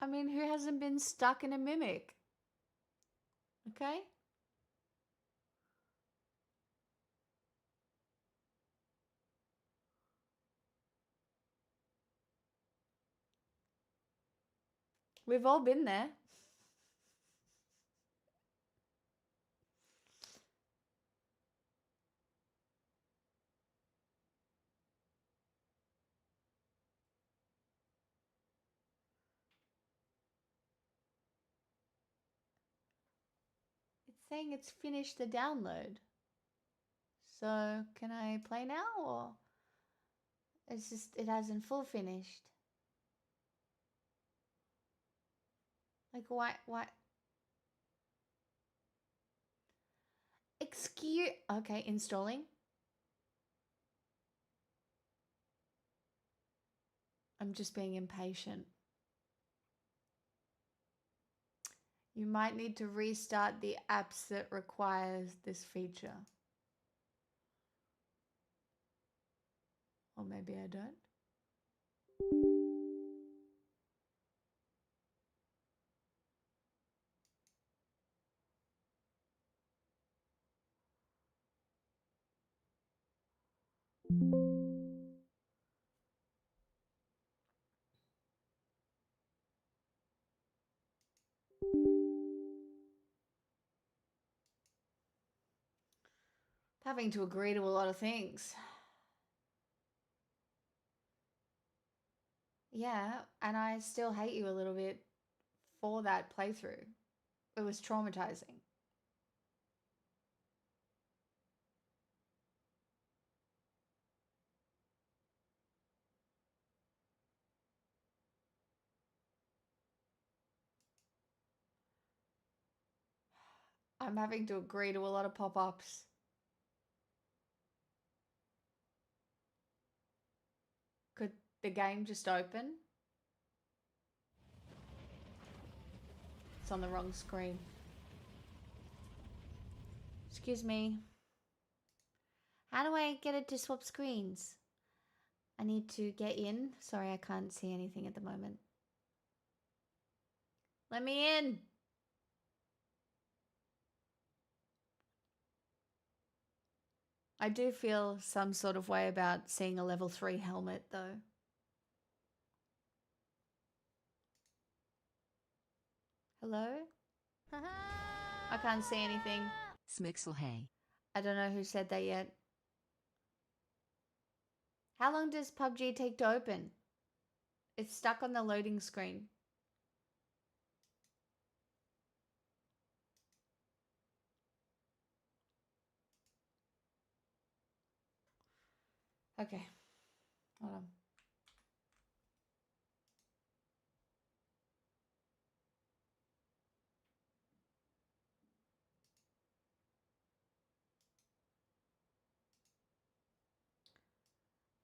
I mean, who hasn't been stuck in a mimic? Okay? We've all been there. It's saying it's finished the download. So, can I play now or it's just it hasn't full finished? Like why excuse okay, installing. I'm just being impatient. You might need to restart the apps that requires this feature. Or maybe I don't. Having to agree to a lot of things. Yeah, and I still hate you a little bit for that playthrough. It was traumatizing. I'm having to agree to a lot of pop-ups. Could the game just open? It's on the wrong screen. Excuse me. How do I get it to swap screens? I need to get in. Sorry, I can't see anything at the moment. Let me in. I do feel some sort of way about seeing a level 3 helmet though. Hello? I can't see anything. Smixel hey. I don't know who said that yet. How long does PUBG take to open? It's stuck on the loading screen. Okay. Hold on.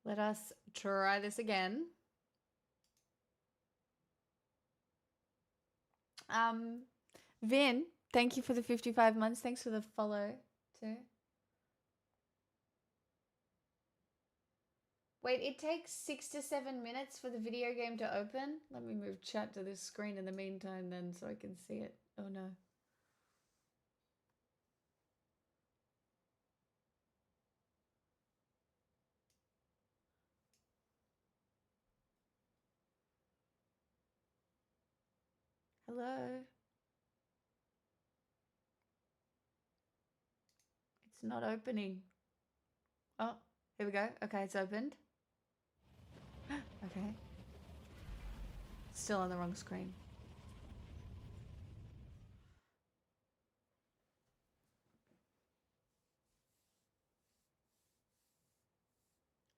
Let us try this again. Vin, thank you for the 55 months. Thanks for the follow too. Wait, it takes 6 to 7 minutes for the video game to open? Let me move chat to this screen in the meantime then so I can see it. Oh no. Hello? It's not opening. Oh, here we go. Okay, it's opened. Okay. Still on the wrong screen.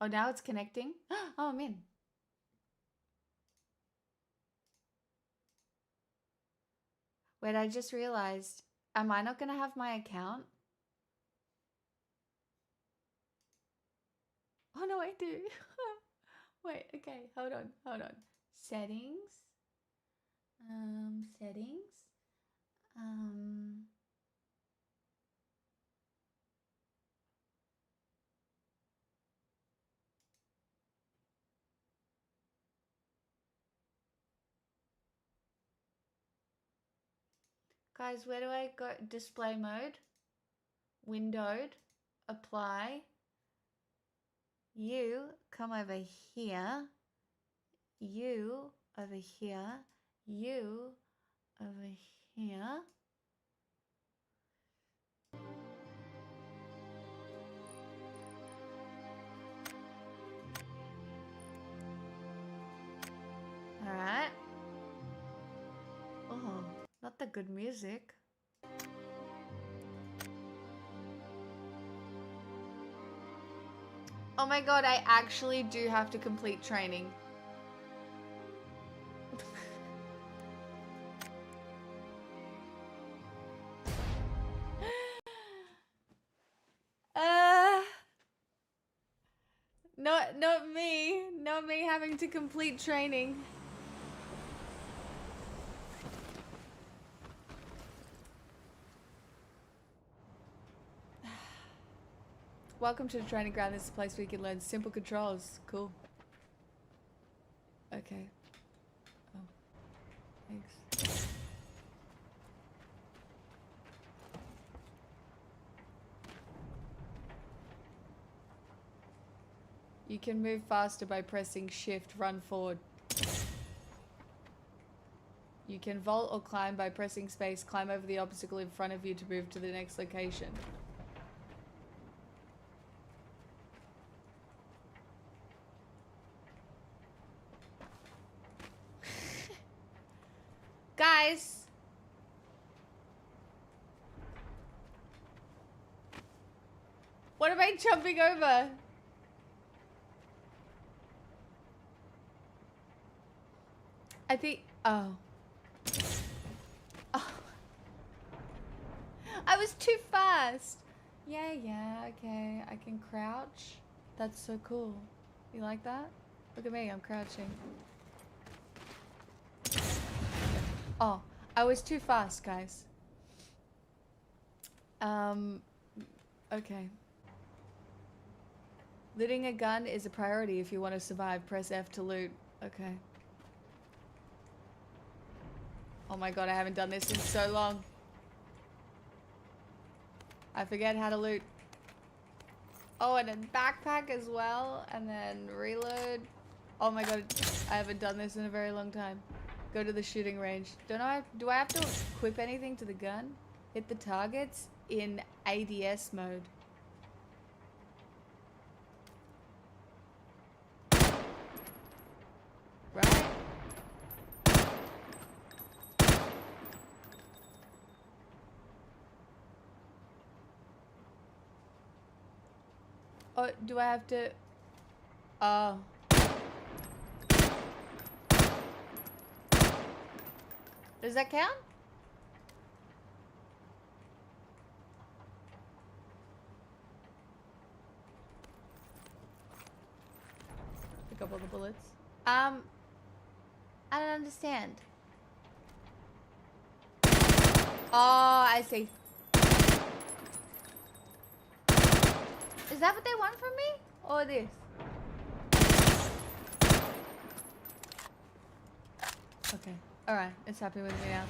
Oh, now it's connecting? Oh, I'm in. Wait, I just realized. Am I not going to have my account? Oh, no, I do. Wait, okay. Hold on. Settings. Settings. Guys, where do I go? Display mode. Windowed. Apply. You come over here. You over here. You over here. Alright. Oh, not the good music. Oh my god, I actually do have to complete training. Not me having to complete training. Welcome to the training ground. This is a place where you can learn simple controls. Cool. Okay. Oh. Thanks. You can move faster by pressing shift, run forward. You can vault or climb by pressing space, climb over the obstacle in front of you to move to the next location. Guys! What am I jumping over? I think... Oh. Oh. I was too fast. Yeah, okay. I can crouch. That's so cool. You like that? Look at me, I'm crouching. Oh, I was too fast, guys. Okay. Looting a gun is a priority if you want to survive. Press F to loot. Okay. Oh my god, I haven't done this in so long. I forget how to loot. Oh, and a backpack as well. And then reload. Oh my god, I haven't done this in a very long time. Go to the shooting range. Do I have to equip anything to the gun? Hit the targets in ADS mode. Right? Oh, do I have to... Oh. Does that count? Pick up all the bullets. I don't understand. Oh, I see. Is that what they want from me? Or this? Okay. Alright, it's happy with me now.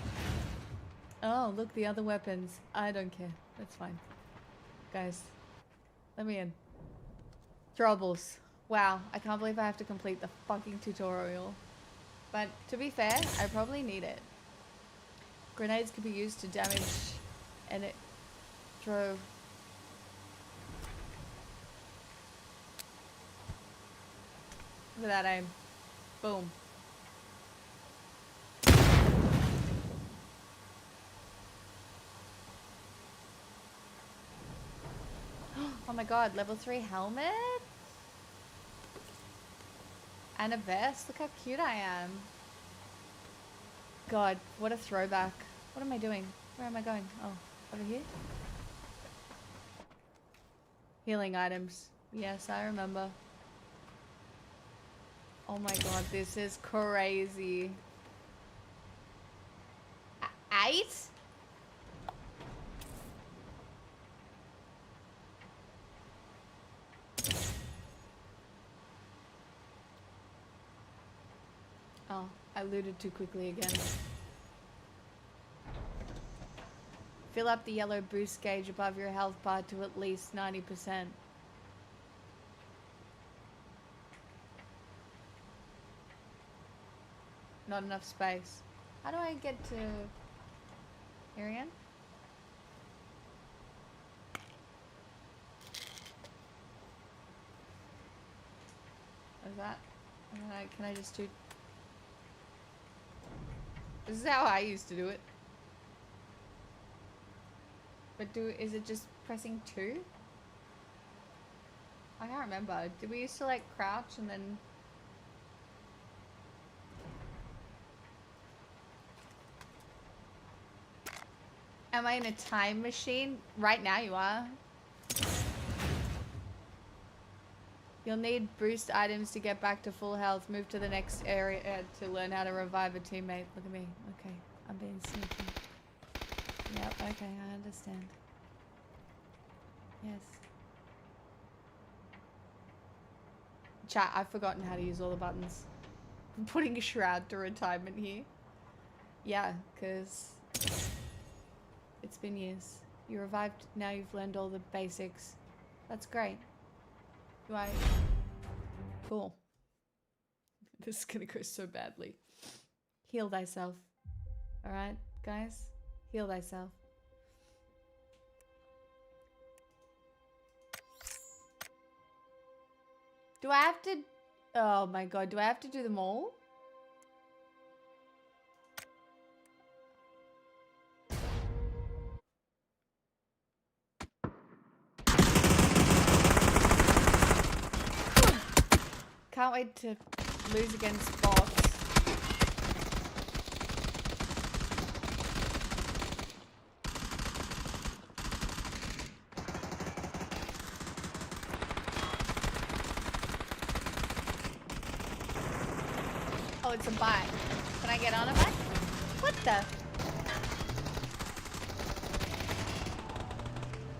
Oh, look, the other weapons. I don't care. That's fine. Guys, let me in. Troubles. Wow, I can't believe I have to complete the fucking tutorial. But to be fair, I probably need it. Grenades could be used to damage and it drove. Look at that aim. Boom. Oh my god, level 3 helmet? And a vest? Look how cute I am. God, what a throwback. What am I doing? Where am I going? Oh, over here? Healing items. Yes, I remember. Oh my god, this is crazy. 8? Oh, I looted too quickly again. Fill up the yellow boost gauge above your health bar to at least 90%. Not enough space. How do I get to here again? Is that? Can I just do? This is how I used to do it. But is it just pressing 2? I can't remember. Did we used to like crouch and then? Am I in a time machine? Right now you are. You'll need boost items to get back to full health. Move to the next area to learn how to revive a teammate. Look at me. Okay, I'm being sneaky. Yep, okay, I understand. Yes. Chat, I've forgotten how to use all the buttons. I'm putting a shroud to retirement here. Yeah, because it's been years. You revived, now you've learned all the basics. That's great. Right. Cool. This is gonna go so badly. Heal thyself. Alright, guys? Heal thyself. Do I have to... Oh my god, do I have to do them all? Can't wait to lose against bots. Oh, it's a bike. Can I get on a bike? What the?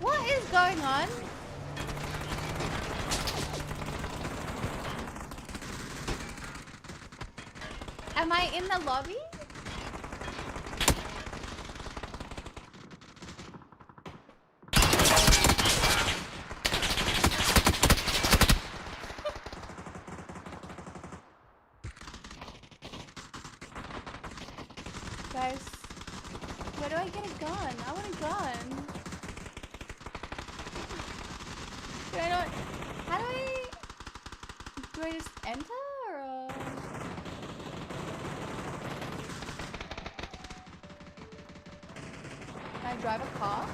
What is going on? Am I in the lobby? Guys, where do I get a gun? I want a gun. Do I not? How do I? Do I just enter or? Can I drive a car?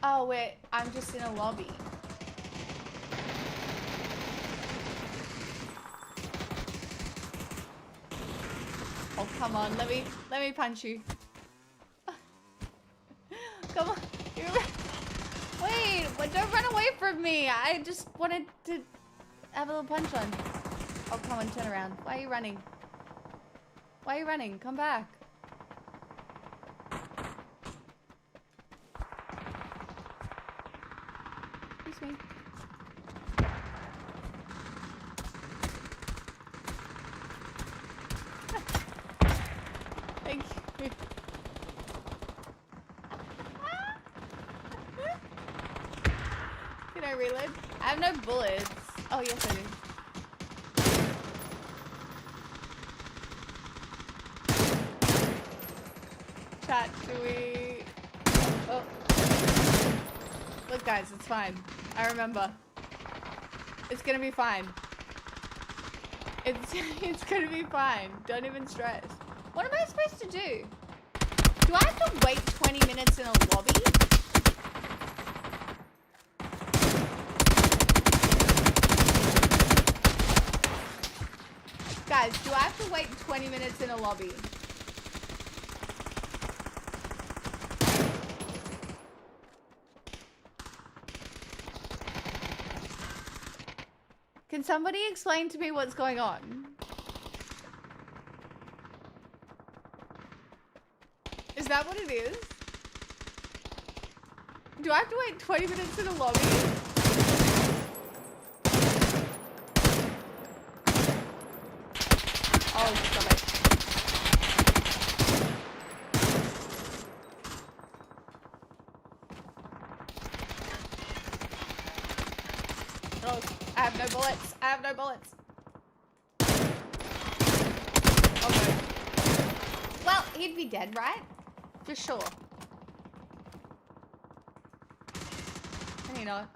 Oh wait, I'm just in a lobby. Oh come on, let me punch you. Come on. Wait, don't run away from me. I just wanted to have a little punch on. Oh come on, turn around. Why are you running? Why are you running? Come back. me. Thank you. Can I reload? I have no bullets. Oh, yes, I do. Chat, do we... Oh. Look, guys, it's fine. I remember. It's gonna be fine. It's gonna be fine. Don't even stress. What am I supposed to do? Do I have to wait 20 minutes in a lobby? Guys, do I have to wait 20 minutes in a lobby? Can somebody explain to me what's going on? Is that what it is? Do I have to wait 20 minutes in a lobby? Oh, stop it. Oh, I have no bullets. I have no bullets. Okay. Well, he'd be dead, right? For sure. And you know it.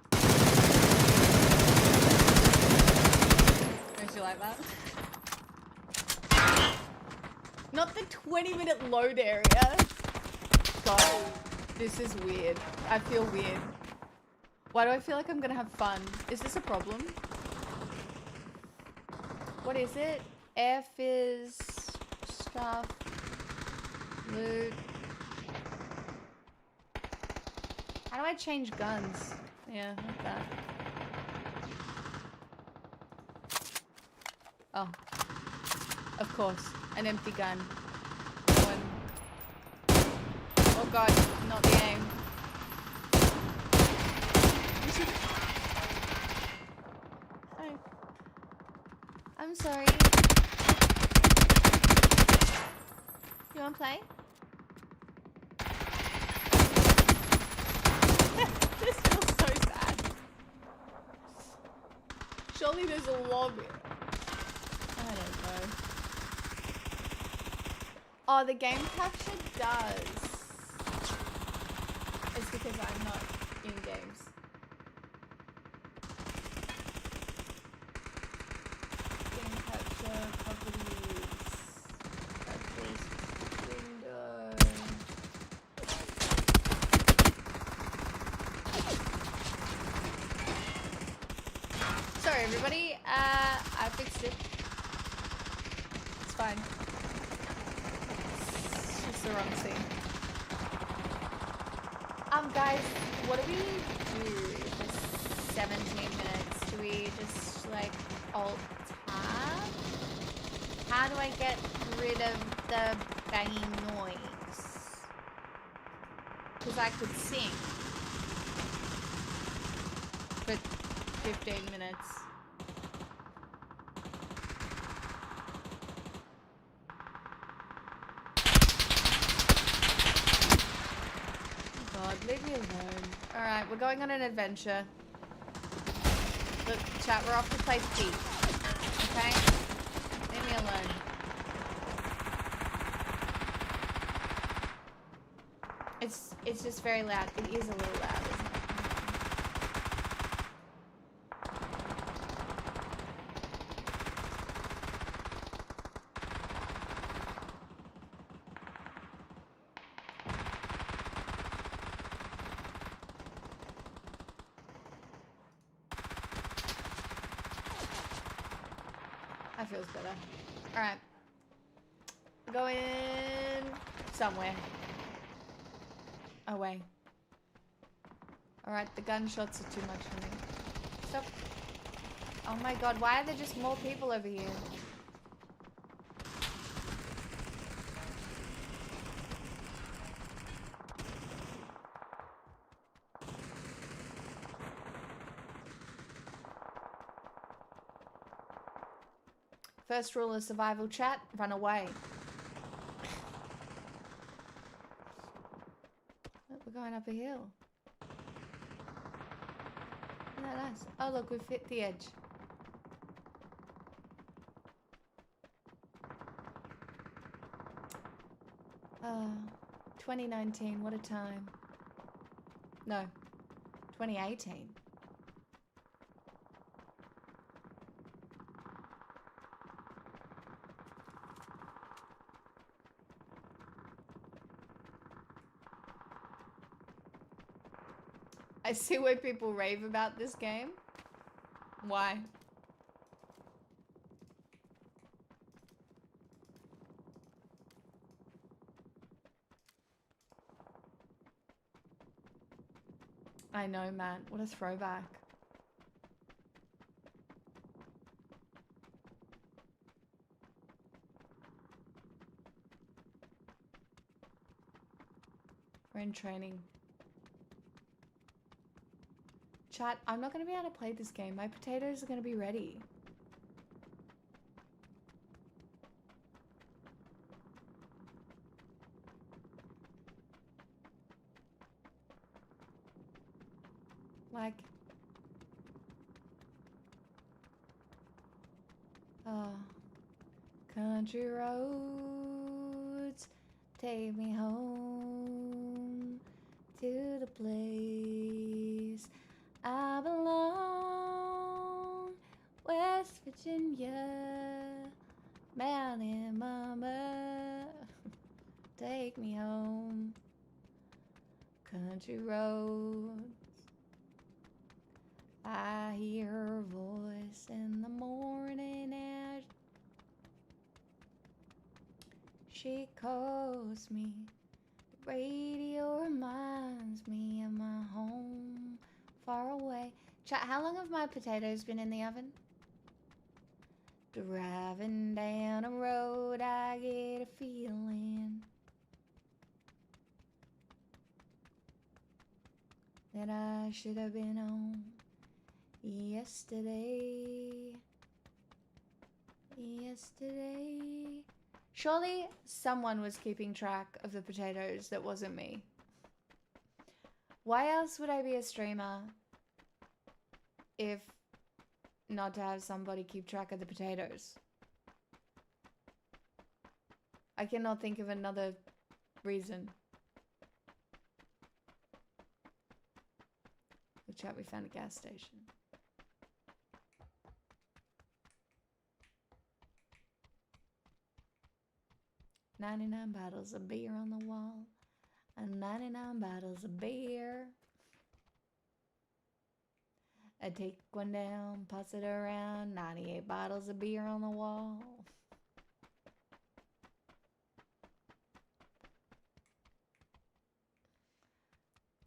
Don't you like that? Not the 20-minute load area. God, this is weird. I feel weird. Why do I feel like I'm gonna have fun? Is this a problem? What is it? F is stuff. Loot. How do I change guns? Yeah, like that. Oh. Of course. An empty gun. One. Oh god, not the aim. Hi. I'm sorry. You wanna play? This feels so sad. Surely there's a lobby. I don't know. Oh, the game capture does. It's because I'm not in games. Game capture properties. Captures window. Sorry, everybody. I fixed it. It's fine. It's just the wrong scene. Guys, what do we do for 17 minutes? Do we just, like, alt-tab? How do I get rid of the banging noise? Because I could sing for 15 minutes. God, leave me alone. Alright, we're going on an adventure. Look, chat, we're off to play Pete. Okay? Leave me alone. It's just very loud. It is a little loud, isn't it? That feels better. Alright. Going somewhere. Away. Alright, the gunshots are too much for me. Stop. Oh my god, why are there just more people over here? First rule of survival, chat, run away. Look, we're going up a hill. Isn't that nice? Oh look, we've hit the edge. Oh, 2019, what a time. No, 2018. I see why people rave about this game. Why? I know, Matt. What a throwback. We're in training. Chat, I'm not going to be able to play this game. My potatoes are going to be ready. Like... Oh. Country roads take me home to the place I belong, West Virginia, Mountain Mama, take me home, country roads. I hear her voice in the morning as she calls me. The radio reminds me of my home far away. Chat, how long have my potatoes been in the oven? Driving down a road, I get a feeling that I should have been home yesterday. Yesterday. Surely someone was keeping track of the potatoes that wasn't me. Why else would I be a streamer if not to have somebody keep track of the potatoes? I cannot think of another reason. Look, chat, we found a gas station. $99 bottles of beer on the wall, and 99 bottles of beer. I take one down, pass it around, 98 bottles of beer on the wall.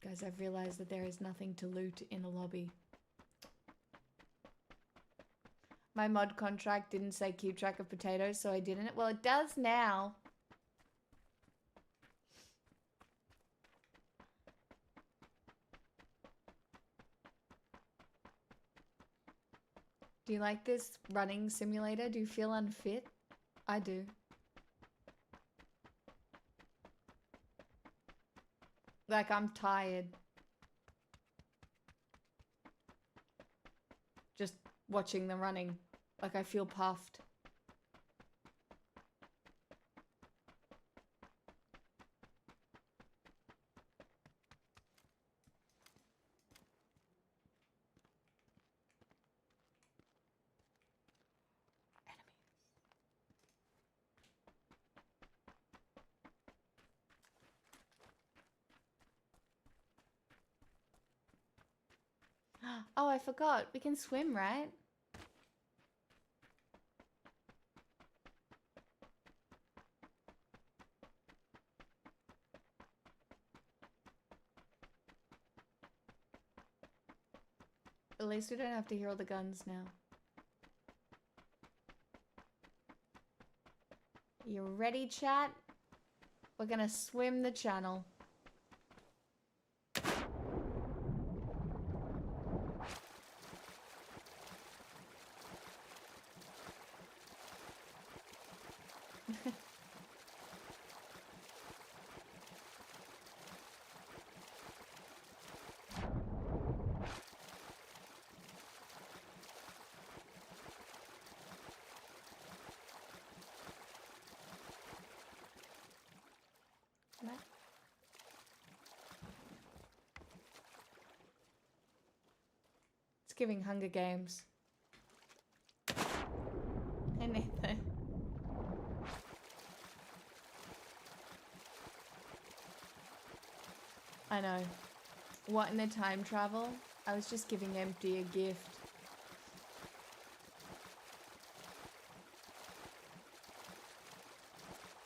Guys, I've realized that there is nothing to loot in the lobby. My mod contract didn't say keep track of potatoes, so I didn't. Well, it does now. Do you like this running simulator? Do you feel unfit? I do. Like, I'm tired. Just watching the running. Like, I feel puffed. Oh, I forgot. We can swim, right? At least we don't have to hear all the guns now. You ready, chat? We're gonna swim the channel. giving Hunger Games. Hey, Nathan. I know. What in the time travel? I was just giving Empty a gift.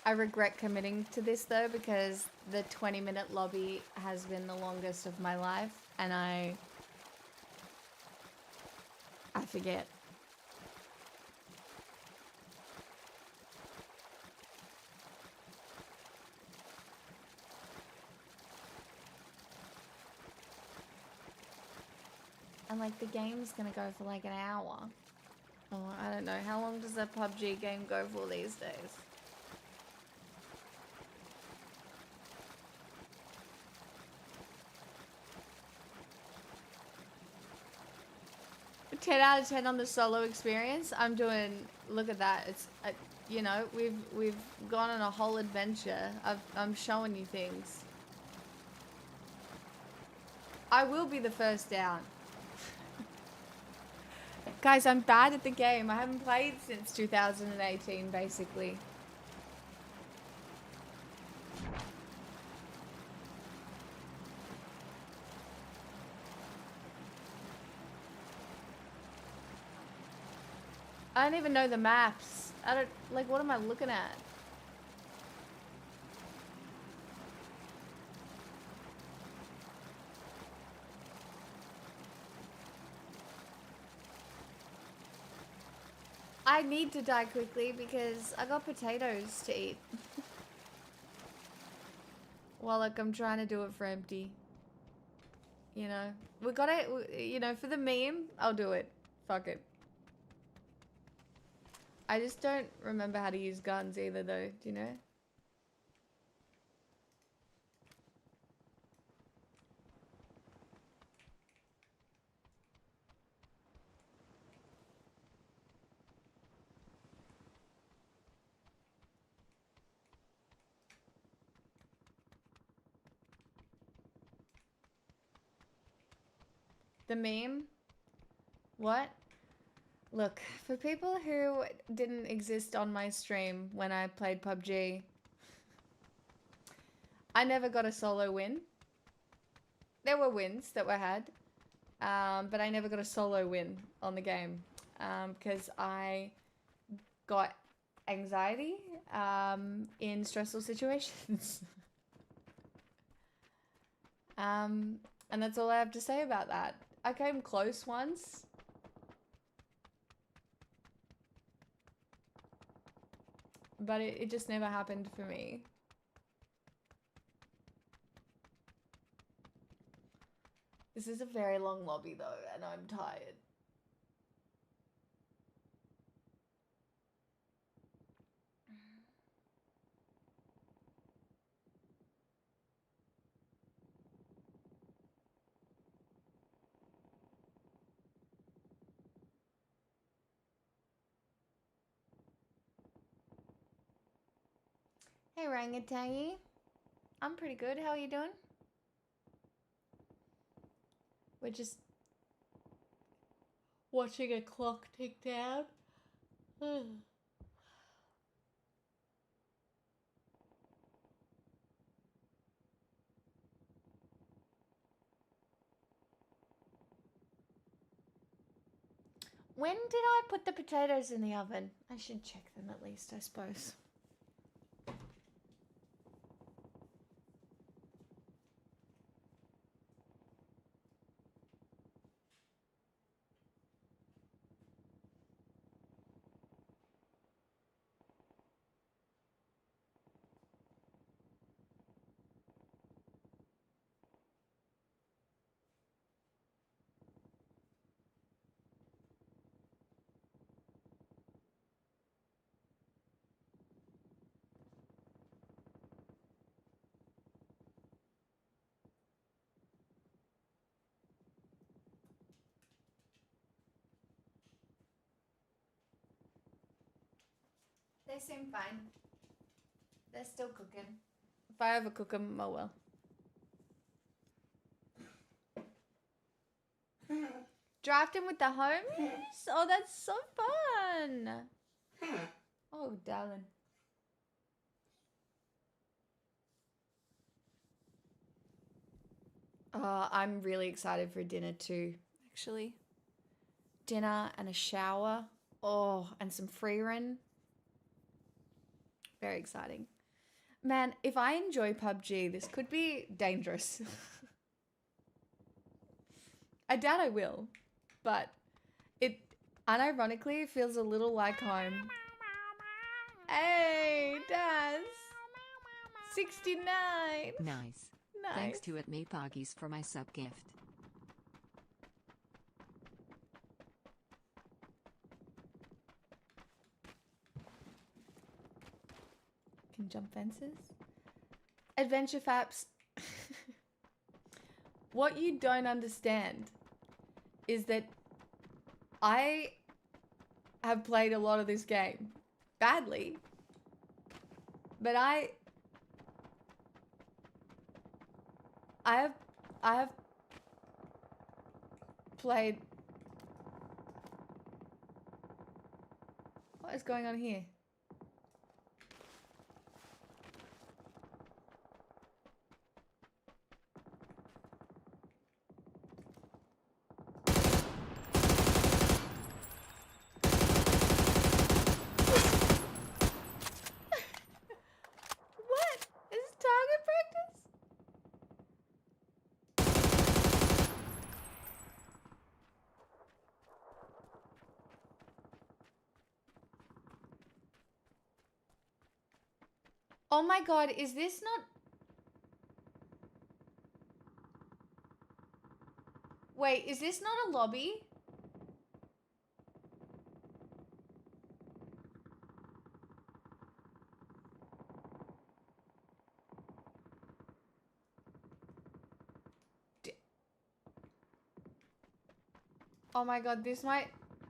I regret committing to this though because the 20-minute lobby has been the longest of my life and I forget. And like the game's gonna go for like an hour. Oh, I don't know. How long does a PUBG game go for these days? A 10 out of 10 on the solo experience. I'm doing. Look at that. It's you know we've gone on a whole adventure. I'm showing you things. I will be the first down. Guys, I'm bad at the game. I haven't played since 2018, basically. I don't even know the maps. I don't, like, what am I looking at? I need to die quickly because I got potatoes to eat. Well, like, I'm trying to do it for Empty. You know? We gotta, you know, for the meme, I'll do it. Fuck it. I just don't remember how to use guns either, though. Do you know? The meme? What? Look, for people who didn't exist on my stream when I played PUBG, I never got a solo win. There were wins that were had, but I never got a solo win on the game because I got anxiety in stressful situations. And that's all I have to say about that. I came close once. But it just never happened for me. This is a very long lobby though, and I'm tired. Hey Rangatangi. I'm pretty good. How are you doing? We're just watching a clock tick down. When did I put the potatoes in the oven? I should check them at least, I suppose. They seem fine. They're still cooking. If I overcook them, oh well. Drafting with the homies? Oh, that's so fun. Oh, darling. I'm really excited for dinner too, actually. Dinner and a shower. Oh, and some free run. Very exciting. Man, if I enjoy PUBG, this could be dangerous. I doubt I will, but it unironically feels a little like home. Hey, Daz. 69. Nice. Thanks to It Me Poggies for my sub gift. Can jump fences. Adventure Faps. What you don't understand is that I have played a lot of this game badly, but I have played. What is going on here? What? Is this target practice? Oh my god, is this not... Wait, is this not a lobby? Oh my god, this might...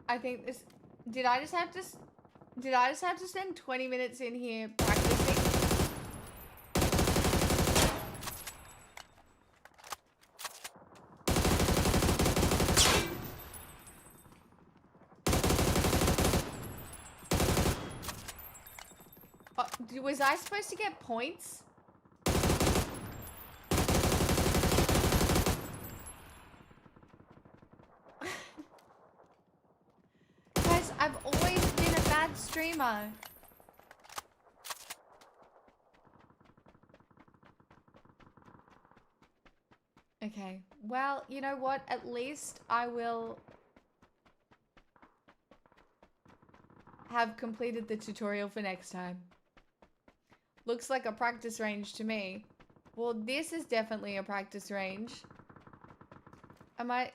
I think this... Did I just have to spend 20 minutes in here practicing? Was I supposed to get points? Guys, I've always been a bad streamer. Okay, well, you know what? At least I will have completed the tutorial for next time. Looks like a practice range to me. Well, this is definitely a practice range. Am I...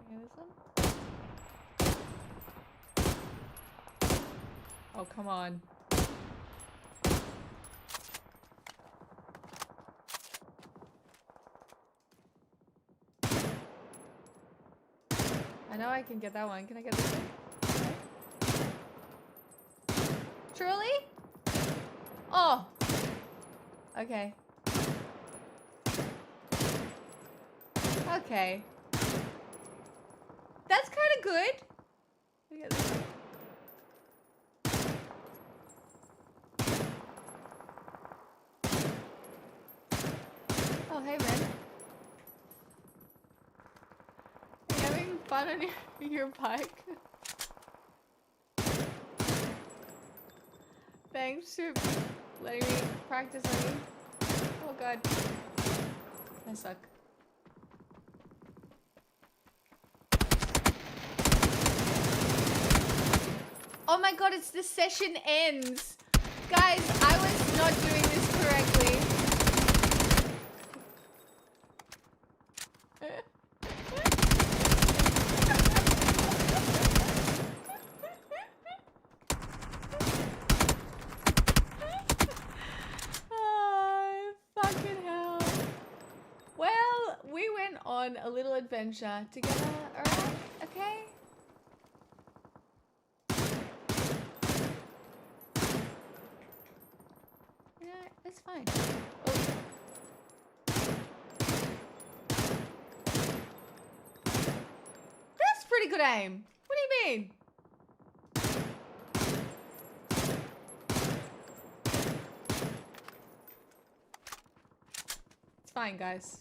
Okay, this one? Oh, come on. I know I can get that one. Can I get this one? Truly? Oh. Okay. Okay. That's kind of good. Let me get this one. Oh, hey, man. Are you having fun on your bike? Thanks for letting me practice on you. Oh, God. I suck. Oh my god, it's the session ends. Guys, I was not doing this correctly. Oh, fucking hell. on a little adventure together, alright? Okay? Yeah, it's fine. Oh. That's pretty good aim. What do you mean? It's fine, guys.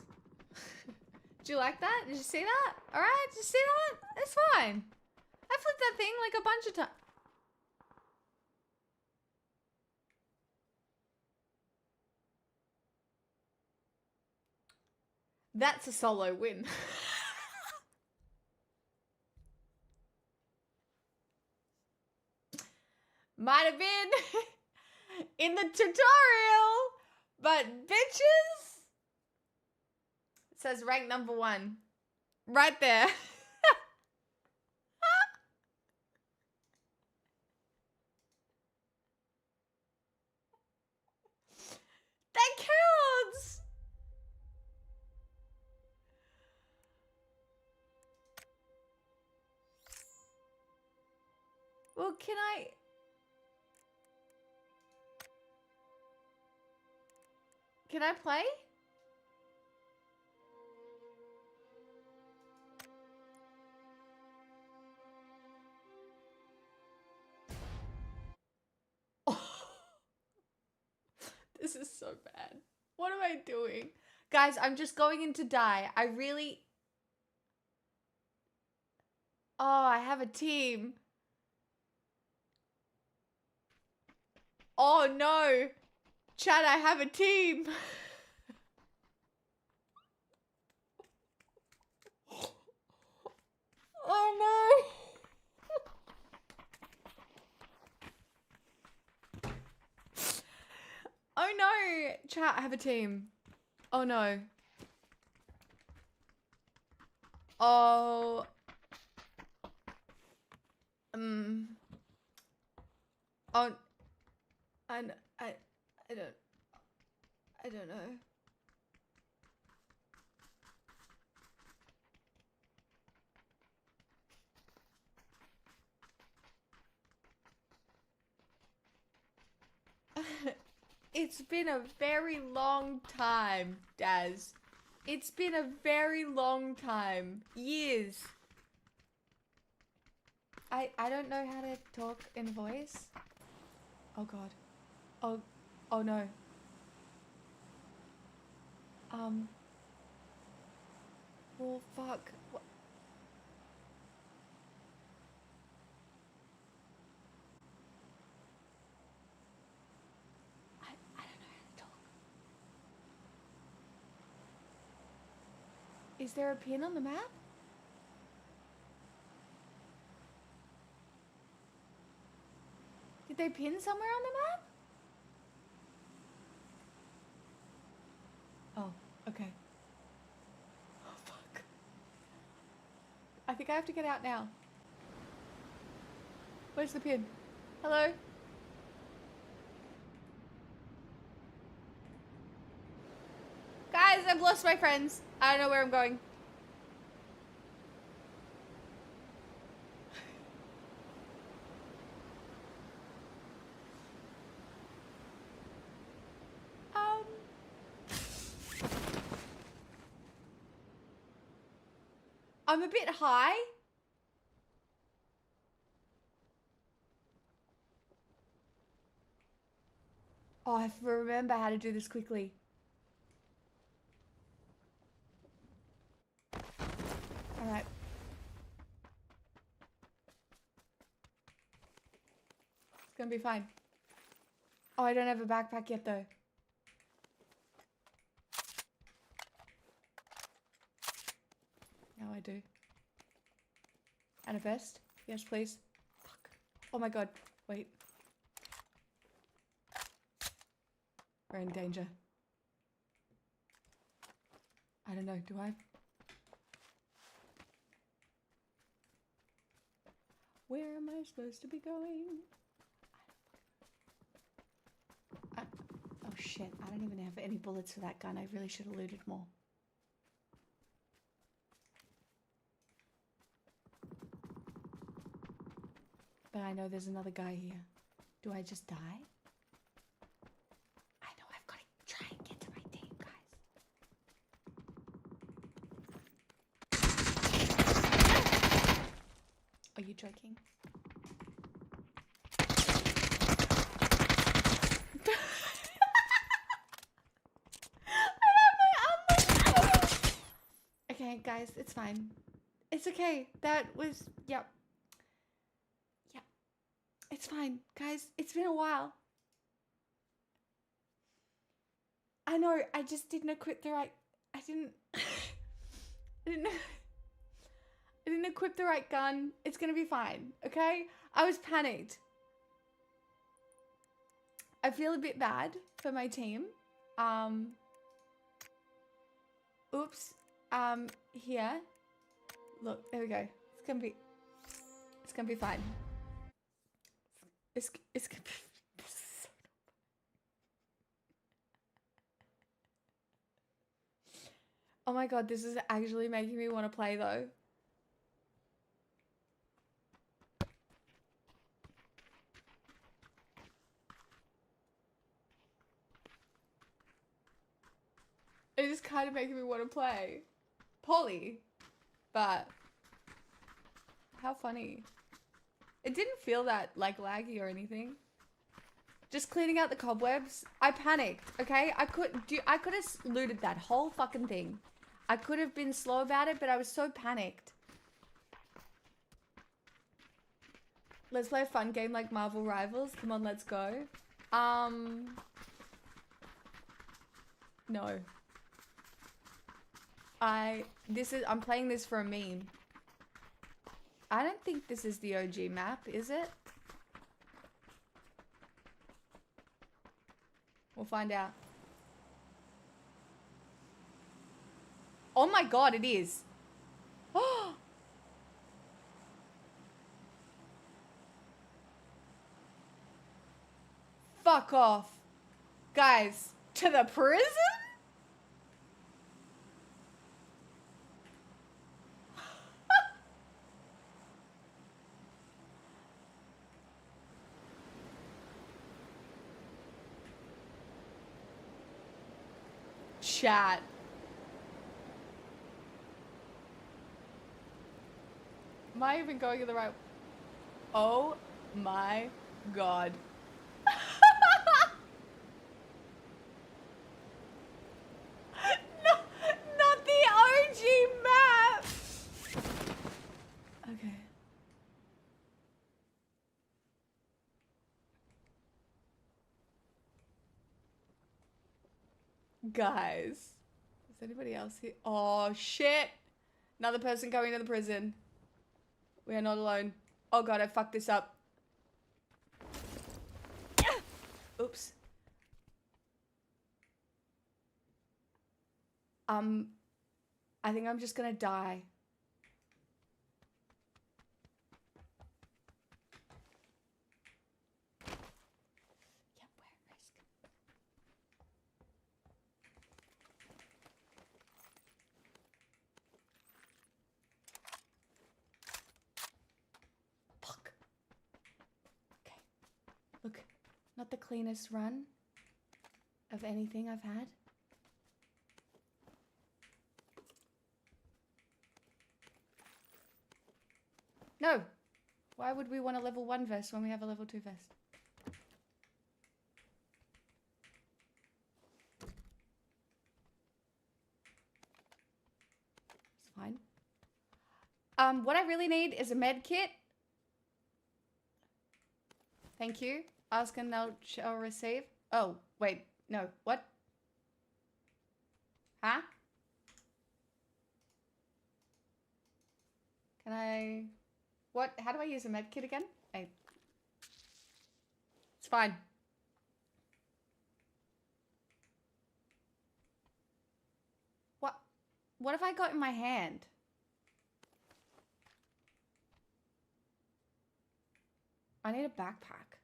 Did you like that? Did you see that? Alright, did you see that? It's fine. I flipped that thing like a bunch of times. That's a solo win. Might have been in the tutorial, but bitches. It says rank number 1. Right there. That counts. Well, can I play? This is so bad. What am I doing? Guys, I'm just going in to die. I really... Oh, I have a team. Oh no. Chad, I have a team. Oh no. Oh no. Chat, I have a team. Oh no. Oh. Oh. I don't know. It's been a very long time, Daz. It's been a very long time. Years. I don't know how to talk in voice. Oh god. Oh no. Well, fuck. What? I don't know how to talk. Is there a pin on the map? Did they pin somewhere on the map? Oh, okay. Oh, fuck. I think I have to get out now. Where's the pin? Hello? Guys, I've lost my friends. I don't know where I'm going. I'm a bit high. Oh, I have to remember how to do this quickly. Alright. It's gonna be fine. Oh, I don't have a backpack yet though. Now I do. And a vest? Yes, please. Fuck. Oh my god. Wait. We're in danger. I don't know. Do I? Where am I supposed to be going? Oh shit. I don't even have any bullets for that gun. I really should have looted more. But I know there's another guy here. Do I just die? I know I've got to try and get to my team, guys. Are you joking? Okay, guys, it's fine. It's okay. That was, yep. Yep. It's fine, guys. It's been a while. I know, I just didn't equip the right, I didn't equip the right gun. It's gonna be fine, okay? I was panicked. I feel a bit bad for my team. Oops. Here. Look, there we go. It's gonna be fine. It's gonna be Oh my god, this is actually making me want to play though. It is kind of making me want to play. Polly. But how funny. It didn't feel that like laggy or anything. Just cleaning out the cobwebs. I panicked, okay? I could have looted that whole fucking thing. I could have been slow about it, but I was so panicked. Let's play a fun game like Marvel Rivals. Come on, let's go. No. I'm playing this for a meme. I don't think this is the OG map, is it? We'll find out. Oh my god, it is. Oh! Fuck off. Guys, to the prison? Chat. Am I even going in the right? Oh my god. No, not the OG map. Okay. Guys, is anybody else here? Oh shit! Another person going to the prison. We are not alone. Oh god, I fucked this up. Oops. I think I'm just gonna die. Yep, we're at risk. Fuck. Okay. Look, not the cleanest run of anything I've had. No. Why would we want a level 1 vest when we have a level 2 vest? It's fine. What I really need is a med kit. Thank you. Ask and thou shall receive. Oh, wait. No. What? Huh? Can I... What? How do I use a med kit again? It's fine. What? What have I got in my hand? I need a backpack.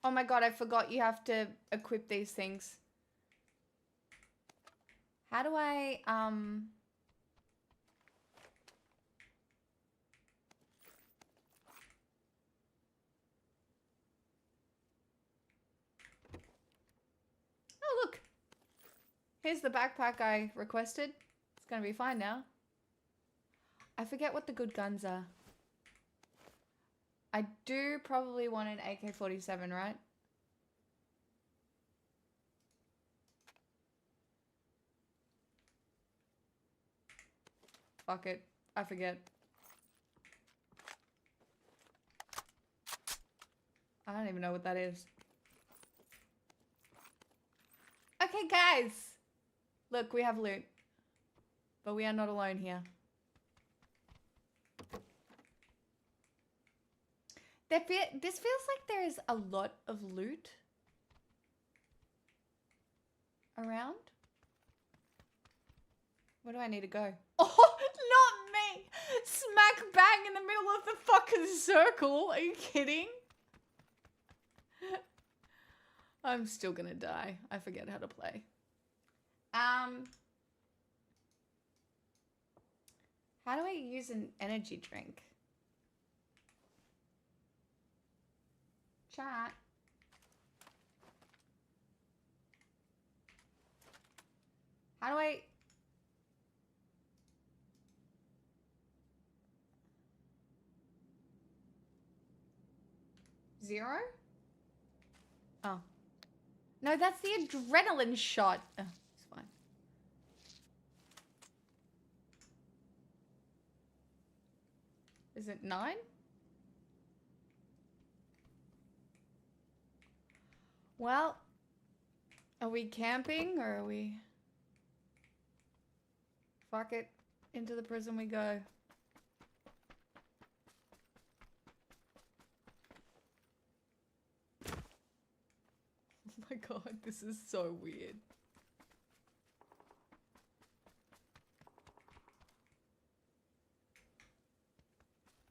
Oh my god, I forgot you have to equip these things. How do I, Oh, look. Here's the backpack I requested. It's gonna be fine now. I forget what the good guns are. I do probably want an AK-47, right? Fuck it. I forget. I don't even know what that is. Okay, guys. Look, we have loot. But we are not alone here. This feels like there is a lot of loot around. Where do I need to go? Oh, not me! Smack bang in the middle of the fucking circle. Are you kidding? I'm still gonna die. I forget how to play. How do I use an energy drink? Chat. How do I... Zero? Oh. No, that's the adrenaline shot. Oh, it's fine. Is it 9? Well, are we camping or are we... Fuck it. Into the prison we go. Oh my god, this is so weird.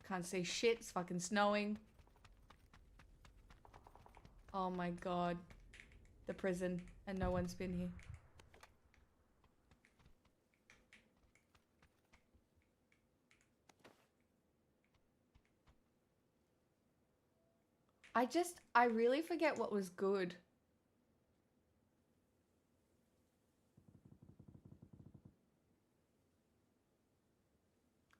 Can't see shit, it's fucking snowing. Oh my god. The prison, and no one's been here. I really forget what was good.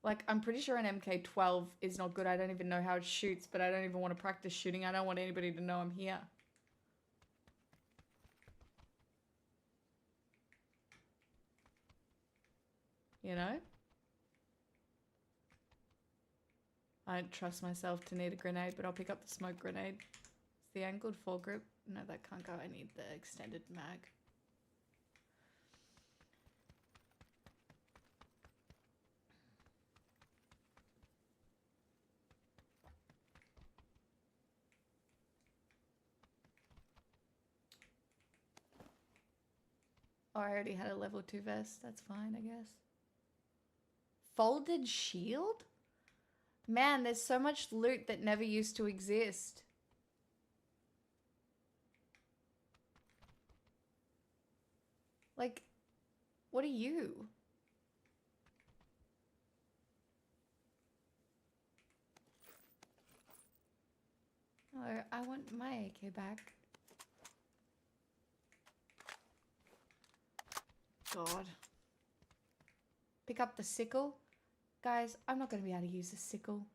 Like, I'm pretty sure an MK12 is not good. I don't even know how it shoots, but I don't even want to practice shooting. I don't want anybody to know I'm here. You know? I don't trust myself to need a grenade, but I'll pick up the smoke grenade. Is the angled foregrip? No, that can't go. I need the extended mag. Oh, I already had a level 2 vest. That's fine, I guess. Folded shield? Man, there's so much loot that never used to exist. Like, what are you? Oh, I want my AK back. God. Pick up the sickle. Guys, I'm not going to be able to use the sickle.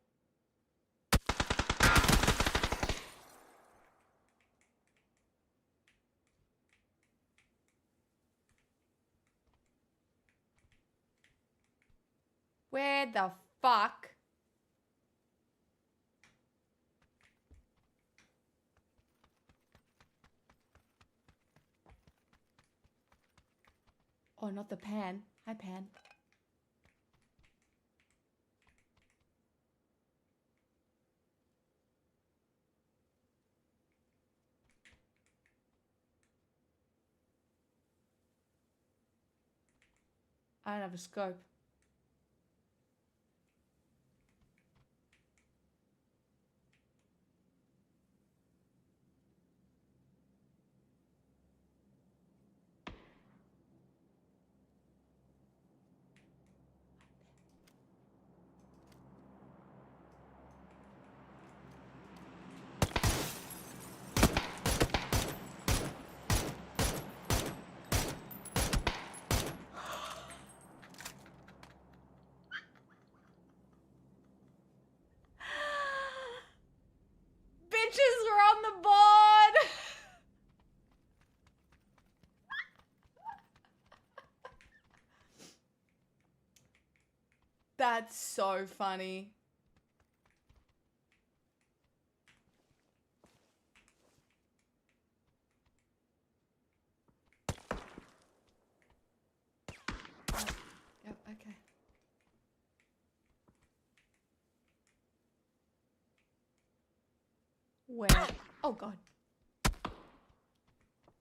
Where the fuck? Oh, not the pan. Hi, pan. I don't have a scope. That's so funny. Yep, okay. Where? Oh god.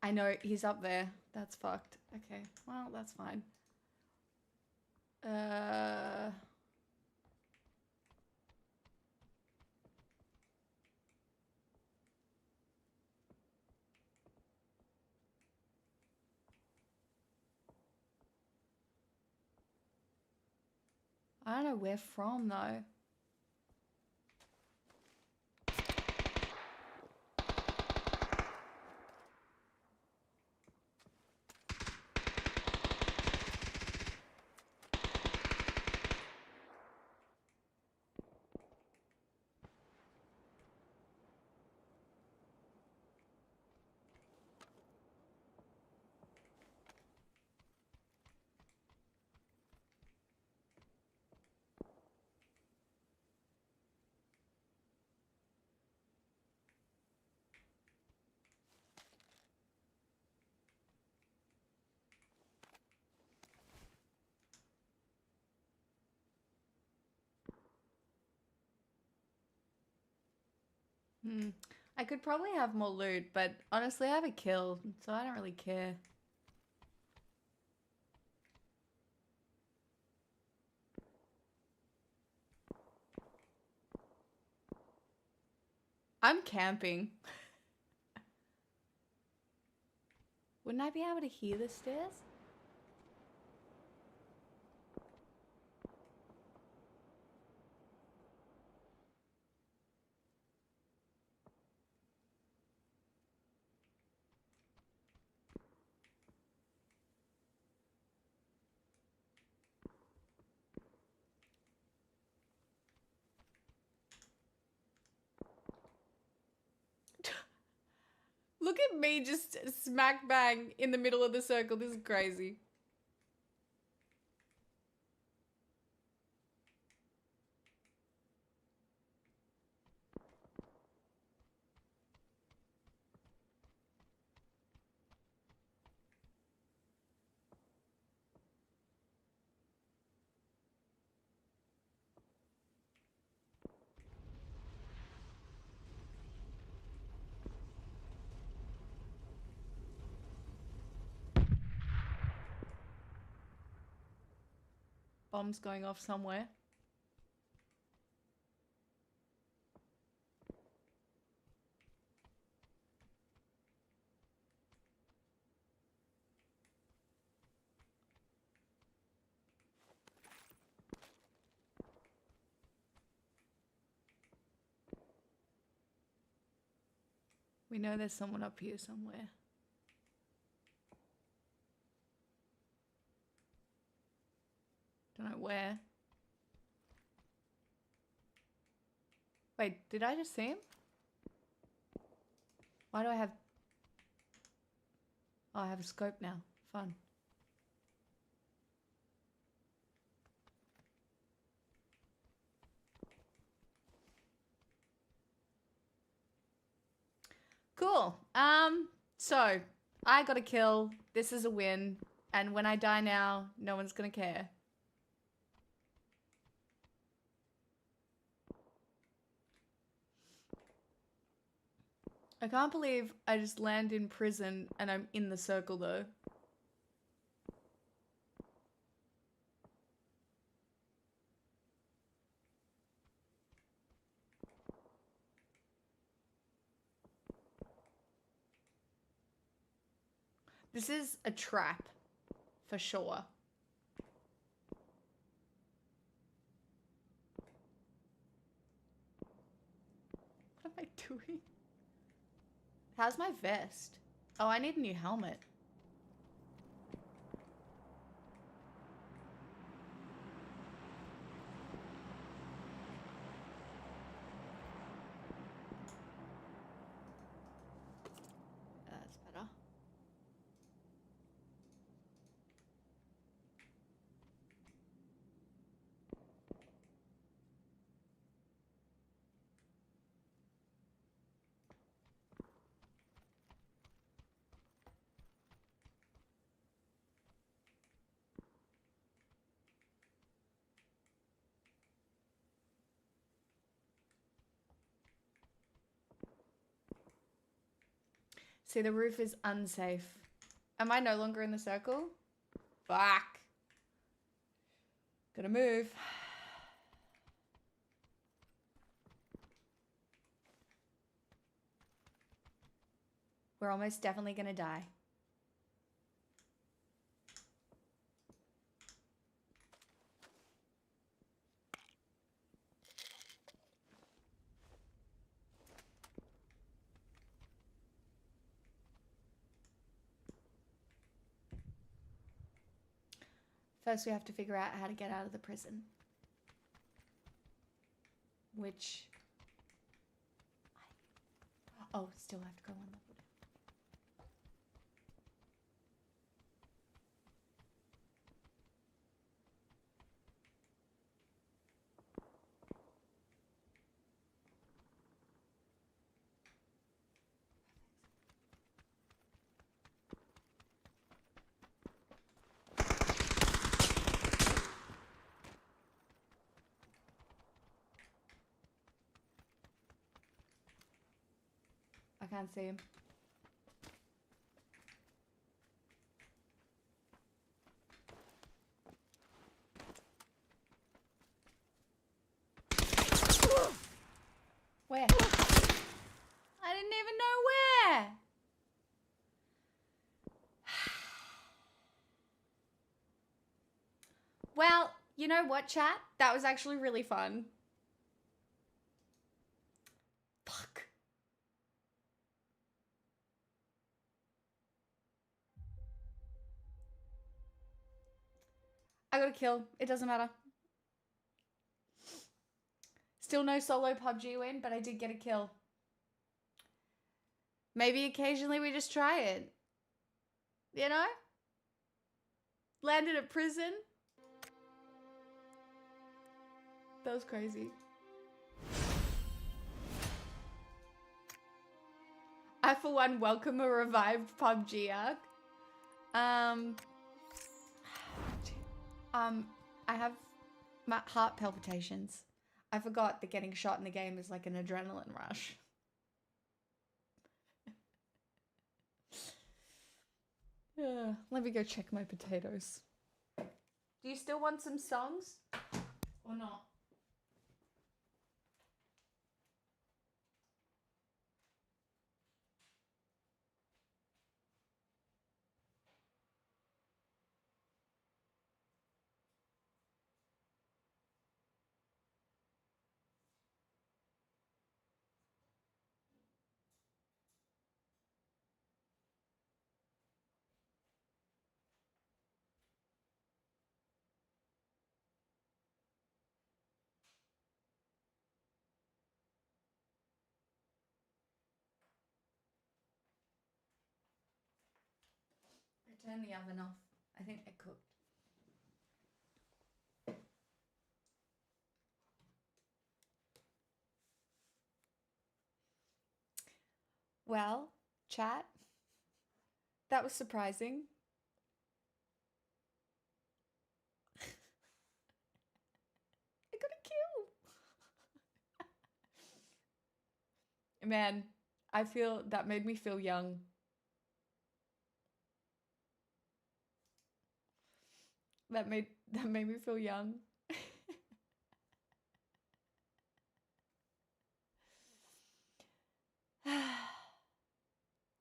I know, he's up there. That's fucked. Okay, well, that's fine. I don't know where from though. I could probably have more loot, but honestly I have a kill, so I don't really care. I'm camping. Wouldn't I be able to hear the stairs? Look at me just smack bang in the middle of the circle. This is crazy. Bombs going off somewhere. We know there's someone up here somewhere. Don't know where. Wait, did I just see him? Why do I have... Oh, I have a scope now. Fun. Cool. So I got a kill. This is a win. And when I die now, no one's gonna care. I can't believe I just land in prison and I'm in the circle though. This is a trap, for sure. What am I doing? How's my vest? Oh, I need a new helmet. That's better. See, the roof is unsafe. Am I no longer in the circle? Fuck. Gotta move. We're almost definitely gonna die. First, we have to figure out how to get out of the prison. Which... Oh, still have to go on level. I can't see him. Where? I didn't even know where. Well, you know what, chat? That was actually really fun. Fuck. I got a kill. It doesn't matter. Still no solo PUBG win, but I did get a kill. Maybe occasionally we just try it. You know? Landed at prison. That was crazy. I, for one, welcome a revived PUBG arc. I have my heart palpitations. I forgot that getting shot in the game is like an adrenaline rush. Let me go check my potatoes. Do you still want some songs? Or not? Turn the oven off. I think it cooked. Well, chat, that was surprising. I got a kill. Man, I feel that made me feel young. That made me feel young.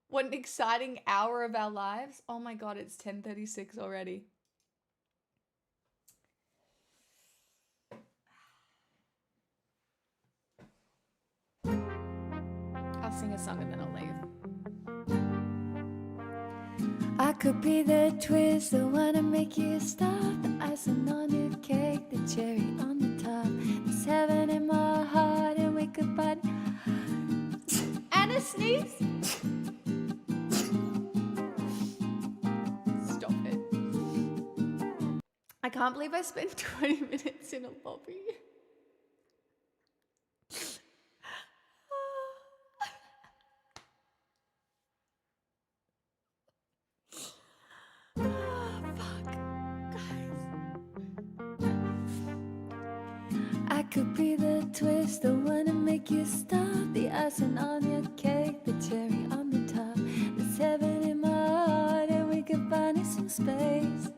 What an exciting hour of our lives. Oh my god, it's 10:36 already. I'll sing a song and then I'll leave. I could be the twist, the one to make you stop, the icing on your cake, the cherry on the top. There's heaven in my heart and we could bud. And a sneeze. Stop it. I can't believe I spent 20 minutes in a lobby. I could be the twist, the one to make you stop, the icing on your cake, the cherry on the top. There's space.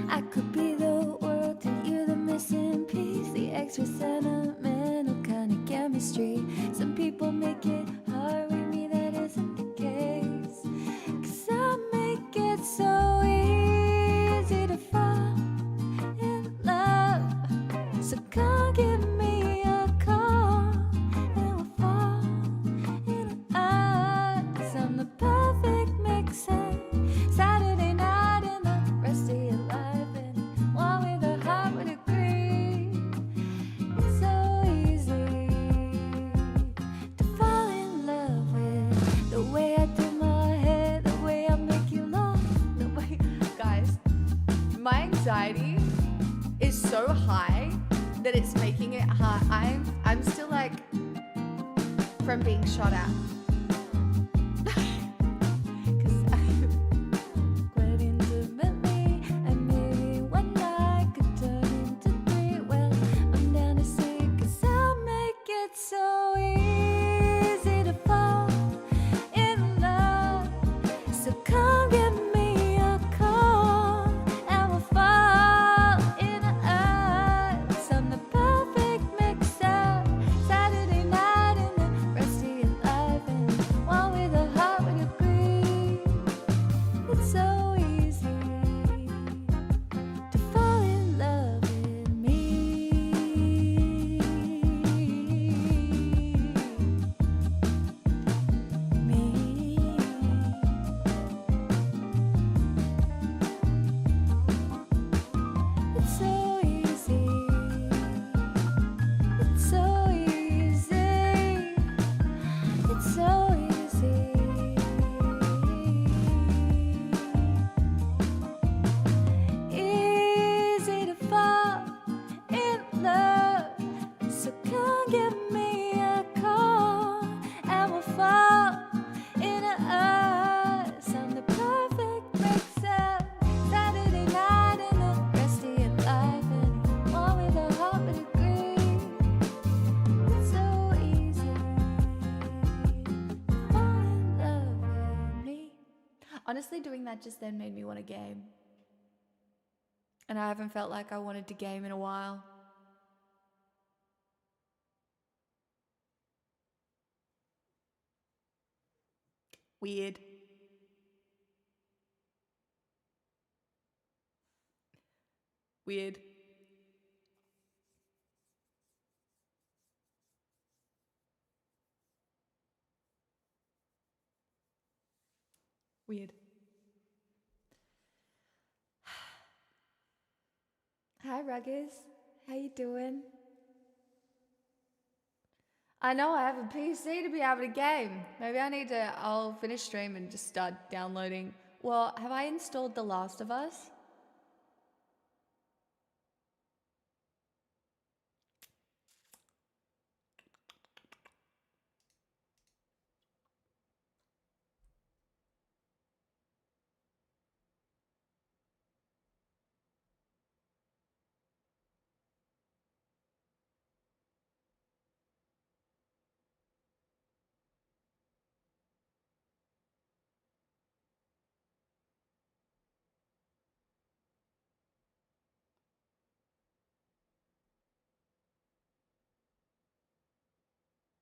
I could be the world to you, the missing piece, the extra sentimental kind of chemistry. Some people make it hard with me, that isn't the case. 'Cause I make it so easy to fall in love. So come give me a call and we'll fall in love. 'Cause I'm the perfect mixer. Saturday night and the rest of your life, and one with a heart would agree. It's so easy to fall in love with the way I do my hair, the way I make you laugh, the way. Guys, my anxiety is so high that it's making it hard. I'm still like from being shot at. Quite intimately, and maybe one night could turn into three. Well, I'm down to see, 'cause I'll make it so easy to fall in love. So come give me a call and we'll fall in us. I'm the perfect mixer. Saturday night and the rest of your life, and one with a heart would agree. It's so easy to fall in love with me. It's so easy. It's so easy. It's so easy. Easy to fall in love. So come give me a call and we'll fall in us. I'm the perfect mixer. Saturday night and the rest of your life, and one with a heart would agree. It's so easy to fall in love with me. Honestly, doing that just then made me want a game. And I haven't felt like I wanted to game in a while. Weird. Weird. Weird. Hi, Ruggers. How you doing? I know I have a PC to be able to game. Maybe I'll finish stream and just start downloading. Well, have I installed The Last of Us?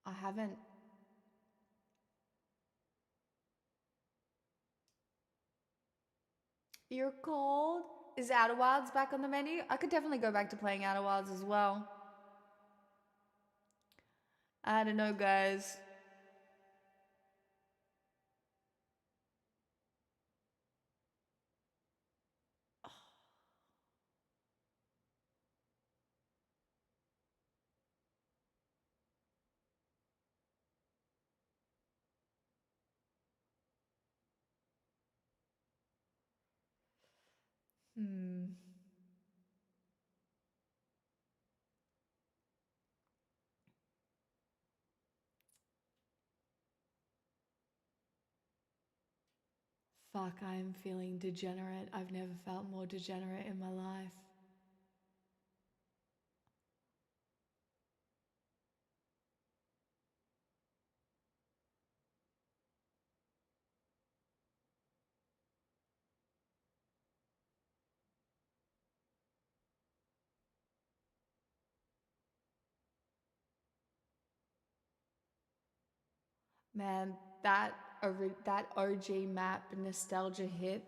I haven't. You're cold? Is Outer Wilds back on the menu? I could definitely go back to playing Outer Wilds as well. I don't know, guys. Fuck, I am feeling degenerate. I've never felt more degenerate in my life. Man, that OG map nostalgia hit.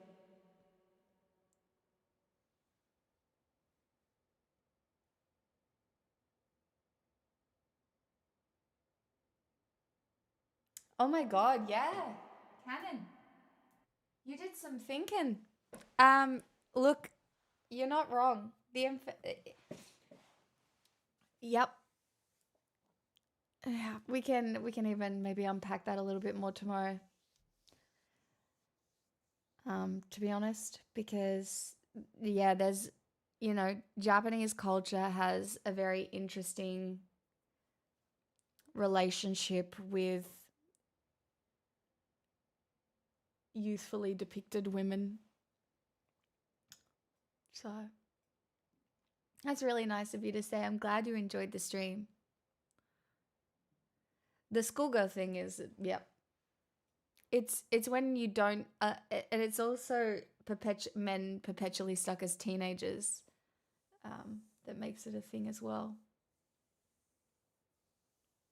Oh my god, yeah. Canon. You did some thinking. Look, you're not wrong. Yep. Yeah, we can even maybe unpack that a little bit more tomorrow. To be honest, because yeah, there's Japanese culture has a very interesting relationship with youthfully depicted women. So that's really nice of you to say. I'm glad you enjoyed the stream. The schoolgirl thing is, yep. It's when you don't, and it's also men perpetually stuck as teenagers, that makes it a thing as well.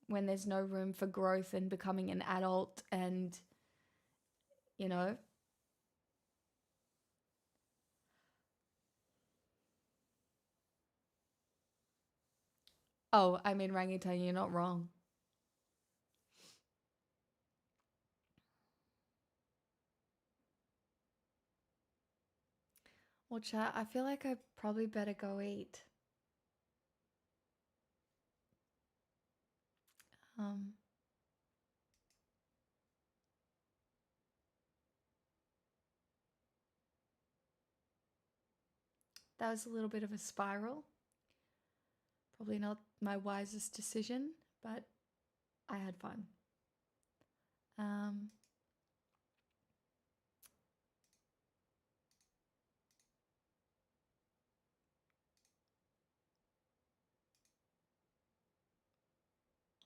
When there's no room for growth and becoming an adult, and oh, I mean, Rangitan, you're not wrong. Well, chat, I feel like I probably better go eat. That was a little bit of a spiral. Probably not my wisest decision, but I had fun.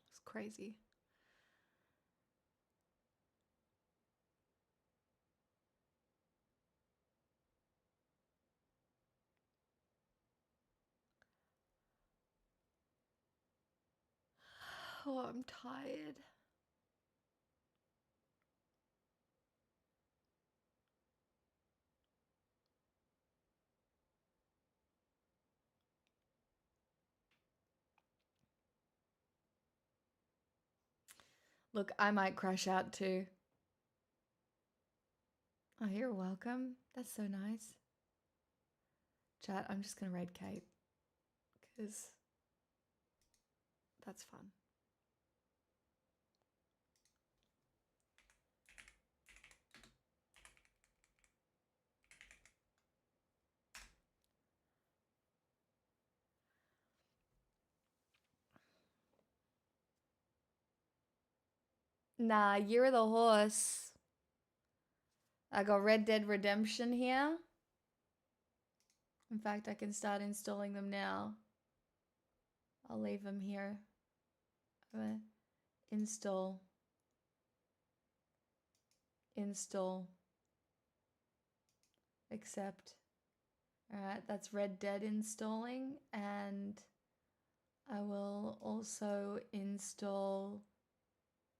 It's crazy. Oh, I'm tired. Look, I might crash out too. Oh, you're welcome. That's so nice. Chat, I'm just gonna raid Kate, because that's fun. Nah, you're the horse. I got Red Dead Redemption here. In fact, I can start installing them now. I'll leave them here. Install. Accept. Alright, that's Red Dead installing, and I will also install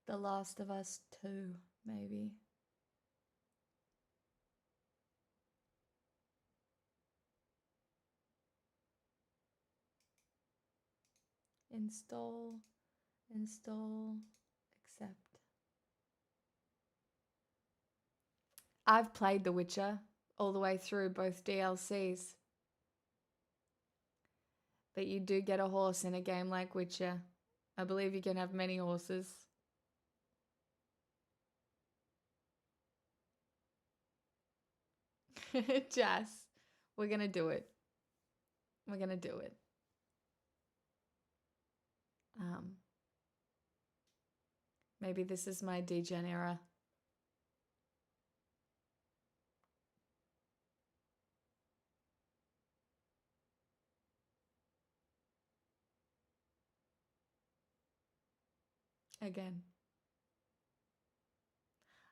The Last of Us 2, maybe. Install, accept. I've played The Witcher all the way through, both DLCs. But you do get a horse in a game like Witcher. I believe you can have many horses. Jazz, we're gonna do it. We're gonna do it. Maybe this is my degen era. Again.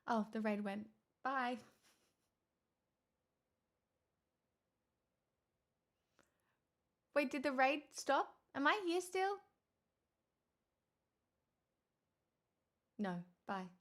Oh, the raid went. Bye. Wait, did the raid stop? Am I here still? No. Bye.